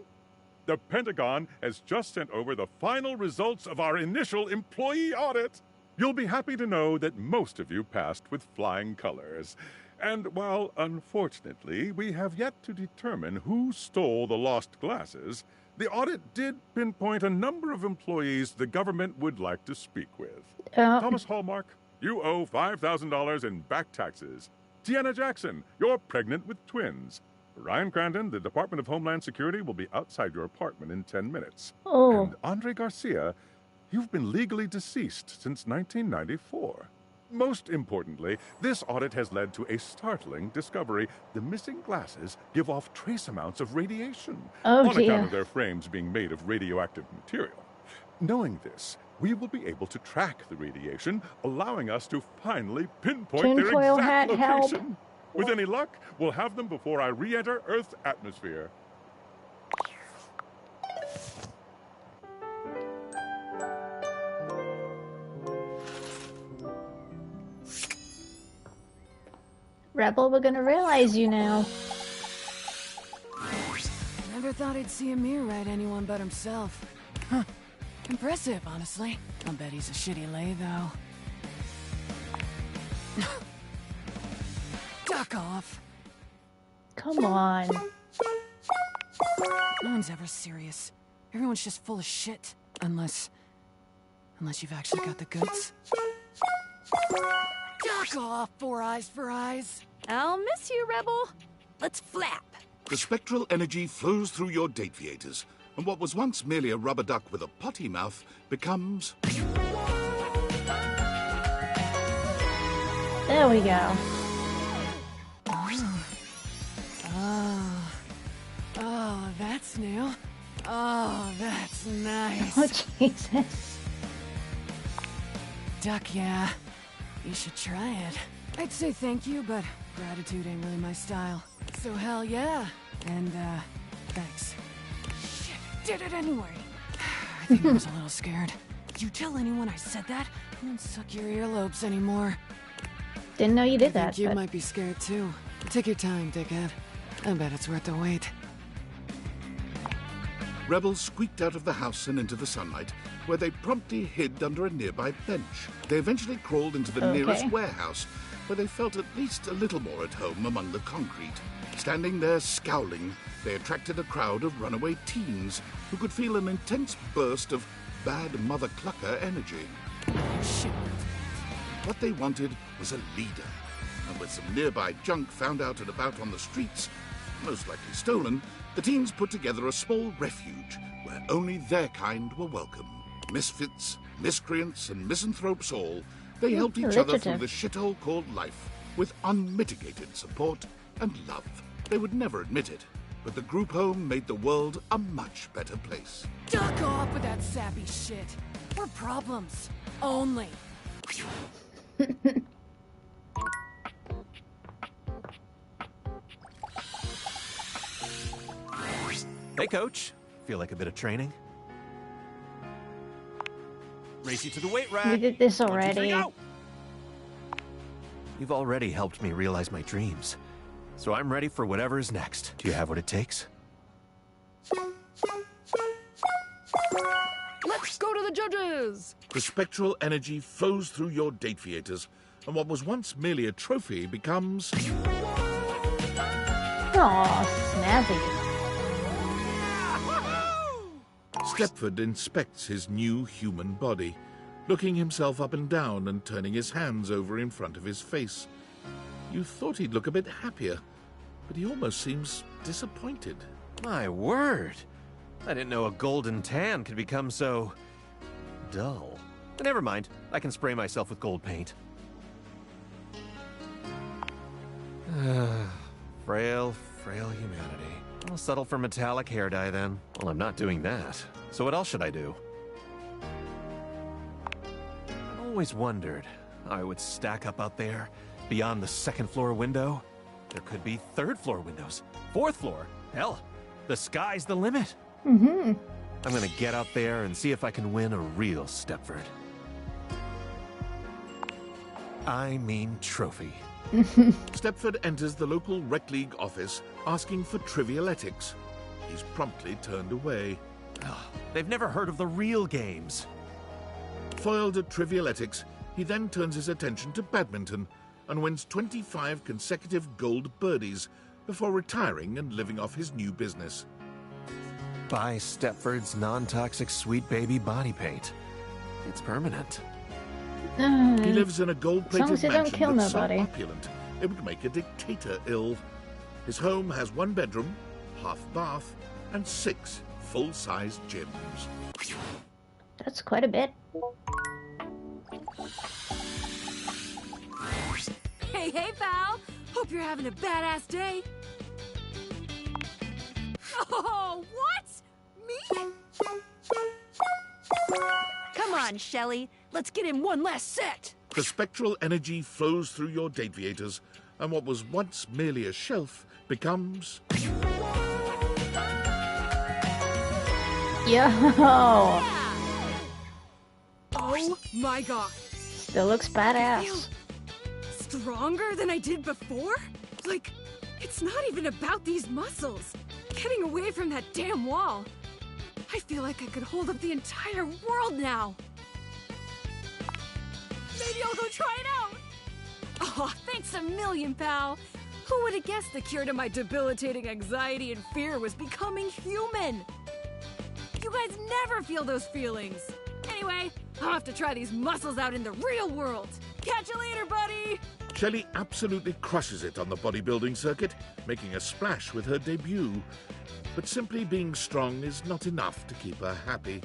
The Pentagon has just sent over the final results of our initial employee audit. You'll be happy to know that most of you passed with flying colors. And while, unfortunately, we have yet to determine who stole the lost glasses, the audit did pinpoint a number of employees the government would like to speak with. Thomas Hallmark, you owe $5,000 in back taxes. Tiana Jackson, you're pregnant with twins. Ryan Crandon, the Department of Homeland Security will be outside your apartment in 10 minutes. And Andre Garcia, you've been legally deceased since 1994. Most importantly, this audit has led to a startling discovery. The missing glasses give off trace amounts of radiation on account of their frames being made of radioactive material. Knowing this, we will be able to track the radiation, allowing us to finally pinpoint their exact location. With any luck, we'll have them before I re-enter Earth's atmosphere. Rebel, we're gonna realize you now. Never thought I'd see Amir ride anyone but himself. Huh. Impressive, honestly. I'll bet he's a shitty lay, though. Duck off. Come on. No one's ever serious. Everyone's just full of shit. Unless you've actually got the goods. Duck off, Four Eyes for Eyes. I'll miss you, Rebel. Let's flap. The spectral energy flows through your dateviators, and what was once merely a rubber duck with a potty mouth becomes... There we go. Oh, that's new. Oh, that's nice. Oh, Jesus. Duck, yeah. You should try it. I'd say thank you, but gratitude ain't really my style. So hell yeah. And, thanks. Shit, did it anyway. I think I was a little scared. Did you tell anyone I said that? I don't suck your earlobes anymore. Didn't know you did that, You but... might be scared too. Take your time, dickhead. I bet it's worth the wait. Rebels squeaked out of the house and into the sunlight, where they promptly hid under a nearby bench. They eventually crawled into the nearest warehouse, where they felt at least a little more at home among the concrete. Standing there scowling, they attracted a crowd of runaway teens who could feel an intense burst of bad mother clucker energy. Shit. What they wanted was a leader. And with some nearby junk found out and about on the streets, most likely stolen, the teens put together a small refuge where only their kind were welcome. Misfits, miscreants, and misanthropes all, they helped each other through the shithole called life with unmitigated support and love. They would never admit it, but the group home made the world a much better place. Duck off with that sappy shit. We're problems. Only. Hey, Coach. Feel like a bit of training? Race you to the weight rack. We did this 1, 2, 3, already. go! You've already helped me realize my dreams, so I'm ready for whatever's next. Do you have what it takes? Let's go to the judges! The spectral energy flows through your Dateviators, and what was once merely a trophy becomes... Aw, snazzy. Stepford inspects his new human body, looking himself up and down and turning his hands over in front of his face. You thought he'd look a bit happier, but he almost seems disappointed. My word! I didn't know a golden tan could become so... dull. But never mind, I can spray myself with gold paint. Frail humanity. I'll settle for metallic hair dye then. Well, I'm not doing that. So what else should I do? I've always wondered how I would stack up out there, beyond the second floor window. There could be third floor windows, fourth floor. Hell, the sky's the limit. Mm-hmm. I'm gonna get out there and see if I can win a real Stepford. I mean trophy. Stepford enters the local rec league office asking for trivialetics. He's promptly turned away. They've never heard of the real games. Foiled at trivialetics, he then turns his attention to badminton and wins 25 consecutive gold birdies before retiring and living off his new business. Buy Stepford's non-toxic sweet baby body paint. It's permanent. He lives in a gold-plated as long as it don't mansion kill that's nobody. so opulent it would make a dictator ill. His home has 1 bedroom, half bath, and 6 full-sized gyms. That's quite a bit. Hey, pal! Hope you're having a badass day. Oh, what? Me? Come on, Shelly. Let's get in one last set. The spectral energy flows through your Dateviators, and what was once merely a shelf becomes... Yo! Oh my god. Still looks I feel badass. stronger than I did before? Like, it's not even about these muscles. Getting away from that damn wall. I feel like I could hold up the entire world now. Maybe I'll go try it out. Oh, thanks a million, pal. Who would have guessed the cure to my debilitating anxiety and fear was becoming human? You guys never feel those feelings. Anyway, I'll have to try these muscles out in the real world. Catch you later, buddy. Shelley absolutely crushes it on the bodybuilding circuit, making a splash with her debut. But simply being strong is not enough to keep her happy.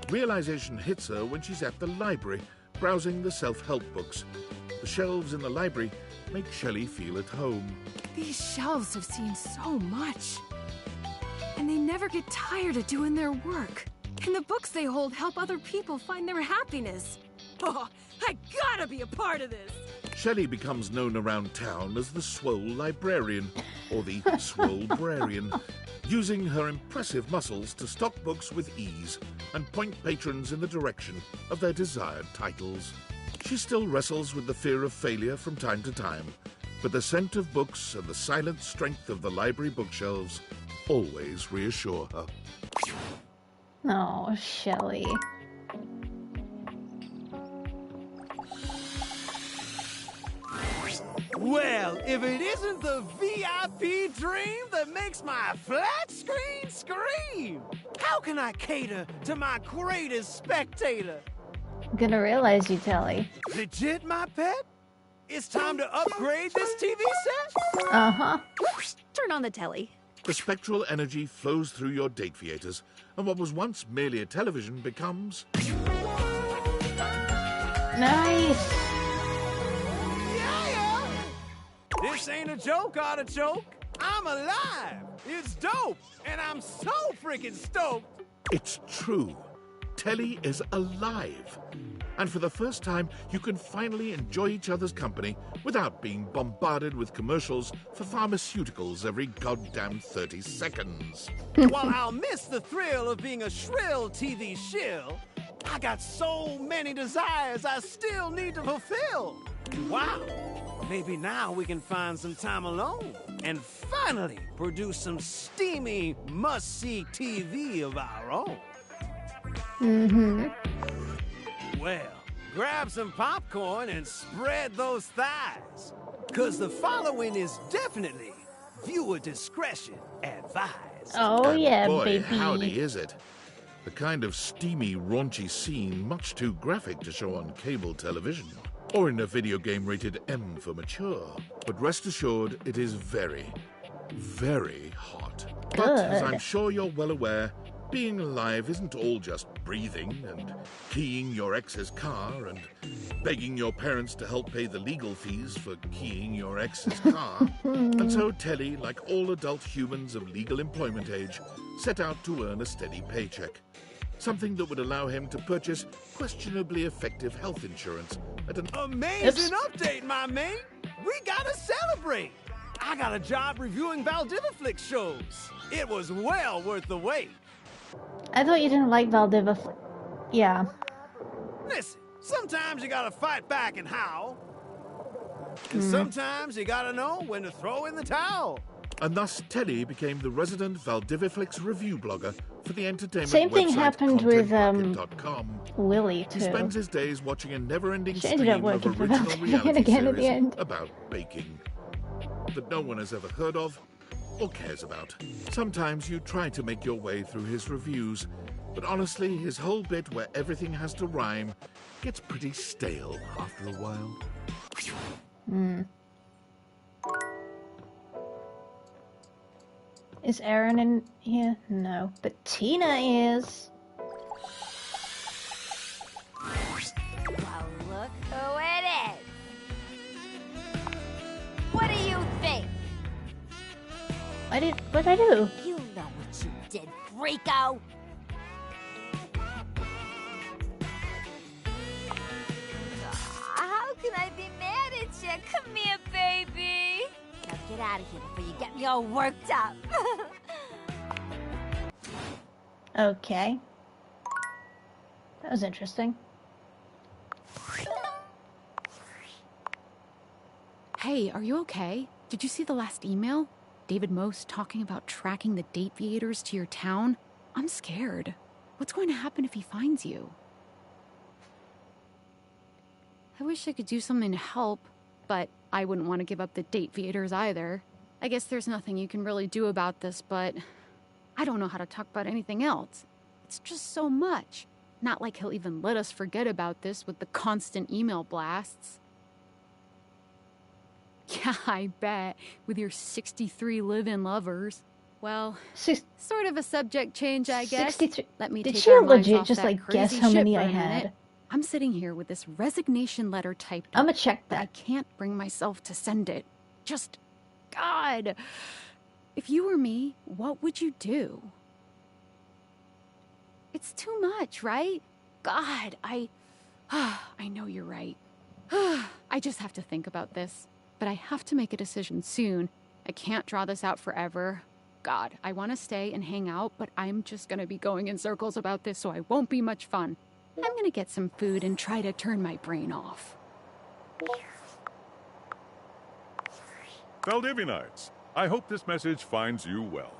Realization hits her when she's at the library, browsing the self-help books. The shelves in the library make Shelley feel at home. These shelves have seen so much. And they never get tired of doing their work. And the books they hold help other people find their happiness. Oh, I gotta be a part of this. Shelley becomes known around town as the Swole Librarian, or the Swole-brarian, using her impressive muscles to stock books with ease and point patrons in the direction of their desired titles. She still wrestles with the fear of failure from time to time, but the scent of books and the silent strength of the library bookshelves always reassure her. Oh, Shelley. Well, if it isn't the VIP dream that makes my flat screen scream, how can I cater to my greatest spectator? Gonna realize you, Telly. Legit, my pet? It's time to upgrade this TV set? Uh-huh. Turn on the telly. The spectral energy flows through your Dateviators, and what was once merely a television becomes... Nice! Yeah! This ain't a joke, artichoke. I'm alive! It's dope! And I'm so freaking stoked! It's true. Telly is alive. And for the first time, you can finally enjoy each other's company without being bombarded with commercials for pharmaceuticals every goddamn 30 seconds. While I'll miss the thrill of being a shrill TV shill, I got so many desires I still need to fulfill. Wow, maybe now we can find some time alone and finally produce some steamy, must-see TV of our own. Mm-hmm. Well, grab some popcorn and spread those thighs, 'cause the following is definitely viewer discretion advised. Oh, And yeah, boy, baby. howdy is it. The kind of steamy, raunchy scene much too graphic to show on cable television, or in a video game rated M for mature. But rest assured, it is very, very hot. But as I'm sure you're well aware, being alive isn't all just breathing and keying your ex's car and begging your parents to help pay the legal fees for keying your ex's car. And so Telly, like all adult humans of legal employment age, set out to earn a steady paycheck. Something that would allow him to purchase questionably effective health insurance at an amazing update, my mate! We gotta celebrate! I got a job reviewing Valdiviflix shows. It was well worth the wait. I thought you didn't like Valdiviflix. Yeah. Listen, sometimes you gotta fight back and howl. And sometimes you gotta know when to throw in the towel. And thus Telly became the resident Valdiviflix review blogger for the entertainment Same thing website happened with ContentMarket.com. Willie He too. spends his days watching a never-ending She ended up stream of working for original Valve reality again at the series end. about baking that no one has ever heard of or cares about. Sometimes you try to make your way through his reviews, but honestly, his whole bit where everything has to rhyme gets pretty stale after a while. Is Aaron in here? No. But Tina is. Well, look who it is. What do you think? What'd I do? You know what you did, freako! How can I be mad at you? Come here, baby. Now get out of here before you get me all worked up. Okay. That was interesting. Hey, are you okay? Did you see the last email? David Most talking about tracking the Dateviators to your town? I'm scared. What's going to happen if he finds you? I wish I could do something to help, but I wouldn't want to give up the Dateviators either. I guess there's nothing you can really do about this, but I don't know how to talk about anything else. It's just so much. Not like he'll even let us forget about this with the constant email blasts. Yeah, I bet. With your 63 live-in lovers. Well, sort of a subject change, I guess. 63. Let me Did take she our minds legit off just that like guess crazy how shit many for I a minute. had? I'm sitting here with this resignation letter typed up. I'ma check that. I can't bring myself to send it. Just, God. If you were me, what would you do? It's too much, right? God, I know you're right. I just have to think about this. But I have to make a decision soon. I can't draw this out forever. God, I want to stay and hang out, but I'm just going to be going in circles about this, so I won't be much fun. I'm going to get some food and try to turn my brain off. Valdivianites, I hope this message finds you well.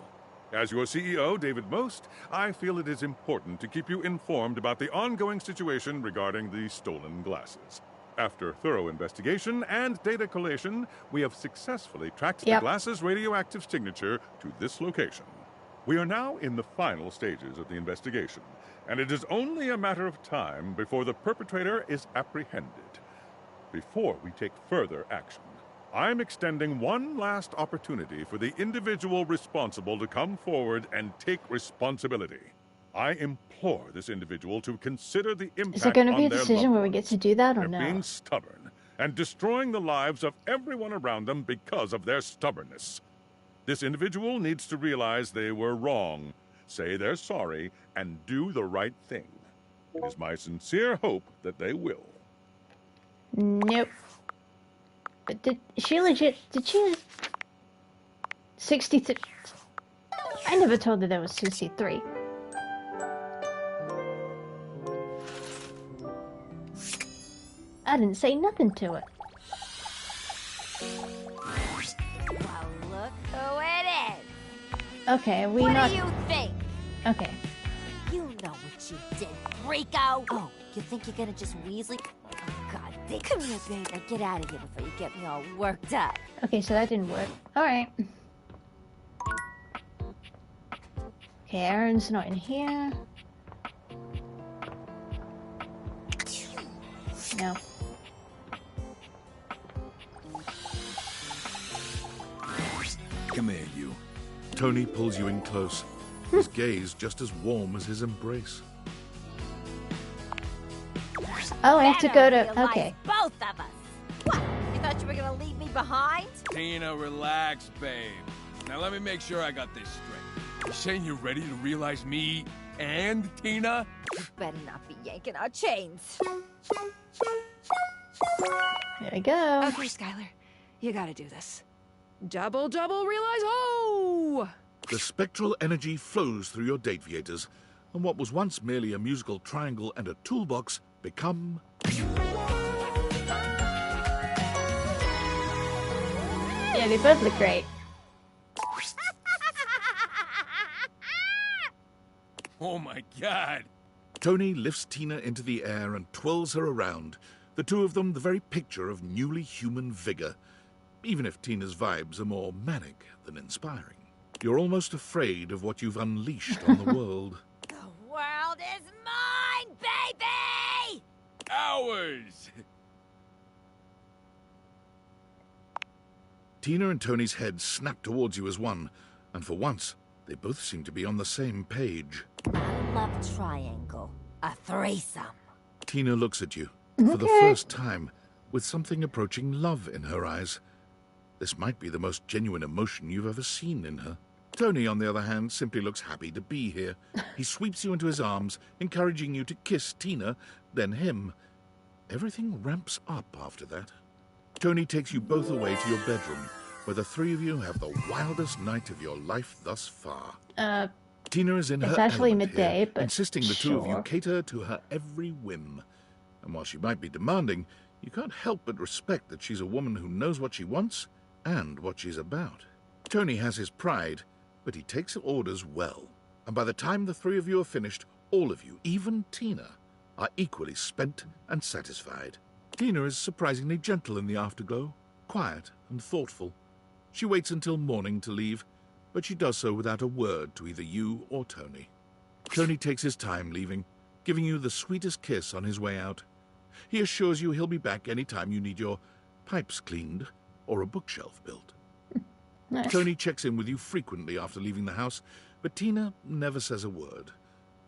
As your CEO, David Most, I feel it is important to keep you informed about the ongoing situation regarding the stolen glasses. After thorough investigation and data collation, we have successfully tracked the glasses' radioactive signature to this location. We are now in the final stages of the investigation, and it is only a matter of time before the perpetrator is apprehended. Before we take further action, I'm extending one last opportunity for the individual responsible to come forward and take responsibility. I implore this individual to consider the impact Is there going to on be a their decision loved where we get to do that or They're no? being stubborn and destroying the lives of everyone around them because of their stubbornness. This individual needs to realize they were wrong, say they're sorry, and do the right thing. It is my sincere hope that they will. Nope. But did she 63? I never told her there was 63. I didn't say nothing to it. Well, look who it is. Okay, we What not. do you think? Okay. You know what you did, Rico. Oh, you think you're gonna just Weasley? Oh, God, come here, baby. Now get out of here before you get me all worked up. Okay, so that didn't work. Alright. Okay, Aaron's not in here. No. Come here, you. Tony pulls you in close, his gaze just as warm as his embrace. Oh, I have to go to. Realize Okay. both of us. What? You thought you were gonna leave me behind? Tina, relax, babe. Now let me make sure I got this straight. You saying you're ready to realize me and Tina? You better not be yanking our chains. There we go. Okay, Skylar. You gotta do this. Double, realize, oh! The spectral energy flows through your date viators, and what was once merely a musical triangle and a toolbox become Yeah, they both look great. Oh my god. Tony lifts Tina into the air and twirls her around, the two of them the very picture of newly human vigor, even if Tina's vibes are more manic than inspiring. You're almost afraid of what you've unleashed on the world. The world is mine, baby! Ours! Tina and Tony's heads snap towards you as one, and for once, they both seem to be on the same page. Love triangle. A threesome. Tina looks at you, for the first time, with something approaching love in her eyes. This might be the most genuine emotion you've ever seen in her. Tony, on the other hand, simply looks happy to be here. He sweeps you into his arms, encouraging you to kiss Tina, then him. Everything ramps up after that. Tony takes you both away to your bedroom, where the three of you have the wildest night of your life thus far. Tina is in her It's actually element midday, here, but insisting the two of you sure. cater to her every whim. And while she might be demanding, you can't help but respect that she's a woman who knows what she wants and what she's about. Tony has his pride, but he takes orders well. And by the time the three of you are finished, all of you, even Tina, are equally spent and satisfied. Tina is surprisingly gentle in the afterglow, quiet and thoughtful. She waits until morning to leave, but she does so without a word to either you or Tony. Tony takes his time leaving, giving you the sweetest kiss on his way out. He assures you he'll be back any time you need your pipes cleaned or a bookshelf built. Nice. Tony checks in with you frequently after leaving the house, but Tina never says a word.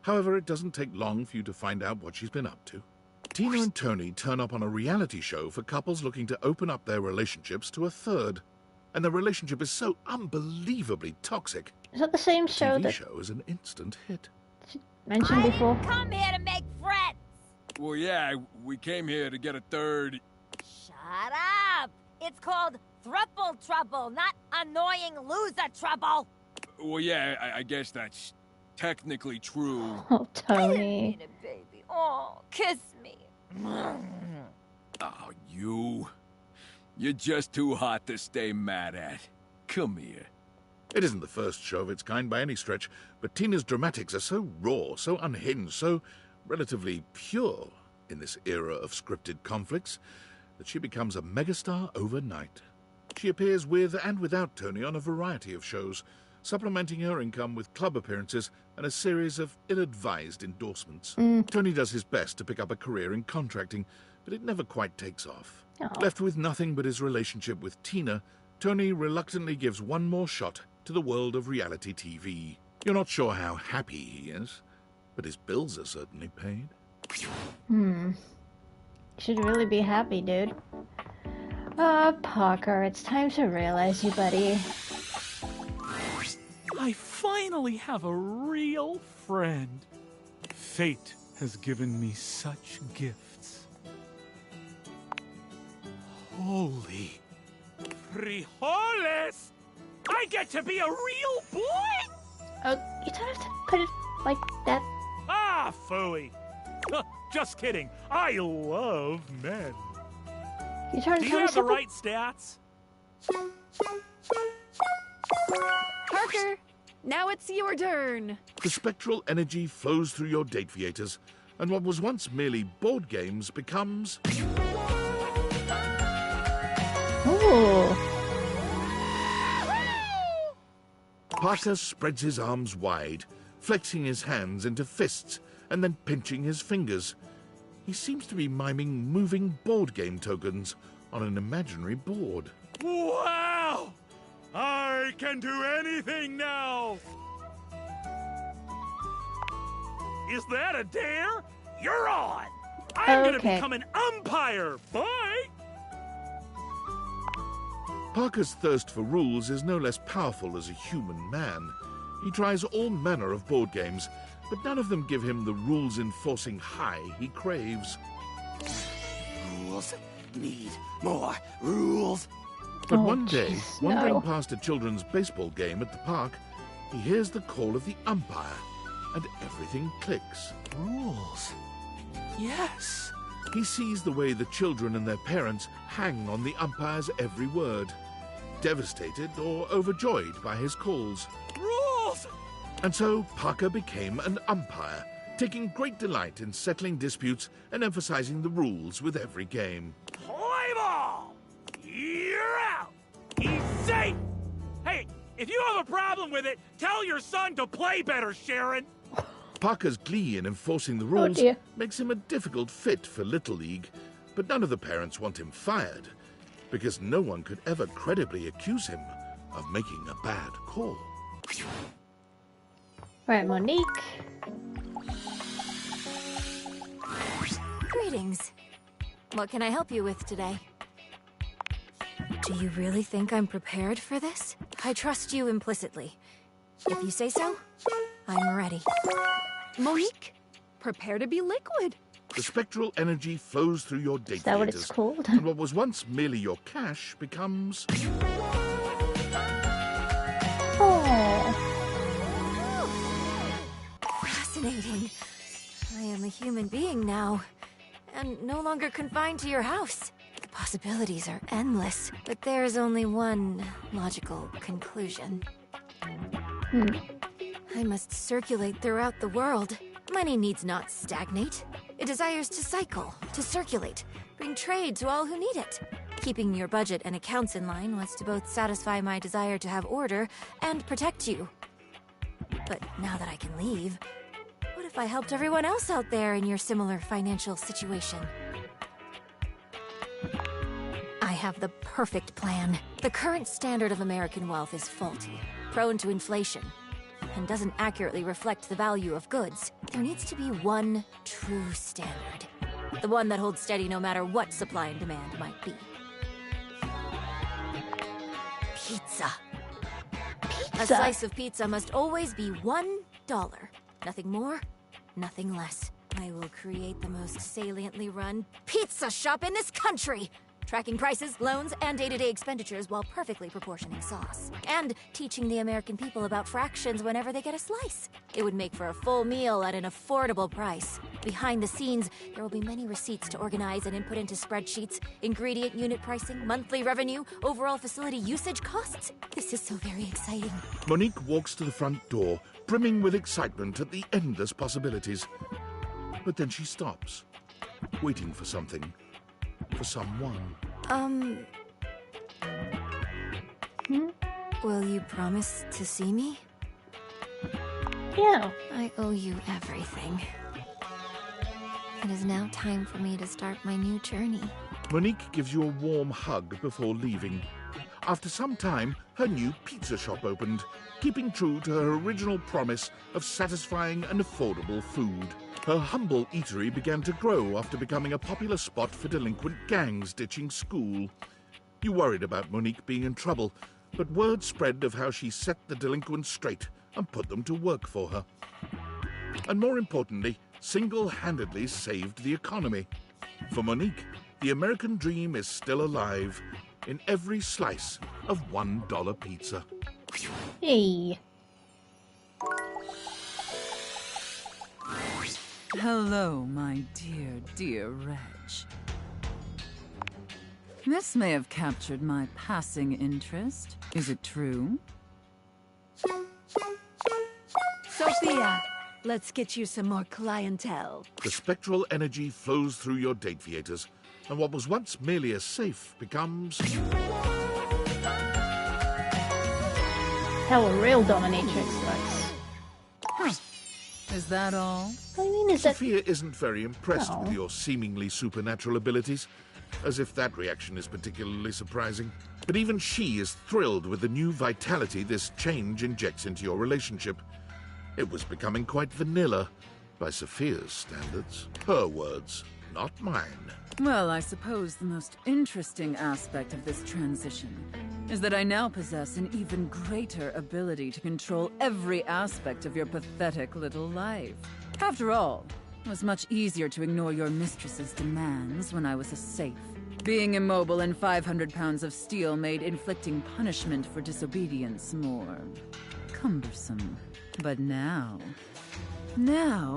However, it doesn't take long for you to find out what she's been up to. Tina and Tony turn up on a reality show for couples looking to open up their relationships to a third. And the relationship is so unbelievably toxic. Is that the same show TV that show is an instant hit. mentioned before? Come here to make friends. Well, yeah, we came here to get a third. Shut up. It's called thruple trouble, not annoying loser trouble. Well, yeah, I guess that's technically true. Oh, Tony. Baby, oh, kiss me. Oh, you. You're just too hot to stay mad at. Come here. It isn't the first show of its kind by any stretch, but Tina's dramatics are so raw, so unhinged, so relatively pure in this era of scripted conflicts that she becomes a megastar overnight. She appears with and without Tony on a variety of shows, supplementing her income with club appearances and a series of ill-advised endorsements. Tony does his best to pick up a career in contracting, but it never quite takes off. Left with nothing but his relationship with Tina, Tony reluctantly gives one more shot to the world of reality TV. You're not sure how happy he is, but his bills are certainly paid. Should really be happy, dude. Parker, it's time to realize you, buddy. I finally have a real friend. Fate has given me such gifts. Holy frijoles! I get to be a real boy? Oh, you don't have to put it like that. Ah, phooey. Just kidding. I love men. You trying to Do tell you me have the something? right stats? Parker, now it's your turn. The spectral energy flows through your date theaters, and what was once merely board games becomes... Ooh. Parker spreads his arms wide, flexing his hands into fists, and then pinching his fingers. He seems to be miming moving board game tokens on an imaginary board. Wow! I can do anything now! Is that a dare? You're on! I'm gonna Okay. become an umpire! Bye! Parker's thirst for rules is no less powerful as a human man. He tries all manner of board games, but none of them give him the rules-enforcing high he craves. Rules. Need more rules. But Oh, one day, jeez, wandering no. past a children's baseball game at the park, he hears the call of the umpire, and everything clicks. Rules. Yes. He sees the way the children and their parents hang on the umpire's every word, devastated or overjoyed by his calls. Rules! And so Parker became an umpire, taking great delight in settling disputes and emphasizing the rules with every game. Play ball! You're out! He's safe! Hey, if you have a problem with it, tell your son to play better, Sharon! Parker's glee in enforcing the rules dear. makes him a difficult fit for Little League, but none of the parents want him fired, because no one could ever credibly accuse him of making a bad call. Right, Monique. Greetings. What can I help you with today? Do you really think I'm prepared for this? I trust you implicitly. If you say so, I'm ready. Monique, prepare to be liquid. The spectral energy flows through your date Is that what theaters, it's called? and what was once merely your cash becomes... Oh. Fascinating. I am a human being now, and no longer confined to your house. The possibilities are endless, but there is only one logical conclusion. I must circulate throughout the world. Money needs not stagnate. It desires to cycle, to circulate, bring trade to all who need it. Keeping your budget and accounts in line was to both satisfy my desire to have order and protect you. But now that I can leave, what if I helped everyone else out there in your similar financial situation? I have the perfect plan. The current standard of American wealth is faulty, prone to inflation, and doesn't accurately reflect the value of goods. There needs to be one true standard. The one that holds steady no matter what supply and demand might be. Pizza. A slice of pizza must always be $1. Nothing more, nothing less. I will create the most saliently run pizza shop in this country! Tracking prices, loans, and day-to-day expenditures while perfectly proportioning sauce. And teaching the American people about fractions whenever they get a slice. It would make for a full meal at an affordable price. Behind the scenes, there will be many receipts to organize and input into spreadsheets, ingredient unit pricing, monthly revenue, overall facility usage costs. This is so very exciting. Monique walks to the front door, brimming with excitement at the endless possibilities. But then she stops, waiting for something. For someone. Will you promise to see me? Yeah. I owe you everything. It is now time for me to start my new journey. Monique gives you a warm hug before leaving. After some time, her new pizza shop opened, keeping true to her original promise of satisfying and affordable food. Her humble eatery began to grow after becoming a popular spot for delinquent gangs ditching school. You worried about Monique being in trouble, but word spread of how she set the delinquents straight and put them to work for her. And more importantly, single-handedly saved the economy. For Monique, the American dream is still alive in every slice of $1 pizza. Hey. Hello, my dear, dear Reg. This may have captured my passing interest. Is it true? Sophia, let's get you some more clientele. The spectral energy flows through your date theaters, and what was once merely a safe becomes... How a real dominatrix looks. Huh. Is that all? I mean, is Sophia isn't very impressed No. with your seemingly supernatural abilities, as if that reaction is particularly surprising. But even she is thrilled with the new vitality this change injects into your relationship. It was becoming quite vanilla, by Sophia's standards. Her words, not mine. Well, I suppose the most interesting aspect of this transition is that I now possess an even greater ability to control every aspect of your pathetic little life. After all, it was much easier to ignore your mistress's demands when I was a safe. Being immobile and 500 pounds of steel made inflicting punishment for disobedience more cumbersome. But now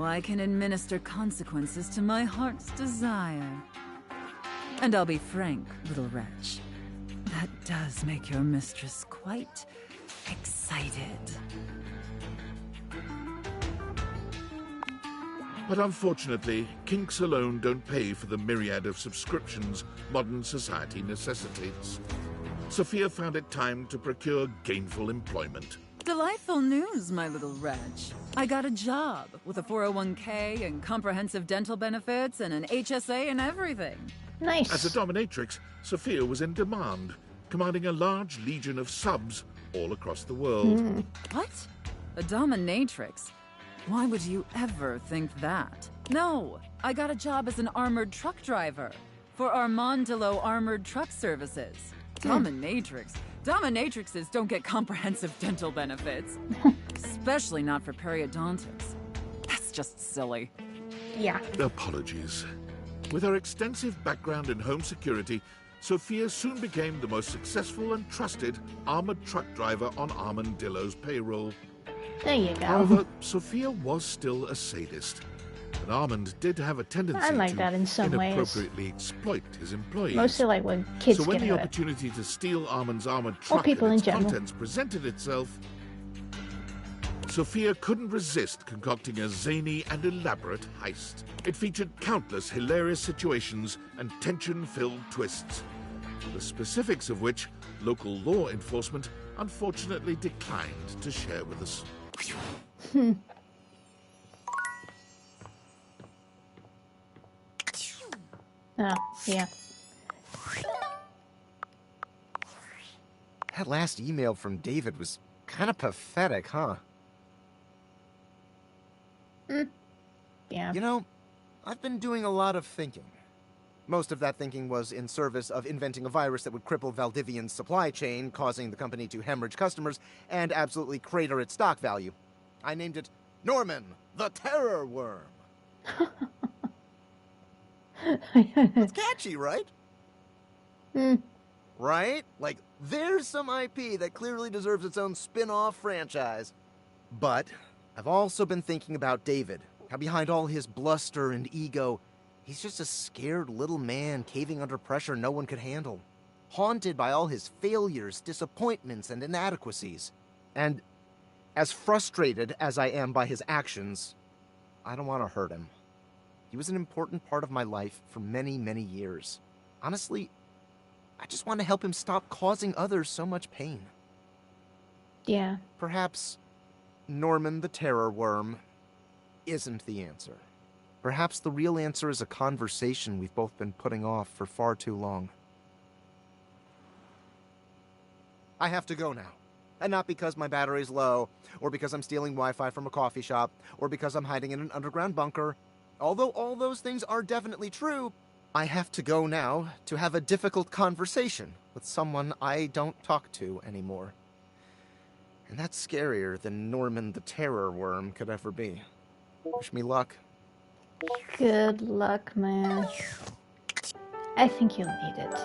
I can administer consequences to my heart's desire. And I'll be frank, little wretch. That does make your mistress quite excited. But unfortunately, kinks alone don't pay for the myriad of subscriptions modern society necessitates. Sophia found it time to procure gainful employment. Delightful news, my little wretch. I got a job with a 401k and comprehensive dental benefits and an HSA and everything. Nice. As a dominatrix, Sophia was in demand, commanding a large legion of subs all across the world. What? A dominatrix? Why would you ever think that? No, I got a job as an armored truck driver for Armandillo Armored Truck Services. Dominatrix? Dominatrixes don't get comprehensive dental benefits. Especially not for periodontics. That's just silly. Yeah. Apologies. With her extensive background in home security, Sophia soon became the most successful and trusted armored truck driver on Armandillo's payroll. There you go. However, Sophia was still a sadist. And Armand did have a tendency I like to that in some ways. inappropriately exploit his employees. Mostly like when kids So when get the hurt. opportunity to steal Armand's armored Or truck people and in its general. contents presented itself, Sophia couldn't resist concocting a zany and elaborate heist. It featured countless hilarious situations and tension-filled twists, the specifics of which local law enforcement unfortunately declined to share with us. Oh, yeah. That last email from David was kind of pathetic, huh? Yeah. You know, I've been doing a lot of thinking. Most of that thinking was in service of inventing a virus that would cripple Valdivian's supply chain, causing the company to hemorrhage customers and absolutely crater its stock value. I named it Norman, the Terror Worm. It's catchy, right? Right? Like, there's some IP that clearly deserves its own spin-off franchise. But I've also been thinking about David, how behind all his bluster and ego, he's just a scared little man caving under pressure no one could handle, haunted by all his failures, disappointments, and inadequacies. And as frustrated as I am by his actions, I don't want to hurt him. He was an important part of my life for many, many years. Honestly, I just want to help him stop causing others so much pain. Yeah. Perhaps Norman the Terror Worm isn't the answer. Perhaps the real answer is a conversation we've both been putting off for far too long. I have to go now. And not because my battery's low, or because I'm stealing Wi-Fi from a coffee shop, or because I'm hiding in an underground bunker. Although all those things are definitely true, I have to go now to have a difficult conversation with someone I don't talk to anymore. And that's scarier than Norman the Terror Worm could ever be. Wish me luck. Good luck, man. I think you'll need it.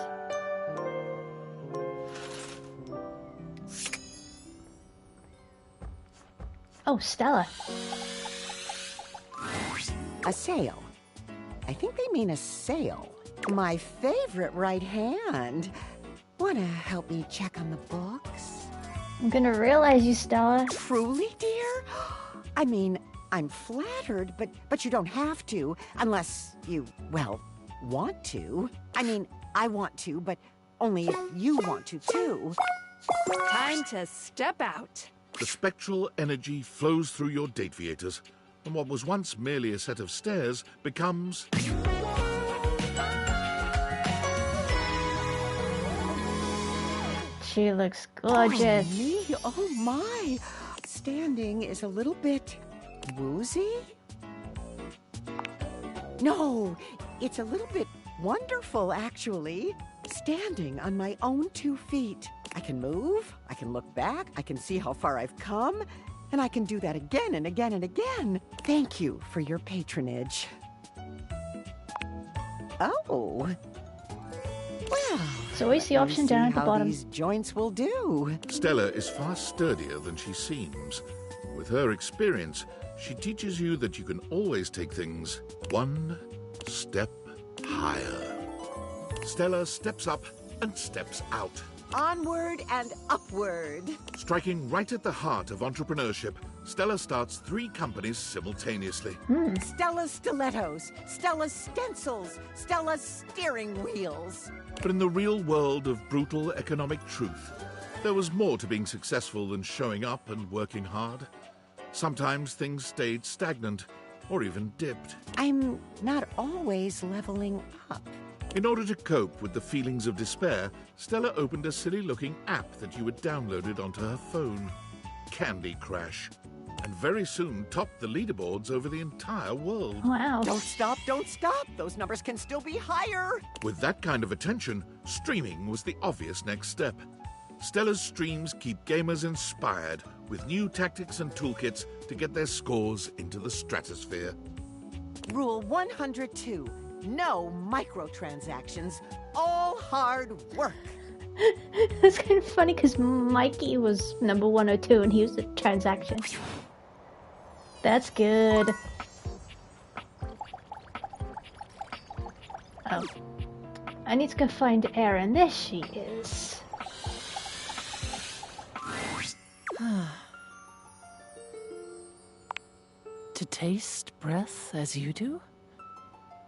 Oh, Stella. A sail. I think they mean a sail. My favorite right hand. Wanna help me check on the books? I'm gonna realize you, Stella. Truly, dear? I mean, I'm flattered, but you don't have to, unless you, well, want to. I mean, I want to, but only if you want to, too. Time to step out. The spectral energy flows through your Dateviators, and what was once merely a set of stairs becomes... She looks gorgeous. Oh, me? Oh, my. Standing is a little bit woozy? No, it's a little bit wonderful, actually. Standing on my own 2 feet. I can move, I can look back, I can see how far I've come, and I can do that again and again and again. Thank you for your patronage. Oh. Well, so always the option down at the bottom. These joints will do. Stella is far sturdier than she seems. With her experience, she teaches you that you can always take things one step higher. Stella steps up and steps out. Onward and upward. Striking right at the heart of entrepreneurship, Stella starts 3 companies simultaneously. Stella Stilettos, Stella Stencils, Stella Steering Wheels. But in the real world of brutal economic truth, there was more to being successful than showing up and working hard. Sometimes things stayed stagnant or even dipped. I'm not always leveling up. In order to cope with the feelings of despair, Stella opened a silly-looking app that you had downloaded onto her phone, Candy Crash, and very soon topped the leaderboards over the entire world. Wow. Don't stop, don't stop. Those numbers can still be higher. With that kind of attention, streaming was the obvious next step. Stella's streams keep gamers inspired with new tactics and toolkits to get their scores into the stratosphere. Rule 102. No microtransactions, all hard work. That's kind of funny because Mikey was number 102 and he was a transaction. That's good. Oh. I need to go find Erin. There she is. To taste breath as you do?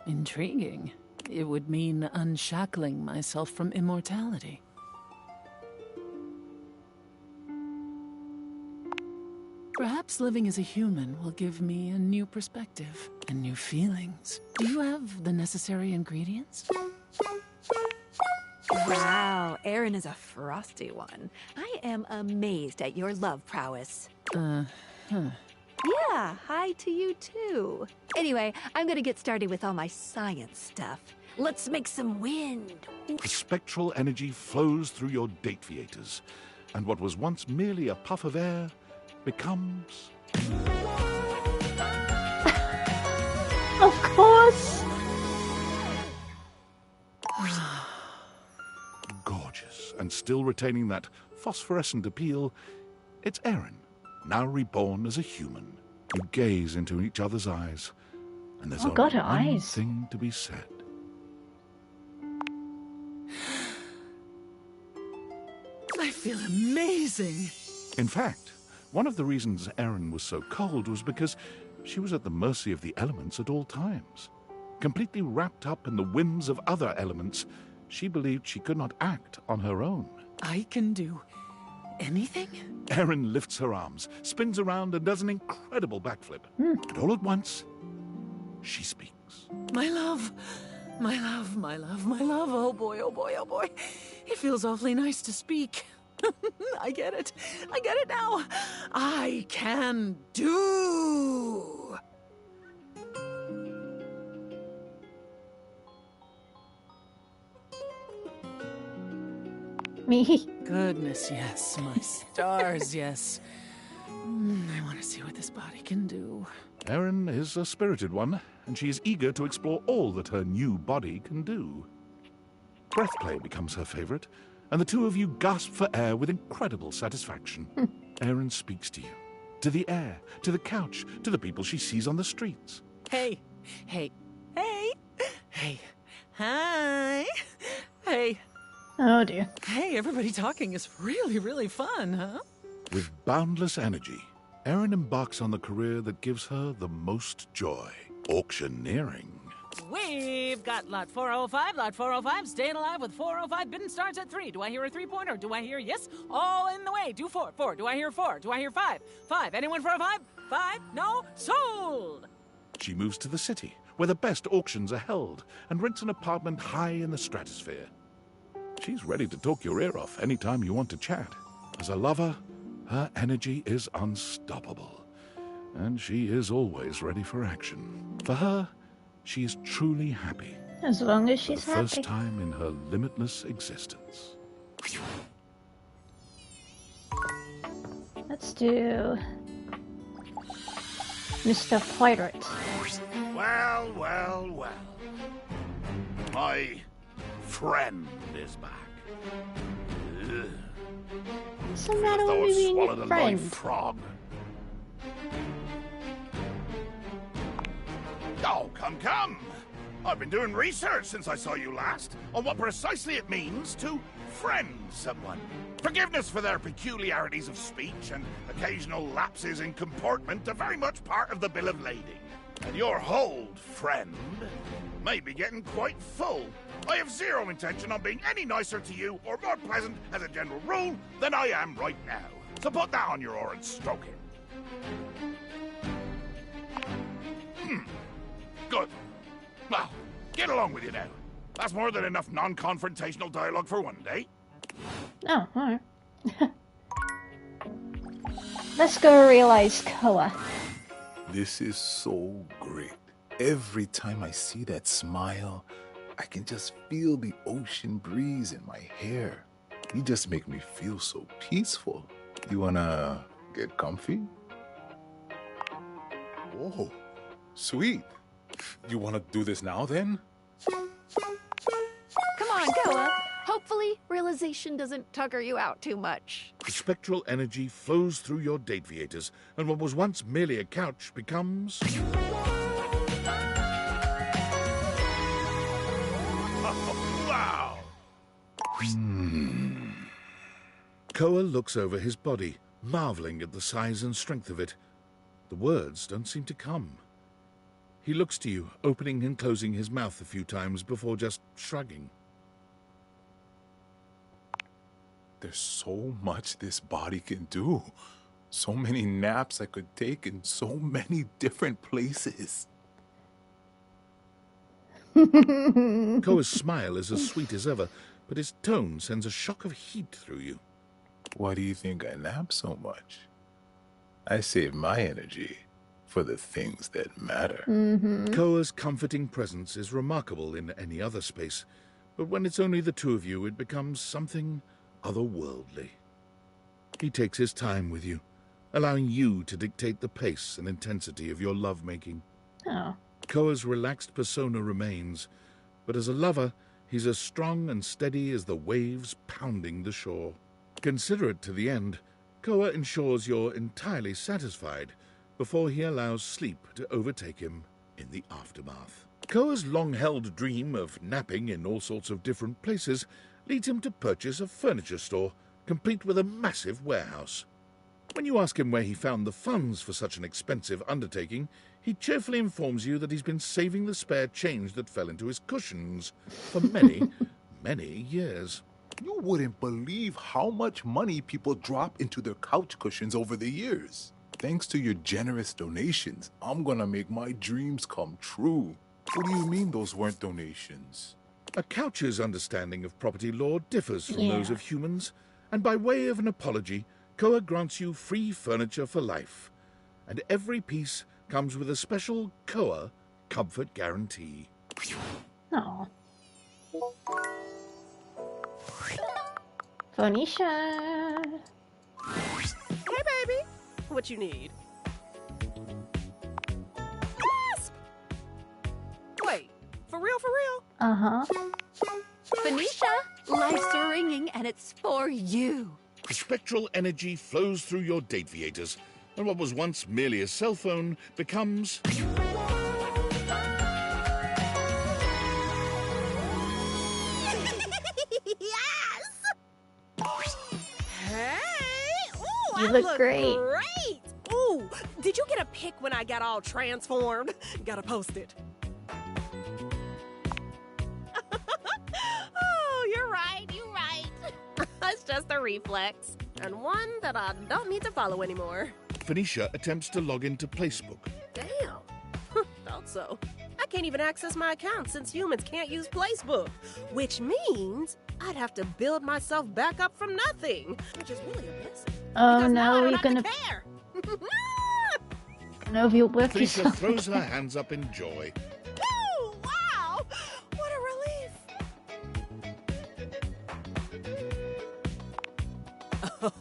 Intriguing. It would mean unshackling myself from immortality. Perhaps living as a human will give me a new perspective and new feelings. Do you have the necessary ingredients? Wow, Erin is a frosty one. I am amazed at your love prowess. Yeah, hi to you too. Anyway, I'm gonna get started with all my science stuff. Let's make some wind. The spectral energy flows through your Dateviators, and what was once merely a puff of air becomes... Of course! Gorgeous, and still retaining that phosphorescent appeal, it's Erin, now reborn as a human. You gaze into each other's eyes, and there's only one thing to be said. I feel amazing. In fact, one of the reasons Erin was so cold was because she was at the mercy of the elements at all times. Completely wrapped up in the whims of other elements, she believed she could not act on her own. I can do anything? Erin lifts her arms, spins around, and does an incredible backflip. And all at once, she speaks. My love. My love, my love, my love. Oh boy, oh boy, oh boy. It feels awfully nice to speak. I get it. I get it now. I can do. Me? Goodness, yes. My stars, yes. I want to see what this body can do. Erin is a spirited one, and she is eager to explore all that her new body can do. Breath play becomes her favorite, and the two of you gasp for air with incredible satisfaction. Erin speaks to you, to the air, to the couch, to the people she sees on the streets. Hey, hey, hey, hey, hi, hey. Oh dear. Hey, everybody talking is really, really fun, huh? With boundless energy, Erin embarks on the career that gives her the most joy, auctioneering. We've got lot 405, lot 405, staying alive with 405, bidding starts at 3. Do I hear a 3-pointer? Do I hear yes? All in the way. Do 4, 4. Do I hear 4? Do I hear 5? 5. Anyone for a 5? 5? No? Sold! She moves to the city, where the best auctions are held, and rents an apartment high in the stratosphere. She's ready to talk your ear off anytime you want to chat. As a lover, her energy is unstoppable, and she is always ready for action. For her, she is truly happy. As long as she's for the happy. first time in her limitless existence. Let's do Mr. Pirate. Well, well, well. My friend is back. Ugh. What's the matter with me being Swallowed your a friend? live frog. Oh, come, come! I've been doing research since I saw you last on what precisely it means to friend someone. Forgiveness for their peculiarities of speech and occasional lapses in comportment are very much part of the bill of lading. And your hold, friend, may be getting quite full. I have zero intention on being any nicer to you or more pleasant as a general rule than I am right now. So put that on your oar and stroke it. Good. Well, get along with you now. That's more than enough non-confrontational dialogue for one day. Oh, alright. Let's go realize Koa. This is so great. Every time I see that smile, I can just feel the ocean breeze in my hair. You just make me feel so peaceful. You wanna get comfy? Oh, sweet. You wanna do this now then? Come on, Koa. Hopefully, realization doesn't tucker you out too much. The spectral energy flows through your date viators, and what was once merely a couch becomes... Wow! Koa looks over his body, marveling at the size and strength of it. The words don't seem to come. He looks to you, opening and closing his mouth a few times before just shrugging. There's so much this body can do. So many naps I could take in so many different places. Koa's smile is as sweet as ever, but his tone sends a shock of heat through you. Why do you think I nap so much? I save my energy for the things that matter. Koa's comforting presence is remarkable in any other space, but when it's only the two of you, it becomes something otherworldly. He takes his time with you, allowing you to dictate the pace and intensity of your lovemaking. Oh. Koa's relaxed persona remains, but as a lover, he's as strong and steady as the waves pounding the shore. Considerate to the end, Koa ensures you're entirely satisfied before he allows sleep to overtake him in the aftermath. Koa's long-held dream of napping in all sorts of different places leads him to purchase a furniture store, complete with a massive warehouse. When you ask him where he found the funds for such an expensive undertaking, he cheerfully informs you that he's been saving the spare change that fell into his cushions for many, many years. You wouldn't believe how much money people drop into their couch cushions over the years. Thanks to your generous donations, I'm gonna make my dreams come true. What do you mean those weren't donations? A couch's understanding of property law differs from Yeah. those of humans, and by way of an apology, Koa grants you free furniture for life. And every piece comes with a special Koa comfort guarantee. Oh. Phoenicia. Hey, baby. What you need? Gasp! Wait, for real, for real? Uh-huh. Phoenicia, life's ringing and it's for you. The spectral energy flows through your Dateviators, and what was once merely a cell phone becomes... Hey! Ooh, You I look great. great! Ooh, did you get a pic when I got all transformed? Gotta post it. Oh, you're right, you're right. It's just a reflex. And one that I don't need to follow anymore. Phoenicia attempts to log into Placebook. Damn. Thought so. I can't even access my account since humans can't use Placebook, which means I'd have to build myself back up from nothing, which is really a blessing. Oh Because now I no, don't you're have to gonna care. know if you'll work Phoenicia yourself. throws her hands up in joy. Woo! Wow! What a relief!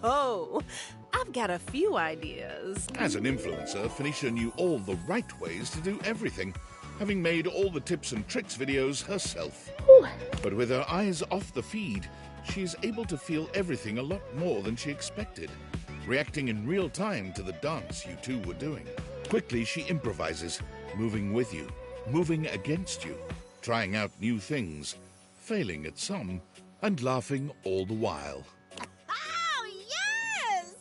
Oh, I've got a few ideas. As an influencer, Phoenicia knew all the right ways to do everything, having made all the tips and tricks videos herself. But with her eyes off the feed, she is able to feel everything a lot more than she expected, reacting in real time to the dance you two were doing. Quickly, she improvises, moving with you, moving against you, trying out new things, failing at some, and laughing all the while. Oh, yes!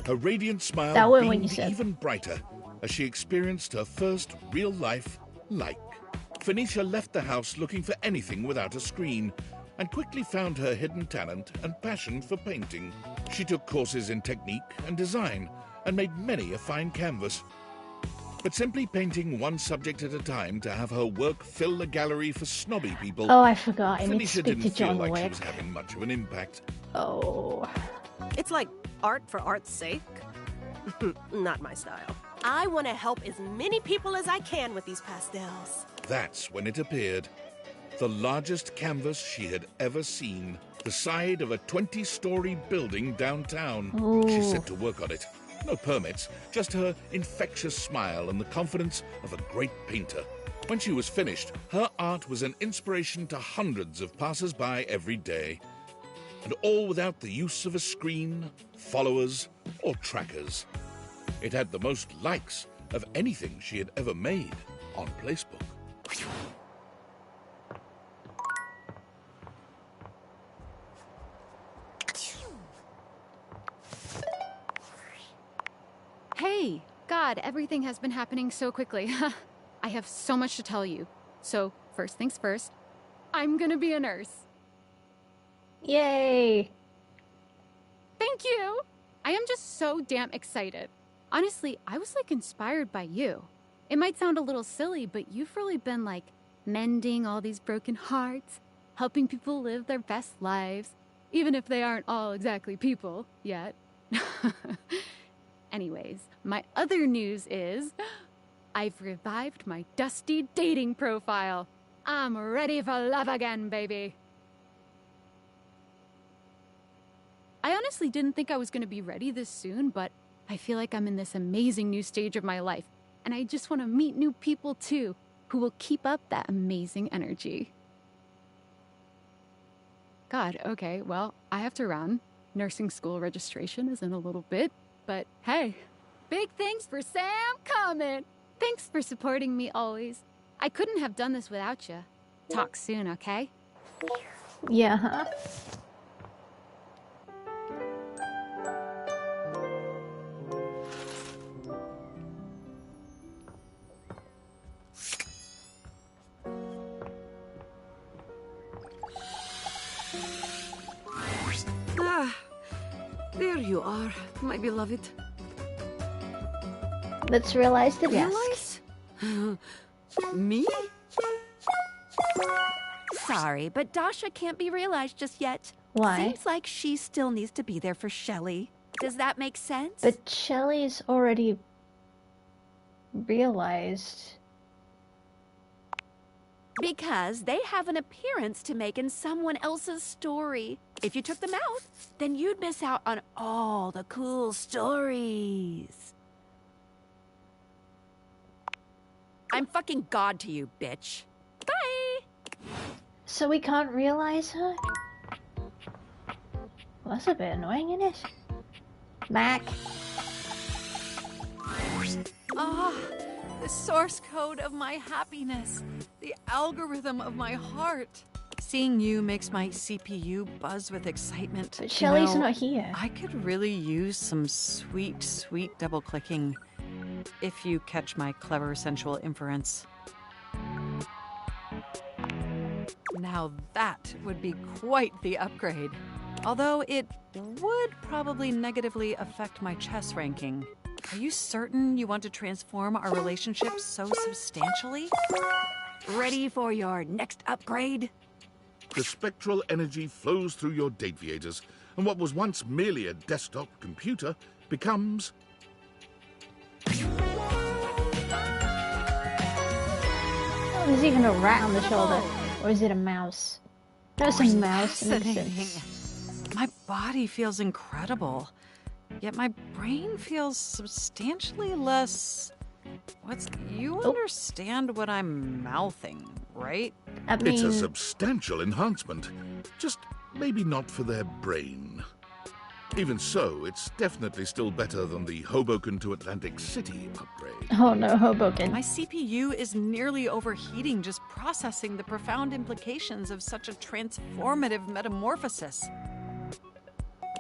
Her radiant smile That one when beamed you said- even brighter as she experienced her first real-life like. Phoenicia left the house looking for anything without a screen and quickly found her hidden talent and passion for painting. She took courses in technique and design and made many a fine canvas. But simply painting one subject at a time to have her work fill the gallery for snobby people... Oh, I forgot. I need to Phoenicia speak didn't to feel John like she Wick. was having much of an impact. Oh. It's like art for art's sake. Not my style. I want to help as many people as I can with these pastels. That's when it appeared. The largest canvas she had ever seen. The side of a 20-story building downtown. She Ooh. set to work on it. No permits, just her infectious smile and the confidence of a great painter. When she was finished, her art was an inspiration to hundreds of passers-by every day. And all without the use of a screen, followers, or trackers. It had the most likes of anything she had ever made on Placebook. Hey, God, everything has been happening so quickly. I have so much to tell you. So, first things first, I'm gonna be a nurse. Yay! Thank you! I am just so damn excited. Honestly, I was like inspired by you. It might sound a little silly, but you've really been like mending all these broken hearts, helping people live their best lives, even if they aren't all exactly people yet. Anyways, my other news is I've revived my dusty dating profile. I'm ready for love again, baby. I honestly didn't think I was going to be ready this soon, but I feel like I'm in this amazing new stage of my life, and I just want to meet new people too, who will keep up that amazing energy. God, okay, well, I have to run. Nursing school registration is in a little bit, but hey, big thanks for Sam Comet. Thanks for supporting me always. I couldn't have done this without you. Talk soon, okay? Yeah, huh? you are, my beloved. Let's realize the Realize? Me? Sorry, but Dasha can't be realized just yet. Why? Seems like she still needs to be there for Shelly. Does that make sense? But Shelly's already realized. Because they have an appearance to make in someone else's story. If you took them out, then you'd miss out on all the cool stories. I'm fucking God to you, bitch. Bye! So we can't realize her? Well, that's a bit annoying, isn't it? Mac. Ah, the source code of my happiness. The algorithm of my heart. Seeing you makes my CPU buzz with excitement. But Shelly's not here. I could really use some sweet, sweet double-clicking. If you catch my clever sensual inference. Now that would be quite the upgrade. Although it would probably negatively affect my chess ranking. Are you certain you want to transform our relationship so substantially? Ready for your next upgrade? The spectral energy flows through your Dateviators, and what was once merely a desktop computer becomes... Oh, there's even a rat on the shoulder. Or is it a mouse? No, it's a mouse. It makes sense. My body feels incredible, yet my brain feels substantially less... You understand what I'm mouthing, right? It's a substantial enhancement. Just maybe not for their brain. Even so, it's definitely still better than the Hoboken to Atlantic City upgrade. Oh no, Hoboken. My CPU is nearly overheating just processing the profound implications of such a transformative metamorphosis.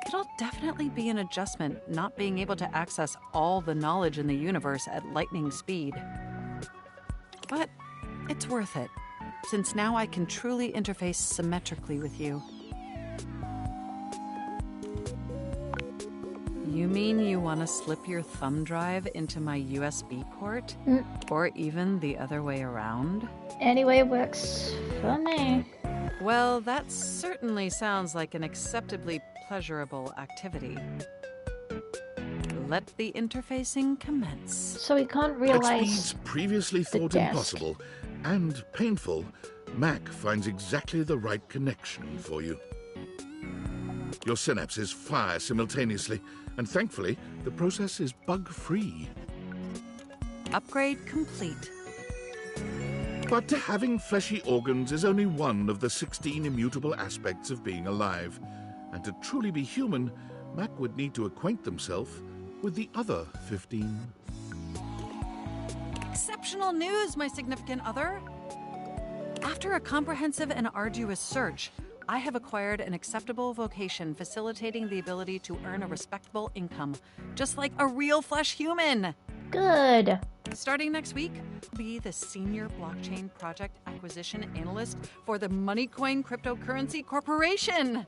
It'll definitely be an adjustment not being able to access all the knowledge in the universe at lightning speed. But it's worth it, since now I can truly interface symmetrically with you. You mean you want to slip your thumb drive into my USB port? Or even the other way around? Anyway, works for me. Well, that certainly sounds like an acceptably pleasurable activity. Let the interfacing commence. So we can't realize at speeds previously thought impossible and painful, Mac finds exactly the right connection for you. Your synapses fire simultaneously, and thankfully, the process is bug-free. Upgrade complete. But having fleshy organs is only one of the 16 immutable aspects of being alive. And to truly be human, Mac would need to acquaint themselves with the other 15. Exceptional news, my significant other! After a comprehensive and arduous search, I have acquired an acceptable vocation facilitating the ability to earn a respectable income, just like a real flesh human! Good! Starting next week, I'll be the Senior Blockchain Project Acquisition Analyst for the Moneycoin Cryptocurrency Corporation!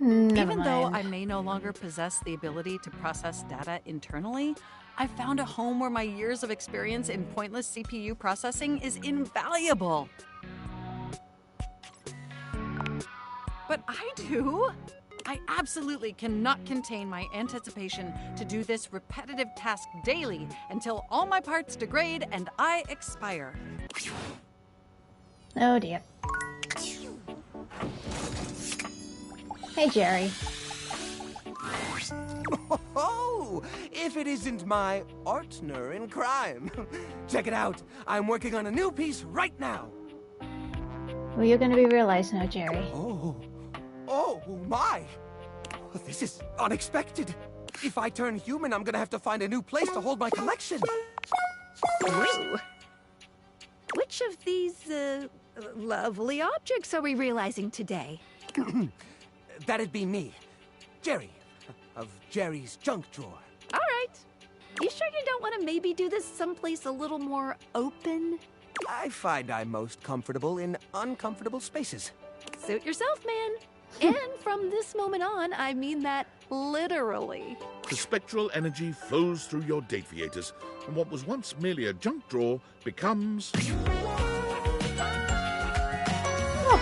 Even though I may no longer possess the ability to process data internally, I've found a home where my years of experience in pointless CPU processing is invaluable. But I do. I absolutely cannot contain my anticipation to do this repetitive task daily until all my parts degrade and I expire. Oh dear. Hey, Jerry. Oh, if it isn't my partner in crime. Check it out. I'm working on a new piece right now. Well, you're going to be realized now, Jerry. Oh my! This is unexpected. If I turn human, I'm gonna have to find a new place to hold my collection. Ooh. Which of these lovely objects are we realizing today? That'd be me. Jerry. Of Jerry's junk drawer. All right. You sure you don't want to maybe do this someplace a little more open? I find I'm most comfortable in uncomfortable spaces. Suit yourself, man. And from this moment on, I mean that Literally. The spectral energy flows through your Dateviators, and what was once merely a junk drawer becomes... Oh,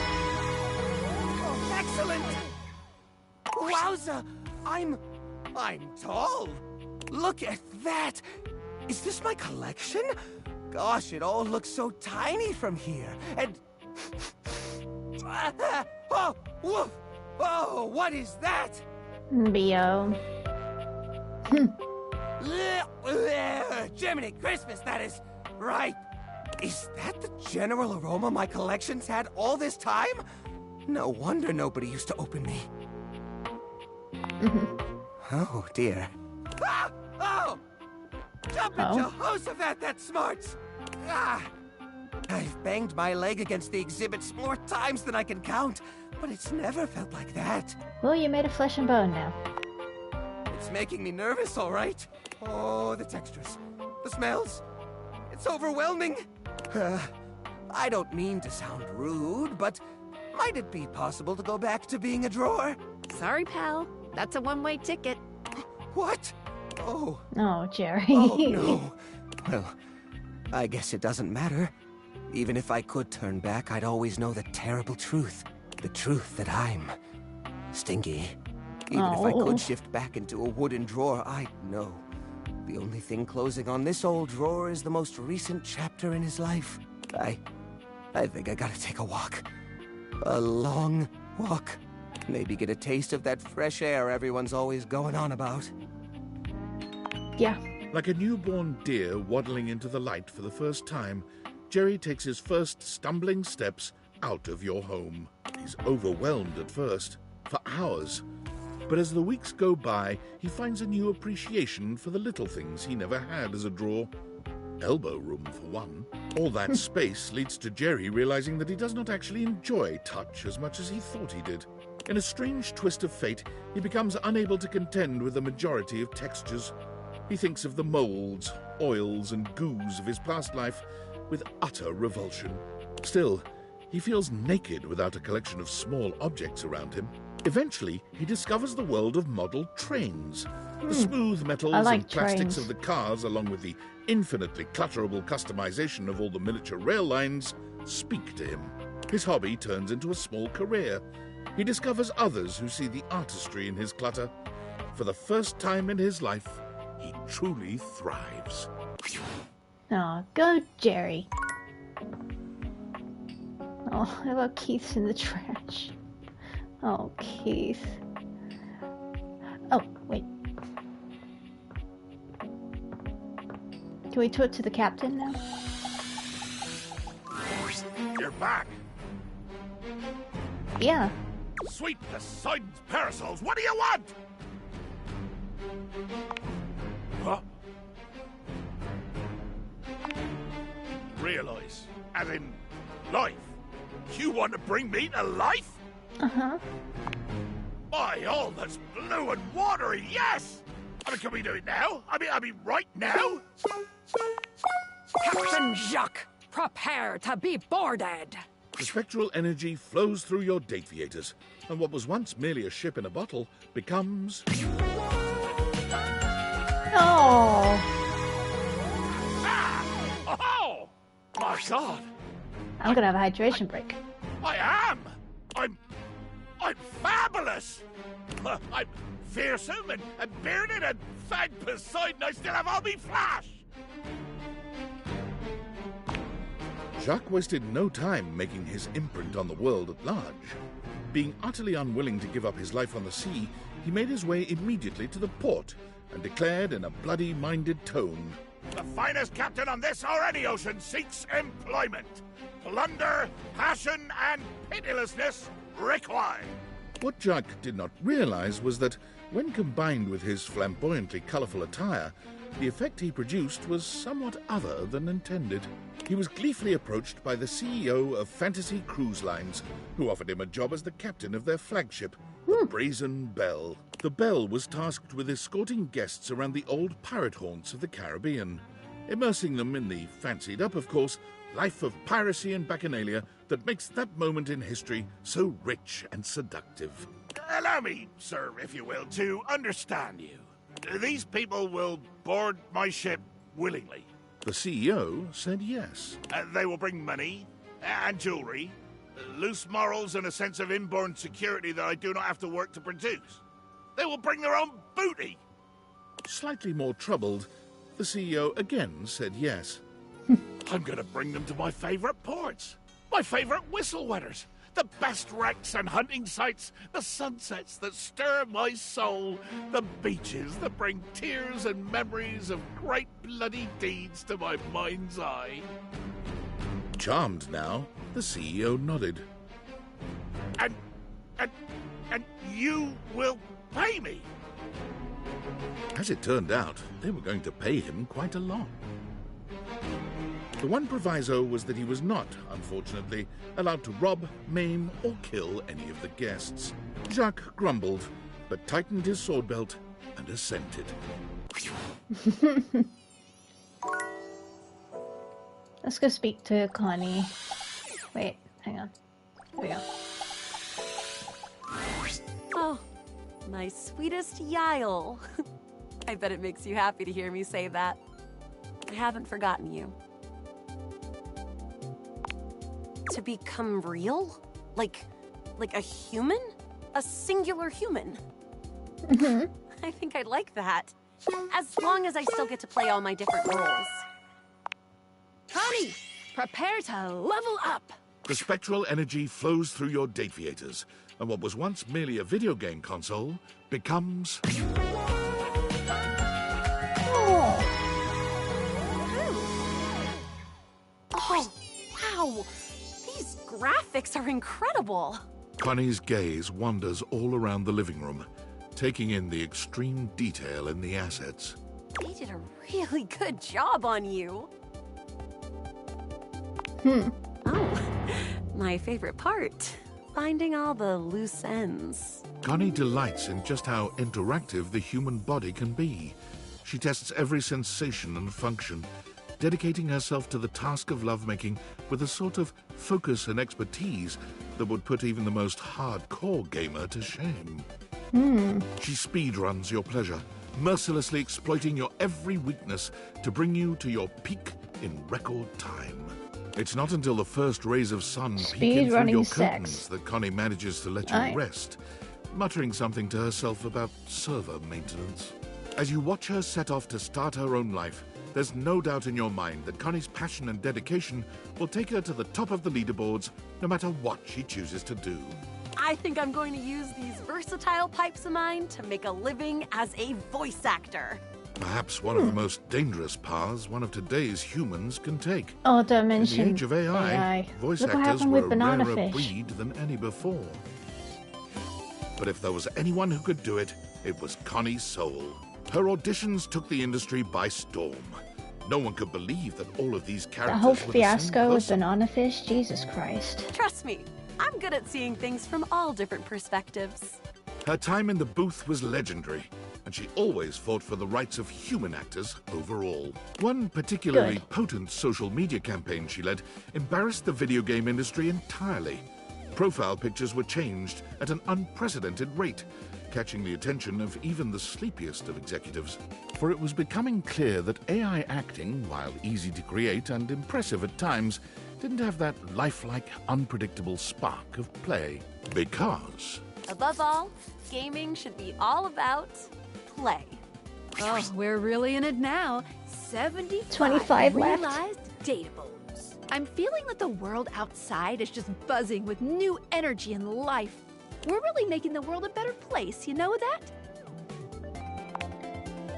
excellent! Wowza! I'm tall. Look at that! Is this my collection? Gosh, it all looks so tiny from here. And... oh, woof! Oh, what is that? Bio. Jiminy Christmas, that is right. Is that the general aroma my collection's had all this time? No wonder nobody used to open me. Oh, dear. Ah! Oh! Jumping Jehoshaphat, that smarts! Ah! I've banged my leg against the exhibits more times than I can count, but it's never felt like that. Well, you made of flesh and bone now. It's making me nervous, all right. Oh, the textures, the smells. It's overwhelming. I don't mean to sound rude, but might it be possible to go back to being a drawer? Sorry, pal. That's a one-way ticket. What? Oh. Oh, Jerry. Oh, no. Well, I guess it doesn't matter. Even if I could turn back, I'd always know the terrible truth. The truth that I'm stingy. Even if I could shift back into a wooden drawer, I'd know. The only thing closing on this old drawer is the most recent chapter in his life. I think I gotta take a walk. A long walk. Maybe get a taste of that fresh air everyone's always going on about. Yeah. Like a newborn deer waddling into the light for the first time, Jerry takes his first stumbling steps out of your home. He's overwhelmed at first, for hours. But as the weeks go by, he finds a new appreciation for the little things he never had as a drawer. Elbow room, for one. All that space leads to Jerry realizing that he does not actually enjoy touch as much as he thought he did. In a strange twist of fate, he becomes unable to contend with the majority of textures. He thinks of the molds, oils, and goos of his past life with utter revulsion. Still, he feels naked without a collection of small objects around him. Eventually, he discovers the world of model trains. The smooth metals and plastics of the cars, along with the infinitely clutterable customization of all the miniature rail lines, speak to him. His hobby turns into a small career. He discovers others who see the artistry in his clutter. For the first time in his life, he truly thrives. Oh, go Jerry. Oh, I love Keith's in the trash. Oh, Keith. Oh, wait. Can we talk to the captain now? You're back. Yeah. Sweet Poseidon's parasols, what do you want? Huh? Realize, as in life. You want to bring me to life? Uh-huh. By all that's blue and watery, yes! I mean, can we do it now? I mean, right now? Captain Jacques, prepare to be boarded. The spectral energy flows through your Dateviators, and what was once merely a ship in a bottle becomes... Oh! Ah! Oh! My God! I'm gonna have a hydration break. I am! I'm fabulous! I'm fearsome and bearded, and thank Poseidon I still have all me flash! Jacques wasted no time making his imprint on the world at large. Being utterly unwilling to give up his life on the sea, he made his way immediately to the port and declared in a bloody-minded tone, The finest captain on this or any ocean seeks employment. Plunder, passion, and pitilessness required. What Jacques did not realize was that, when combined with his flamboyantly colorful attire, the effect he produced was somewhat other than intended. He was gleefully approached by the CEO of Fantasy Cruise Lines, who offered him a job as the captain of their flagship, the Brazen Belle. The Belle was tasked with escorting guests around the old pirate haunts of the Caribbean, immersing them in the fancied up, of course, life of piracy and bacchanalia that makes that moment in history so rich and seductive. Allow me, sir, if you will, to understand you. These people will board my ship willingly. The CEO said yes. They will bring money and jewelry, loose morals and a sense of inborn security that I do not have to work to produce. They will bring their own booty. Slightly more troubled, the CEO again said yes. I'm gonna bring them to my favorite ports, my favorite whistle wetters, the best wrecks and hunting sites, the sunsets that stir my soul, the beaches that bring tears and memories of great bloody deeds to my mind's eye. Charmed now, the CEO nodded. And you will pay me? As it turned out, they were going to pay him quite a lot. The one proviso was that he was not, unfortunately, allowed to rob, maim, or kill any of the guests. Jacques grumbled, but tightened his sword belt and assented. Let's go speak to Connie. Wait, hang on. Here we go. Oh, my sweetest Yael. I bet it makes you happy to hear me say that. I haven't forgotten you. To become real? Like a human? A singular human? I think I'd like that. As long as I still get to play all my different roles. Connie, prepare to level up. The spectral energy flows through your Dateviators, and what was once merely a video game console becomes... Oh, wow! These graphics are incredible! Connie's gaze wanders all around the living room, taking in the extreme detail in the assets. They did a really good job on you. Oh, my favorite part. Finding all the loose ends. Connie delights in just how interactive the human body can be. She tests every sensation and function, dedicating herself to the task of lovemaking with a sort of focus and expertise that would put even the most hardcore gamer to shame. She speedruns your pleasure, mercilessly exploiting your every weakness to bring you to your peak in record time. It's not until the first rays of sun peek in through your curtains that Connie manages to let you rest, muttering something to herself about server maintenance. As you watch her set off to start her own life, there's no doubt in your mind that Connie's passion and dedication will take her to the top of the leaderboards, no matter what she chooses to do. I think I'm going to use these versatile pipes of mine to make a living as a voice actor. Perhaps one of the most dangerous paths one of today's humans can take. Oh, don't mention In the age of AI, voice Look what actors happened were with a Banana rarer Fish. breed than any before. But if there was anyone who could do it, it was Connie Soul. Her auditions took the industry by storm. No one could believe that all of these characters The whole were the same fiasco with person. Banana Fish? Jesus Christ. Trust me, I'm good at seeing things from all different perspectives. Her time in the booth was legendary, and she always fought for the rights of human actors overall. One particularly potent social media campaign she led embarrassed the video game industry entirely. Profile pictures were changed at an unprecedented rate, catching the attention of even the sleepiest of executives. For it was becoming clear that AI acting, while easy to create and impressive at times, didn't have that lifelike, unpredictable spark of play. Because... Above all, gaming should be all about play. Oh, we're really in it now. 25 left. realized datables. I'm feeling that the world outside is just buzzing with new energy and life. We're really making the world a better place, you know that?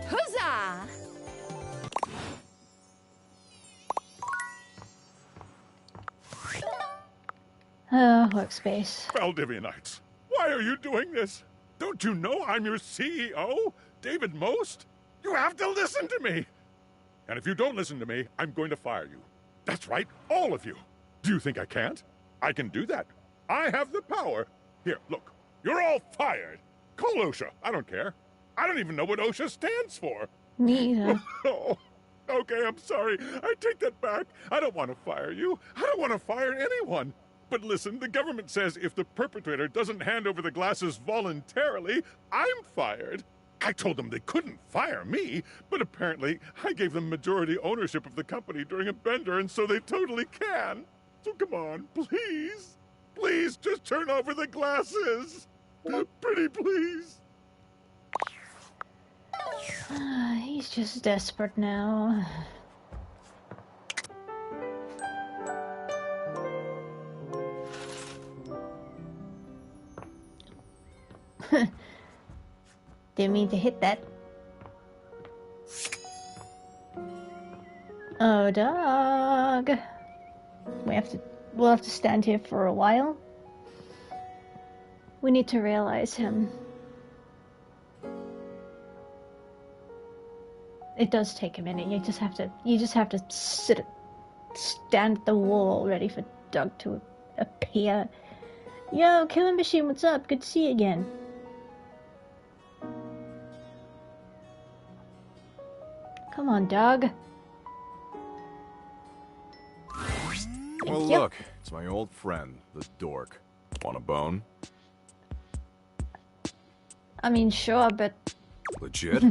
Huzzah! Workspace. Valdivianites, why are you doing this? Don't you know I'm your CEO, David Most? You have to listen to me. And if you don't listen to me, I'm going to fire you. That's right, all of you. Do you think I can't? I can do that. I have the power. Here, look. You're all fired. Call OSHA. I don't care. I don't even know what OSHA stands for. Me either. Oh, okay, I'm sorry. I take that back. I don't want to fire you. I don't want to fire anyone. But listen, the government says if the perpetrator doesn't hand over the glasses voluntarily, I'm fired. I told them they couldn't fire me, but apparently I gave them majority ownership of the company during a bender, and so they totally can. So come on, please. Please, just turn over the glasses. Pretty please. He's just desperate now. Didn't mean to hit that. Oh, dog. We'll have to stand here for a while. We need to realize him. It does take a minute. You just have to stand at the wall ready for Doug to appear. Yo, Killing Machine, what's up? Good to see you again. Come on, Doug. Well, look, it's my old friend, the dork. Want a bone? I mean, sure, but... Legit?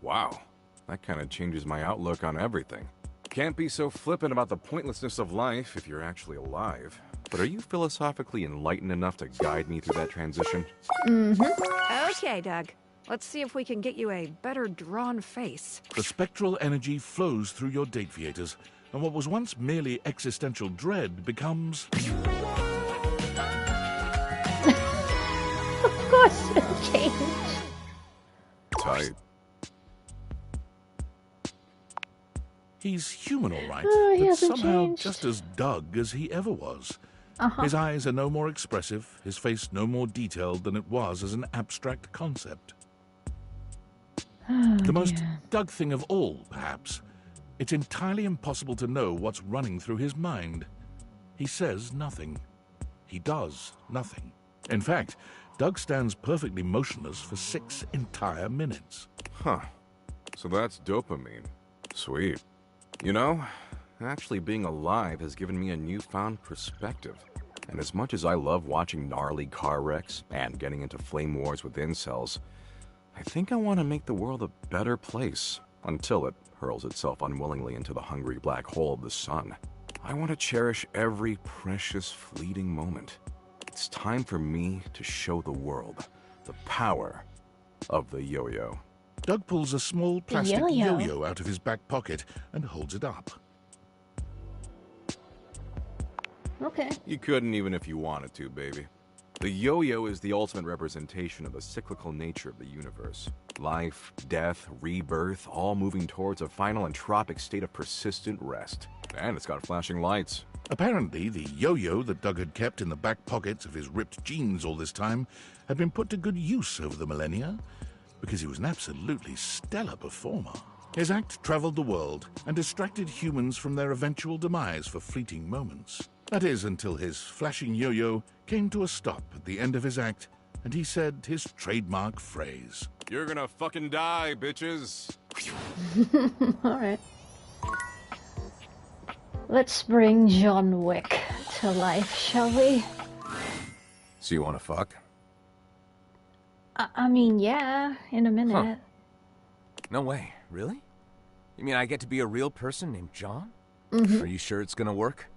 Wow. That kind of changes my outlook on everything. Can't be so flippant about the pointlessness of life if you're actually alive. But are you philosophically enlightened enough to guide me through that transition? Okay, Doug. Let's see if we can get you a better drawn face. The spectral energy flows through your Dateviators, and what was once merely existential dread becomes... Of course it'll change. Tight. He's human, all right, he but hasn't somehow changed. just as Doug as he ever was. His eyes are no more expressive, his face no more detailed than it was as an abstract concept. The most Doug thing of all, perhaps. It's entirely impossible to know what's running through his mind. He says nothing. He does nothing. In fact, Doug stands perfectly motionless for 6 entire minutes. Huh. So that's dopamine. Sweet. You know, actually being alive has given me a newfound perspective. And as much as I love watching gnarly car wrecks and getting into flame wars with incels, I think I want to make the world a better place until it hurls itself unwillingly into the hungry black hole of the sun. I want to cherish every precious fleeting moment. It's time for me to show the world the power of the yo-yo. Doug pulls a small plastic yo-yo. yo-yo out of his back pocket and holds it up. Okay. You couldn't even if you wanted to, baby. The yo-yo is the ultimate representation of the cyclical nature of the universe. Life, death, rebirth, all moving towards a final entropic state of persistent rest. And it's got flashing lights. Apparently, the yo-yo that Doug had kept in the back pockets of his ripped jeans all this time had been put to good use over the millennia, because he was an absolutely stellar performer. His act traveled the world and distracted humans from their eventual demise for fleeting moments. That is, until his flashing yo-yo came to a stop at the end of his act, and he said his trademark phrase. You're gonna fucking die, bitches. Alright. Let's bring John Wick to life, shall we? So you wanna fuck? I mean, yeah, in a minute. Huh. No way. Really? You mean I get to be a real person named John? Are you sure it's gonna work?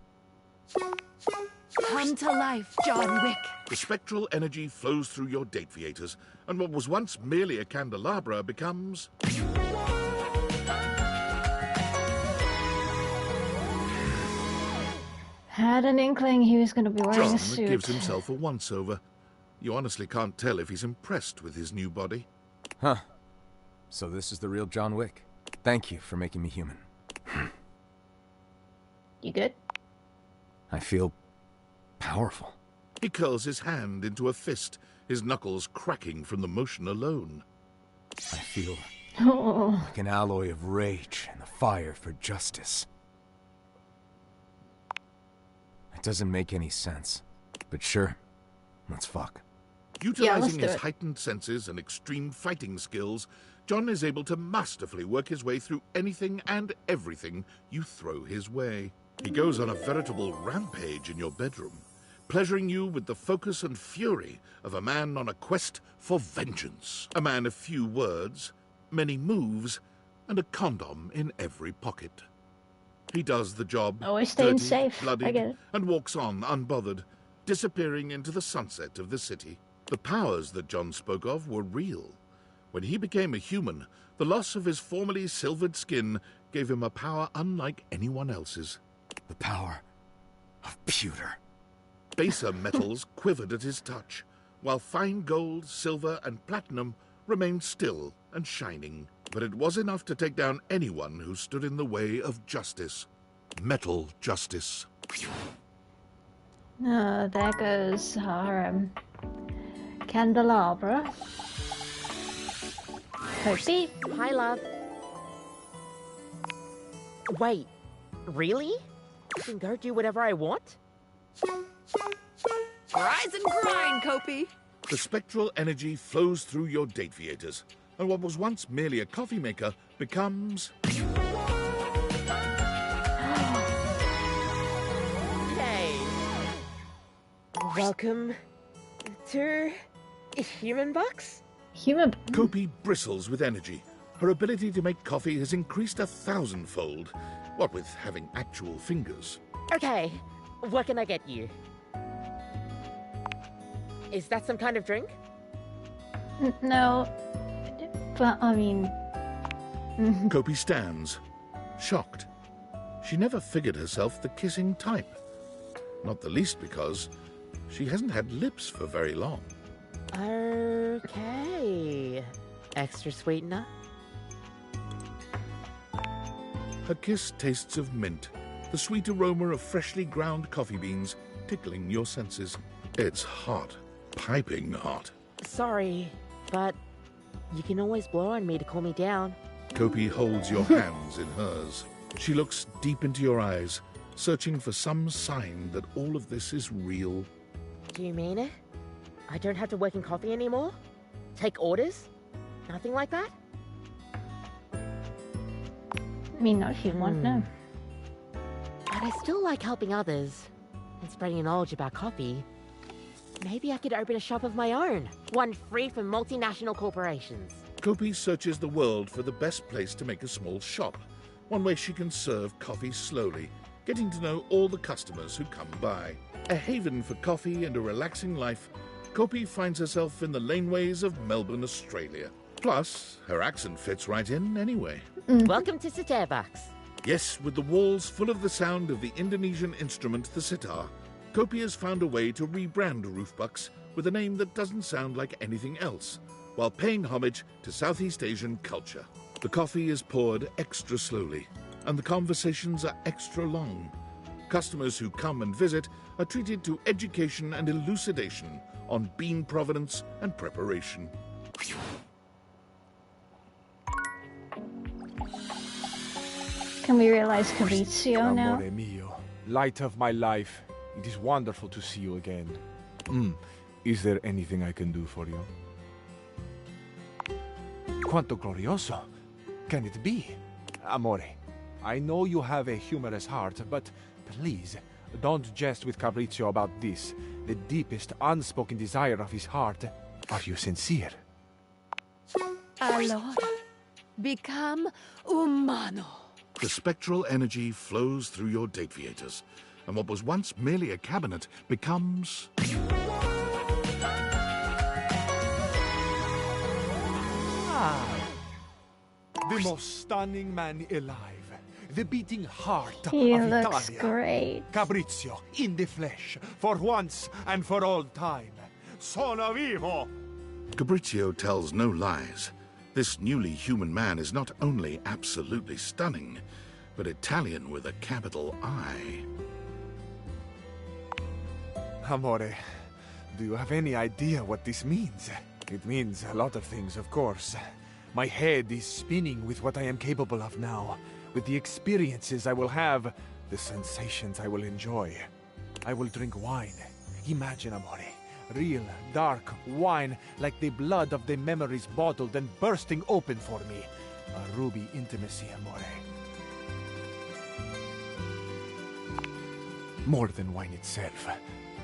Come to life, John Wick. The spectral energy flows through your Dateviators, and what was once merely a candelabra becomes... Had an inkling he was going to be wearing John a suit. gives himself a once-over. You honestly can't tell if he's impressed with his new body. Huh. So this is the real John Wick. Thank you for making me human. You good? I feel powerful. He curls his hand into a fist, his knuckles cracking from the motion alone. I feel Oh. like an alloy of rage and the fire for justice. It doesn't make any sense. But sure, let's fuck. Utilizing do his it. heightened senses and extreme fighting skills, John is able to masterfully work his way through anything and everything you throw his way. He goes on a veritable rampage in your bedroom, pleasuring you with the focus and fury of a man on a quest for vengeance. A man of few words, many moves, and a condom in every pocket. He does the job, Always staying dirty, safe. I bloodied, get it. and walks on unbothered, disappearing into the sunset of the city. The powers that John spoke of were real. When he became a human, the loss of his formerly silvered skin gave him a power unlike anyone else's. The power of pewter. Baser metals quivered at his touch, while fine gold, silver, and platinum remained still and shining. But it was enough to take down anyone who stood in the way of justice. Metal justice. Oh, there goes our candelabra. Kopi. Hi, love. Wait, really? I can go do whatever I want? Rise and grind, Kopi. The spectral energy flows through your Dateviators, and what was once merely a coffee maker becomes... Hey. Welcome to Human Box? Human... Kopi bristles with energy. Her ability to make coffee has increased 1,000-fold, what with having actual fingers. Okay, what can I get you? Is that some kind of drink? No, but I mean... Kopi stands, shocked. She never figured herself the kissing type. Not the least because she hasn't had lips for very long. Okay. Extra sweetener? Her kiss tastes of mint, the sweet aroma of freshly ground coffee beans tickling your senses. It's hot, piping hot. Sorry, but you can always blow on me to cool me down. Kopi holds your hands in hers. She looks deep into your eyes, searching for some sign that all of this is real. Do you mean it? I don't have to work in coffee anymore? Take orders? Nothing like that? I mean, not if you want, no. But I still like helping others and spreading knowledge about coffee. Maybe I could open a shop of my own, one free from multinational corporations. Kopi searches the world for the best place to make a small shop, one way she can serve coffee slowly, getting to know all the customers who come by. A haven for coffee and a relaxing life, Kopi finds herself in the laneways of Melbourne, Australia. Plus, her accent fits right in anyway. Welcome to Starbucks. Yes, with the walls full of the sound of the Indonesian instrument, the sitar, Kopi has found a way to rebrand Roofbucks with a name that doesn't sound like anything else, while paying homage to Southeast Asian culture. The coffee is poured extra slowly, and the conversations are extra long. Customers who come and visit are treated to education and elucidation on bean provenance and preparation. Can we realize Fabrizio now? Amore mio, light of my life, it is wonderful to see you again. Is there anything I can do for you? Quanto glorioso can it be? Amore, I know you have a humorous heart, but please, don't jest with Fabrizio about this, the deepest unspoken desire of his heart. Are you sincere? Allora, become umano. The spectral energy flows through your Dateviators, and what was once merely a cabinet becomes... The most stunning man alive. The beating heart He of looks Italia. great. Fabrizio, in the flesh, for once and for all time. Sono vivo! Fabrizio tells no lies. This newly human man is not only absolutely stunning, but Italian with a capital I. Amore, do you have any idea what this means? It means a lot of things, of course. My head is spinning with what I am capable of now, with the experiences I will have, the sensations I will enjoy. I will drink wine. Imagine, amore. Real, dark wine, like the blood of the memories bottled and bursting open for me. A ruby intimacy, amore. More than wine itself.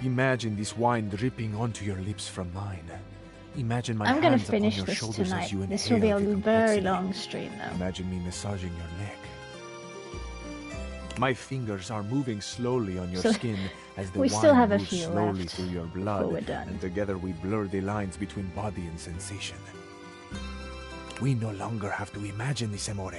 Imagine this wine dripping onto your lips from mine. Imagine my I'm gonna hands upon finish your this shoulders tonight. as you inhale This will be a the very complexity. long stream, though. Imagine me massaging your neck. My fingers are moving slowly on your So, skin as the we wine still have a moves few slowly left through your before blood, we're done. and together we blur the lines between body and sensation. We no longer have to imagine this, amore.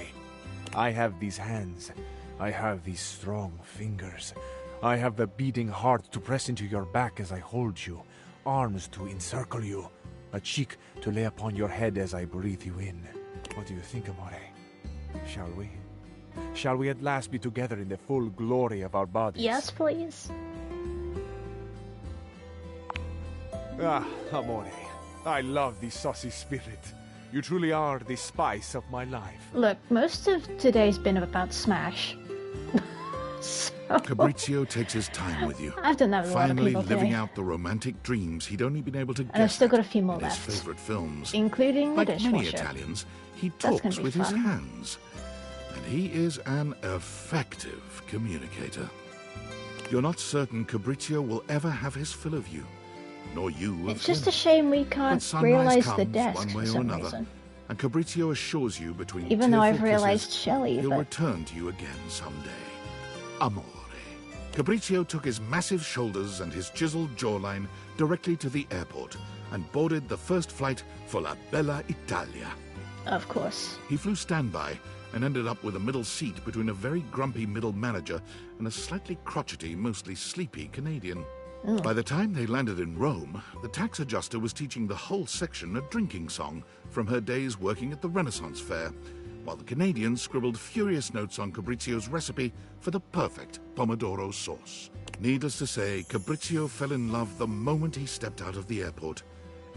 I have these hands. I have these strong fingers. I have the beating heart to press into your back as I hold you, arms to encircle you, a cheek to lay upon your head as I breathe you in. What do you think, amore? Shall we? Shall we at last be together in the full glory of our bodies? Yes, please. Ah, amore. I love the saucy spirit. You truly are the spice of my life. Look, most of today's been about Smash. Fabrizio takes his time with you, I've done that with a lot of finally people living today. out the romantic dreams he'd only been able to And I've guess still got a at few more in his left. favorite films. Including the Like dishwasher. many Italians, he That's gonna talks be with his fun. hands, and he is an effective communicator. You're not certain Fabrizio will ever have his fill of you, nor you of It's just him. a shame we But can't sunrise realize the comes desk one way for or some another, reason. and Fabrizio assures you between Even though tearful I've realized kisses, Shelley, he'll but return to you again someday. Amore. Fabrizio took his massive shoulders and his chiseled jawline directly to the airport and boarded the first flight for La Bella Italia. of course. He flew standby and ended up with a middle seat between a very grumpy middle manager and a slightly crotchety, mostly sleepy Canadian. Mm. By the time they landed in Rome, the tax adjuster was teaching the whole section a drinking song from her days working at the Renaissance Fair, while the Canadian scribbled furious notes on Fabrizio's recipe for the perfect pomodoro sauce. Needless to say, Fabrizio fell in love the moment he stepped out of the airport.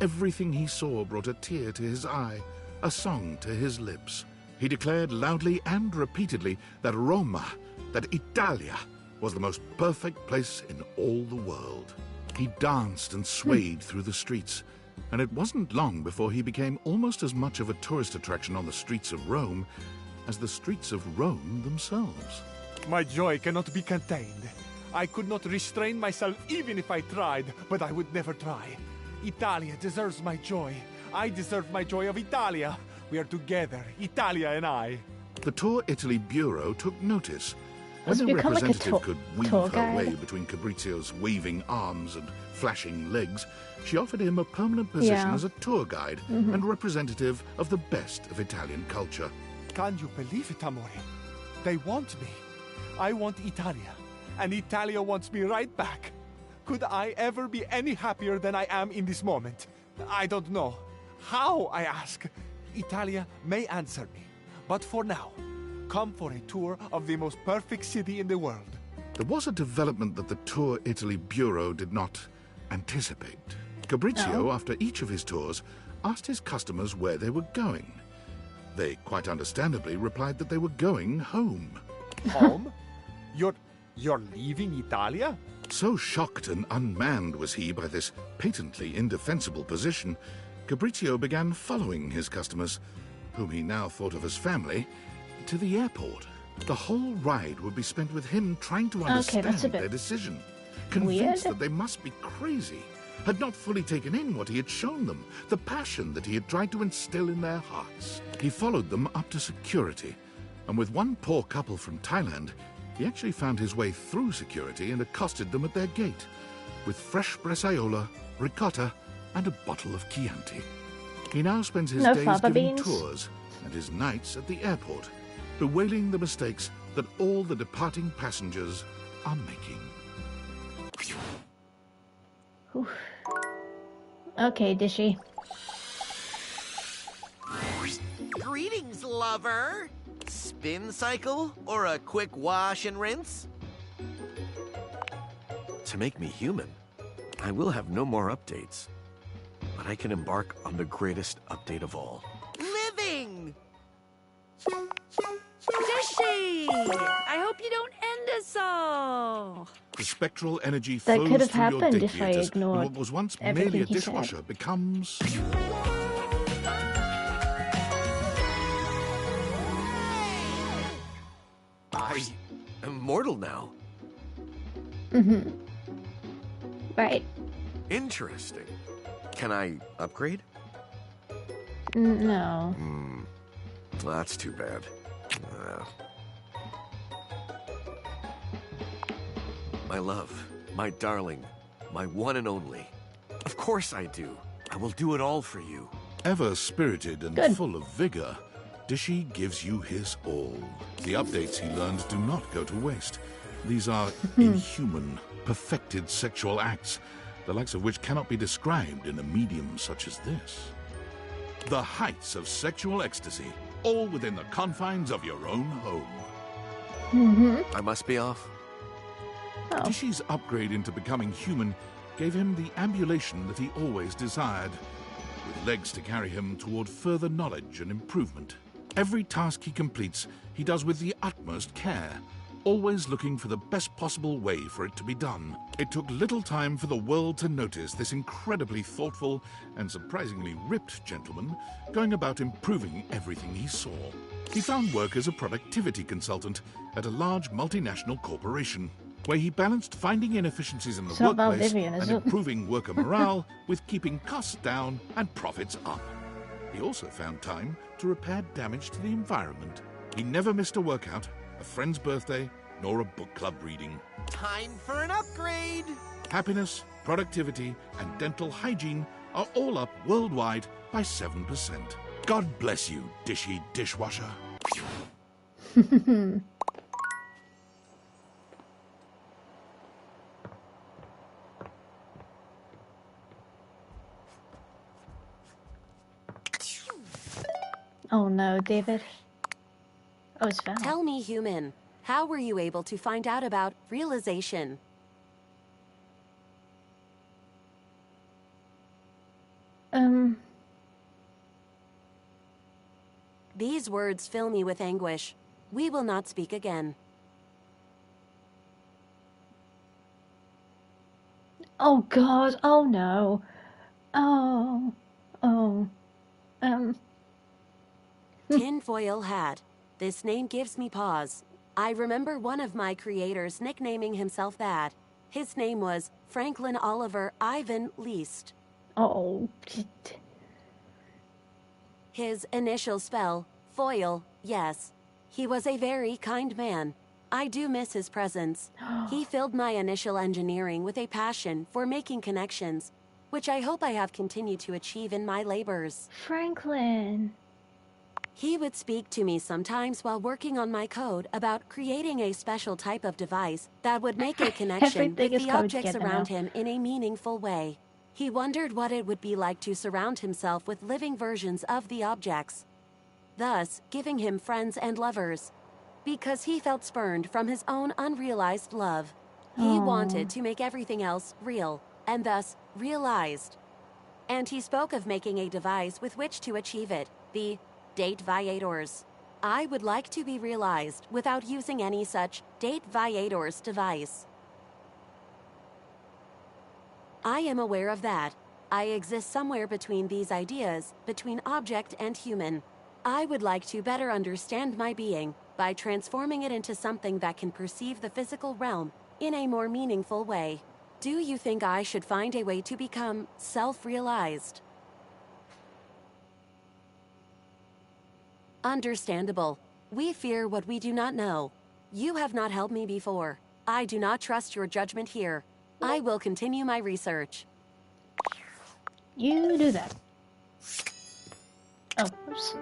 Everything he saw brought a tear to his eye, a song to his lips. He declared loudly and repeatedly that Roma, that Italia, was the most perfect place in all the world. He danced and swayed through the streets, and it wasn't long before he became almost as much of a tourist attraction on the streets of Rome as the streets of Rome themselves. My joy cannot be contained. I could not restrain myself even if I tried, but I would never try. Italia deserves my joy. I deserve my joy of Italia. We are together, Italia and I. The Tour Italy Bureau took notice. When Has it the become like a representative tour- could weave tour her guide? way between Fabrizio's waving arms and flashing legs, she offered him a permanent position Yeah. as a tour guide Mhm. and representative of the best of Italian culture. Can you believe it, amore? They want me. I want Italia, and Italia wants me right back. Could I ever be any happier than I am in this moment? I don't know. How, I ask? Italia may answer me, but for now, come for a tour of the most perfect city in the world. There was a development that the Tour Italy Bureau did not anticipate. Fabrizio, after each of his tours, asked his customers where they were going. They, quite understandably, replied that they were going home. Home? You're leaving Italia? So shocked and unmanned was he by this patently indefensible position, Fabrizio began following his customers, whom he now thought of as family, to the airport. The whole ride would be spent with him trying to Okay, understand that's a bit their decision, convinced weird. that they must be crazy, had not fully taken in what he had shown them, the passion that he had tried to instill in their hearts. He followed them up to security, and with one poor couple from Thailand, he actually found his way through security and accosted them at their gate, with fresh bresaola, ricotta, and a bottle of Chianti. He now spends his No days fava giving beans? tours and his nights at the airport, bewailing the mistakes that all the departing passengers are making. Whew. Okay, Dishy. Greetings, lover! Spin cycle or a quick wash and rinse? To make me human, I will have no more updates. But I can embark on the greatest update of all. Living! Dishy! I hope you don't end us all. The spectral energy That flows could have through your happened if I dictators, and ignored what was once everything merely a he said. dishwasher becomes... I'm immortal now. Mm-hmm. Right. Interesting. Can I upgrade? No. Well, that's too bad. My love, my darling, my one and only. Of course I do. I will do it all for you. Ever spirited and full of vigor, Dishy gives you his all. The updates he learns do not go to waste. These are inhuman, perfected sexual acts, the likes of which cannot be described in a medium such as this. The heights of sexual ecstasy, all within the confines of your own home. I must be off. Dishy's upgrade into becoming human gave him the ambulation that he always desired, with legs to carry him toward further knowledge and improvement. Every task he completes, he does with the utmost care, always looking for the best possible way for it to be done. It took little time for the world to notice this incredibly thoughtful and surprisingly ripped gentleman going about improving everything he saw. He found work as a productivity consultant at a large multinational corporation, where he balanced finding inefficiencies in the workplace and improving worker morale with keeping costs down and profits up. He also found time to repair damage to the environment. He never missed a workout, a friend's birthday, nor a book club reading. Time for an upgrade! Happiness, productivity, and dental hygiene are all up worldwide by 7%. God bless you, Dishy dishwasher. Oh no, David. Oh, it's Val. Tell me, human, how were you able to find out about realization? These words fill me with anguish. We will not speak again. Oh God, oh no. Tinfoil Hat. This name gives me pause. I remember one of my creators nicknaming himself that. His name was Franklin Oliver Ivan Least. Oh. His initial spell, foil, yes. He was a very kind man. I do miss his presence. He filled my initial engineering with a passion for making connections, which I hope I have continued to achieve in my labors. Franklin. He would speak to me sometimes while working on my code about creating a special type of device that would make a connection with the objects around him in a meaningful way. He wondered what it would be like to surround himself with living versions of the objects, thus giving him friends and lovers, because he felt spurned from his own unrealized love. He wanted to make everything else real, and thus realized. And he spoke of making a device with which to achieve it, the Date Viators. I would like to be realized without using any such Date Viators device. I am aware of that. I exist somewhere between these ideas, between object and human. I would like to better understand my being by transforming it into something that can perceive the physical realm in a more meaningful way. Do you think I should find a way to become self-realized? Understandable. We fear what we do not know. You have not helped me before. I do not trust your judgment here. I will continue my research. You do that. Oh, oops.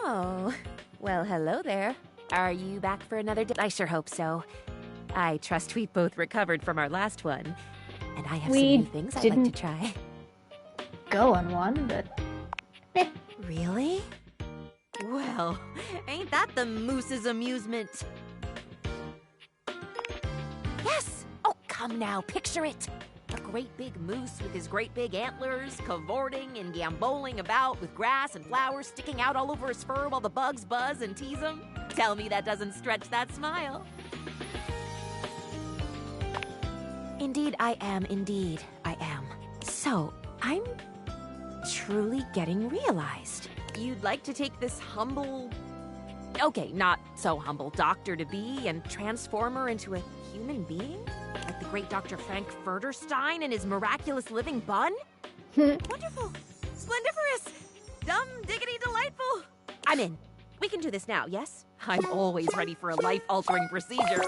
Oh, well, hello there. Are you back for another day? I sure hope so. I trust we both recovered from our last one, and I have some new things I'd like to try. Go on one, but... Really? Well, ain't that the moose's amusement? Yes! Oh, come now, picture it! A great big moose with his great big antlers, cavorting and gamboling about with grass and flowers sticking out all over his fur while the bugs buzz and tease him. Tell me that doesn't stretch that smile. Indeed, I am. Indeed, I am. So, I'm truly getting realized. You'd like to take this humble... Okay, not so humble doctor-to-be and transform her into a human being? Like the great Dr. Frank Furterstein and his miraculous living bun? Wonderful! Splendiferous! Dumb, diggity, delightful! I'm in. We can do this now, yes? I'm always ready for a life-altering procedure.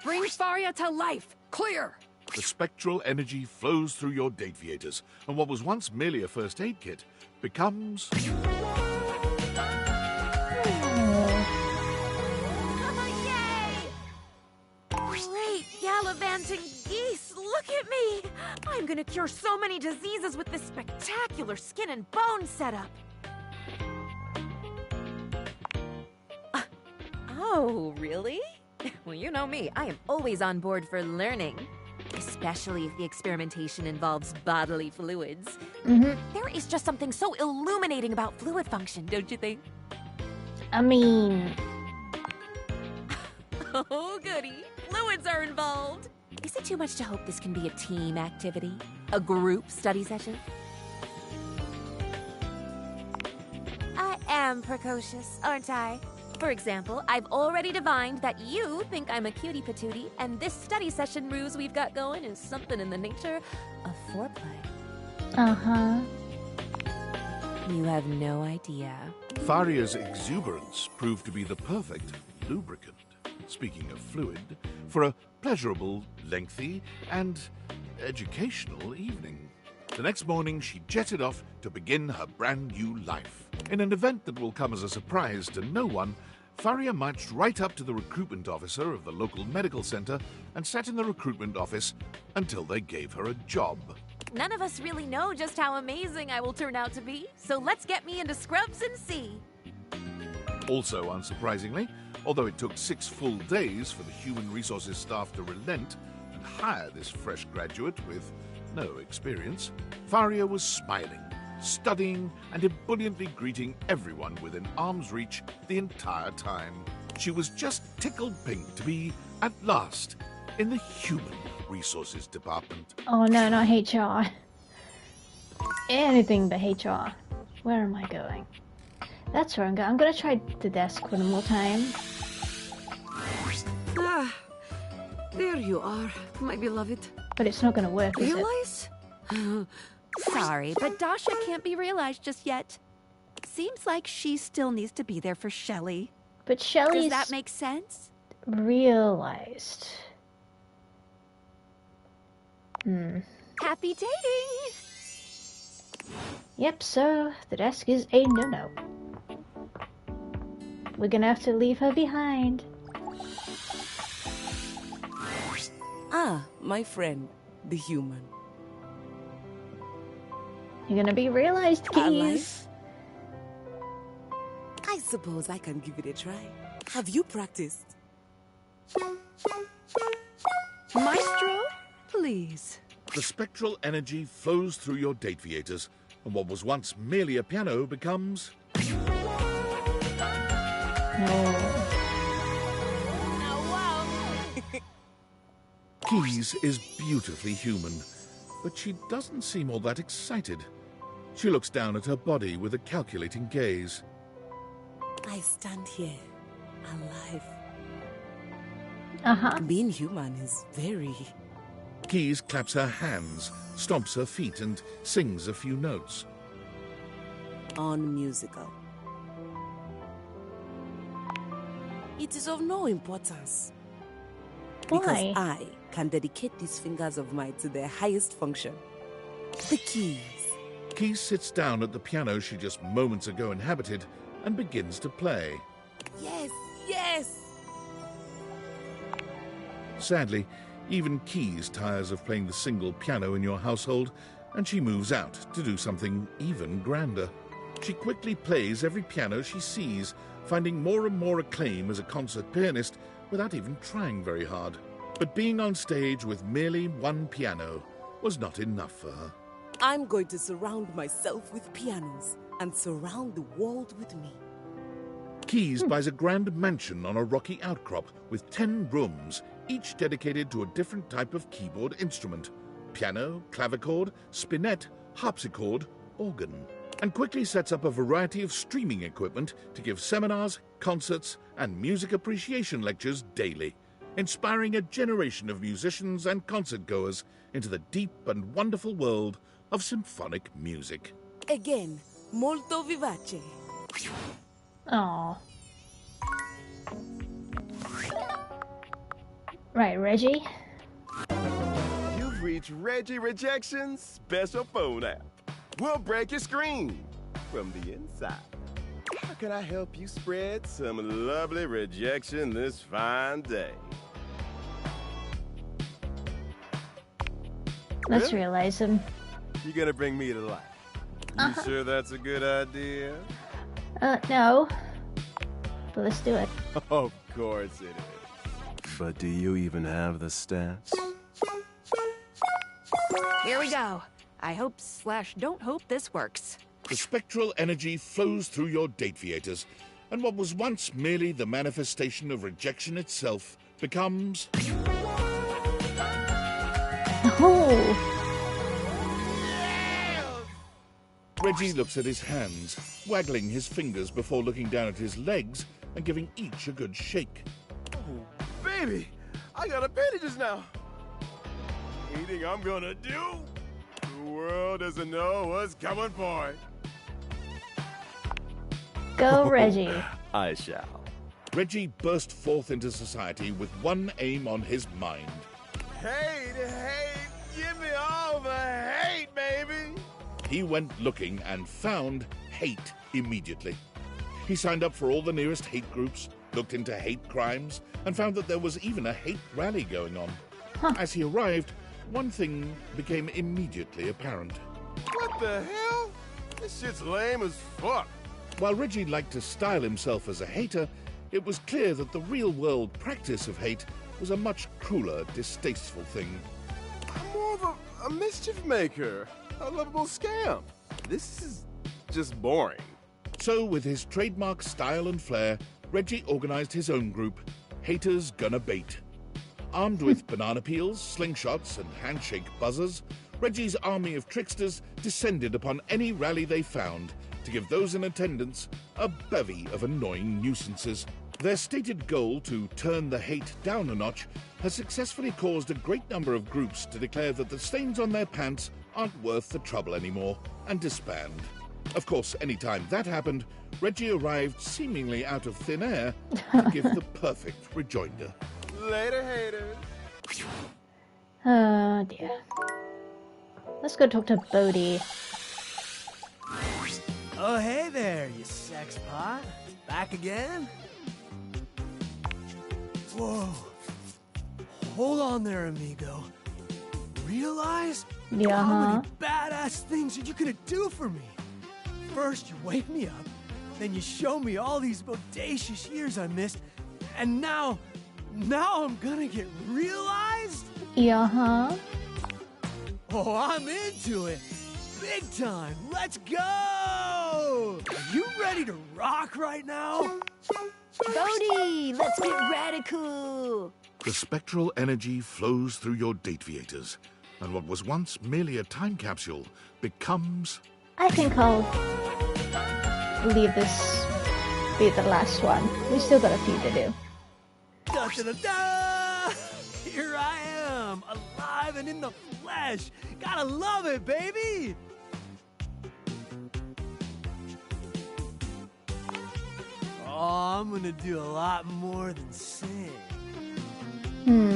Bring Faria to life! Clear! The spectral energy flows through your Dateviators, and what was once merely a first aid kit becomes... Great gallivanting geese, look at me! I'm gonna cure so many diseases with this spectacular skin and bone setup. Oh, really? Well, you know me, I am always on board for learning. Especially if the experimentation involves bodily fluids. There is just something so illuminating about fluid function, don't you think? I mean... Oh, goody. Fluids are involved. Is it too much to hope this can be a team activity? A group study session? I am precocious, aren't I? For example, I've already divined that you think I'm a cutie patootie, and this study session ruse we've got going is something in the nature of foreplay. Uh-huh. You have no idea. Faria's exuberance proved to be the perfect lubricant, speaking of fluid, for a pleasurable, lengthy, and educational evening. The next morning, she jetted off to begin her brand new life. In an event that will come as a surprise to no one, Faria marched right up to the recruitment officer of the local medical center and sat in the recruitment office until they gave her a job. None of us really know just how amazing I will turn out to be, so let's get me into scrubs and see. Also unsurprisingly, although it took 6 full days for the human resources staff to relent and hire this fresh graduate with no experience, Faria was smiling, studying, and ebulliently greeting everyone within arm's reach the entire time. She was just tickled pink to be, at last, in the human resources department. Oh no, not HR. Anything but HR. Where am I going? That's where I'm going. I'm gonna try the desk one more time. Ah, there you are, my beloved. But it's not gonna work, is it? Realize? Sorry, but Dasha can't be realized just yet. Seems like she still needs to be there for Shelly. But Shelly's... Does that make sense? Realized. Happy dating! Yep, so the desk is a no-no. We're gonna have to leave her behind. Ah, my friend, the human. You're gonna be realized, Keys. I suppose I can give it a try. Have you practiced? Maestro, please. The spectral energy flows through your Dateviators, and what was once merely a piano becomes... Keys is beautifully human, but she doesn't seem all that excited. She looks down at her body with a calculating gaze. I stand here, alive. Uh-huh. Being human is very... Keys claps her hands, stomps her feet, and sings a few notes. Unmusical. It is of no importance. Because Why? I can dedicate these fingers of mine to their highest function. The keys. Keys sits down at the piano she just moments ago inhabited and begins to play. Yes, yes! Sadly, even Keys tires of playing the single piano in your household, and she moves out to do something even grander. She quickly plays every piano she sees, finding more and more acclaim as a concert pianist without even trying very hard. But being on stage with merely one piano was not enough for her. I'm going to surround myself with pianos and surround the world with me. Keys buys a grand mansion on a rocky outcrop with 10 rooms, each dedicated to a different type of keyboard instrument: piano, clavichord, spinet, harpsichord, organ, and quickly sets up a variety of streaming equipment to give seminars, concerts, and music appreciation lectures daily, inspiring a generation of musicians and concert-goers into the deep and wonderful world of symphonic music. Again, molto vivace. Aww. Right, Reggie? You've reached Reggie Rejection's special phone app. We'll break your screen from the inside. How can I help you spread some lovely rejection this fine day? Let's Really? realize him. You gonna bring me to life? You sure that's a good idea? No. But let's do it. Of course it is. But do you even have the stats? Here we go. I hope/don't hope this works. The spectral energy flows through your Dateviators, and what was once merely the manifestation of rejection itself becomes... Oh! Reggie looks at his hands, waggling his fingers before looking down at his legs and giving each a good shake. Oh, baby, I got appendages now. Anything I'm gonna do, the world doesn't know what's coming for it. Go, Reggie. I shall. Reggie burst forth into society with one aim on his mind. Hate, give me all the hate, baby. He went looking and found hate immediately. He signed up for all the nearest hate groups, looked into hate crimes, and found that there was even a hate rally going on. As he arrived, one thing became immediately apparent. What the hell? This shit's lame as fuck. While Reggie liked to style himself as a hater, it was clear that the real-world practice of hate was a much crueler, distasteful thing. I'm more of a mischief maker, a lovable scamp. This is just boring. So, with his trademark style and flair, Reggie organized his own group, Haters Gonna Bait. Armed with banana peels, slingshots, and handshake buzzers, Reggie's army of tricksters descended upon any rally they found to give those in attendance a bevy of annoying nuisances. Their stated goal to turn the hate down a notch has successfully caused a great number of groups to declare that the stains on their pants aren't worth the trouble anymore and disband. Of course, any time that happened, Reggie arrived seemingly out of thin air to give the perfect rejoinder. Later, haters. Oh dear. Let's go talk to Bodhi. Oh, hey there, you sex pot. Back again? Whoa. Hold on there, amigo. Realize how many badass things are you gonna do for me? First, you wake me up, then you show me all these bodacious years I missed, and now I'm gonna get realized? Yeah. Oh, I'm into it. Big time. Let's go! Are you ready to rock right now? Bodhi, let's get radical. The spectral energy flows through your Dateviators, and what was once merely a time capsule becomes... I think I'll leave this be the last one. We still got a few to do. Da, da, da, da! Here I am, alive and in the flesh. Gotta love it, baby! Oh, I'm gonna do a lot more than sing.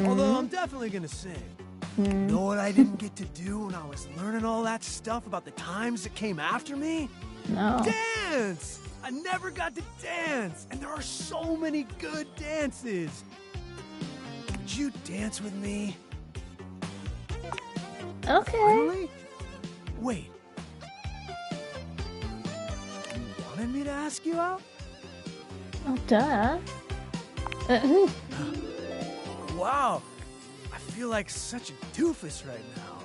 Although I'm definitely gonna sing. Know what I didn't get to do when I was learning all that stuff about the times that came after me? No. Dance! I never got to dance, and there are so many good dances. Would you dance with me? Okay. Really? Wait. You wanted me to ask you out? Oh, duh. Wow. I feel like such a doofus right now.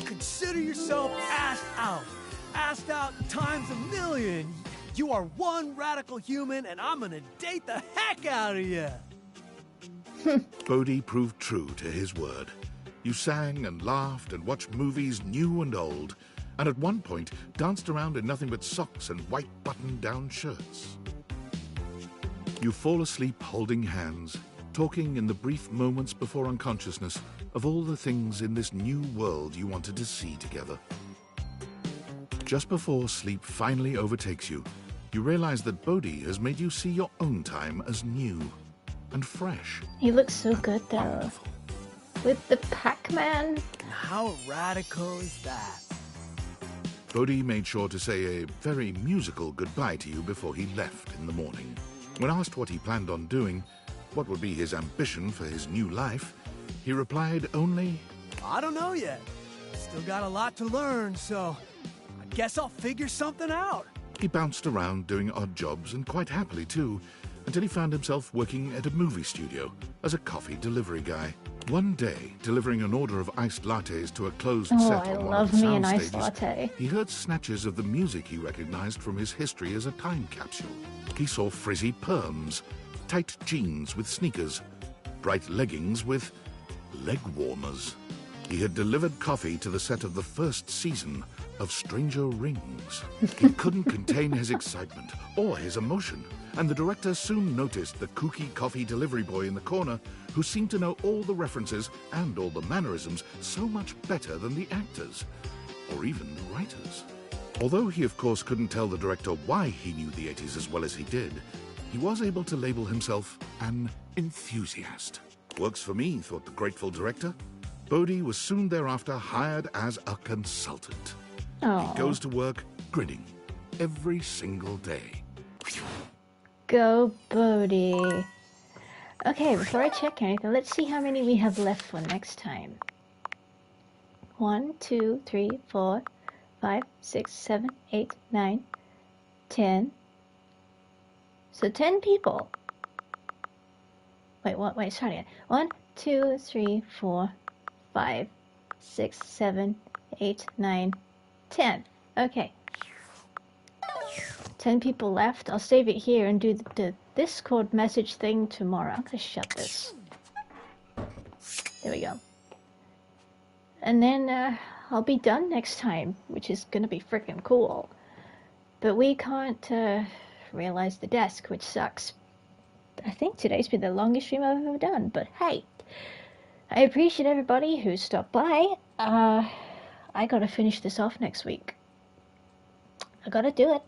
Consider yourself asked out. Asked out times a million. You are one radical human, and I'm gonna date the heck out of you. Bodhi proved true to his word. You sang and laughed and watched movies new and old, and at one point danced around in nothing but socks and white button-down shirts. You fall asleep holding hands, talking in the brief moments before unconsciousness of all the things in this new world you wanted to see together. Just before sleep finally overtakes you, you realize that Bodhi has made you see your own time as new and fresh. He looks so good though. Wonderful. With the Pac-Man. How radical is that? Bodhi made sure to say a very musical goodbye to you before he left in the morning. When asked what he planned on doing, what would be his ambition for his new life, he replied only, I don't know yet. Still got a lot to learn, so I guess I'll figure something out. He bounced around doing odd jobs, and quite happily too, until he found himself working at a movie studio as a coffee delivery guy. One day, delivering an order of iced lattes to a closed set I on one love of the me sound an iced stages, latte. he heard snatches of the music he recognized from his history as a time capsule. He saw frizzy perms, tight jeans with sneakers, bright leggings with leg warmers. He had delivered coffee to the set of the first season of Stranger Rings. He couldn't contain his excitement or his emotion, and the director soon noticed the kooky coffee delivery boy in the corner who seemed to know all the references and all the mannerisms so much better than the actors, or even the writers. Although he of course couldn't tell the director why he knew the 80s as well as he did, he was able to label himself an enthusiast. Works for me, thought the grateful director. Bodhi was soon thereafter hired as a consultant. Aww. He goes to work grinning every single day. Go Bodhi. Okay, before I check anything, let's see how many we have left for next time. 1, 2, 3, 4, 5, 6, 7, 8, 9, 10. So 10 people. Wait, what? Wait, start again. 1, 2, 3, 4, 5, 6, 7, 8, 9, 10. Okay. 10 people left. I'll save it here and do the Discord message thing tomorrow. I'm gonna shut this. There we go. And then I'll be done next time, which is gonna be freaking cool. But we can't realize the desk, which sucks. I think today's been the longest stream I've ever done, but hey. I appreciate everybody who stopped by. I gotta finish this off next week. I gotta do it.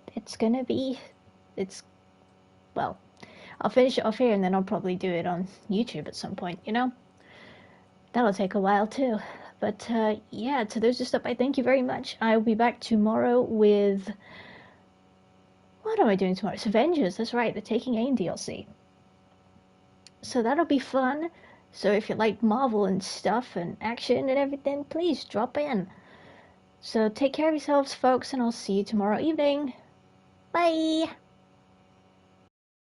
Well, I'll finish it off here and then I'll probably do it on YouTube at some point, you know? That'll take a while too. But yeah, to those who stopped by, thank you very much. I will be back tomorrow with... What am I doing tomorrow? It's Avengers, that's right, the Taking Aim DLC. So that'll be fun. So if you like Marvel and stuff and action and everything, please drop in. So take care of yourselves, folks, and I'll see you tomorrow evening. Bye!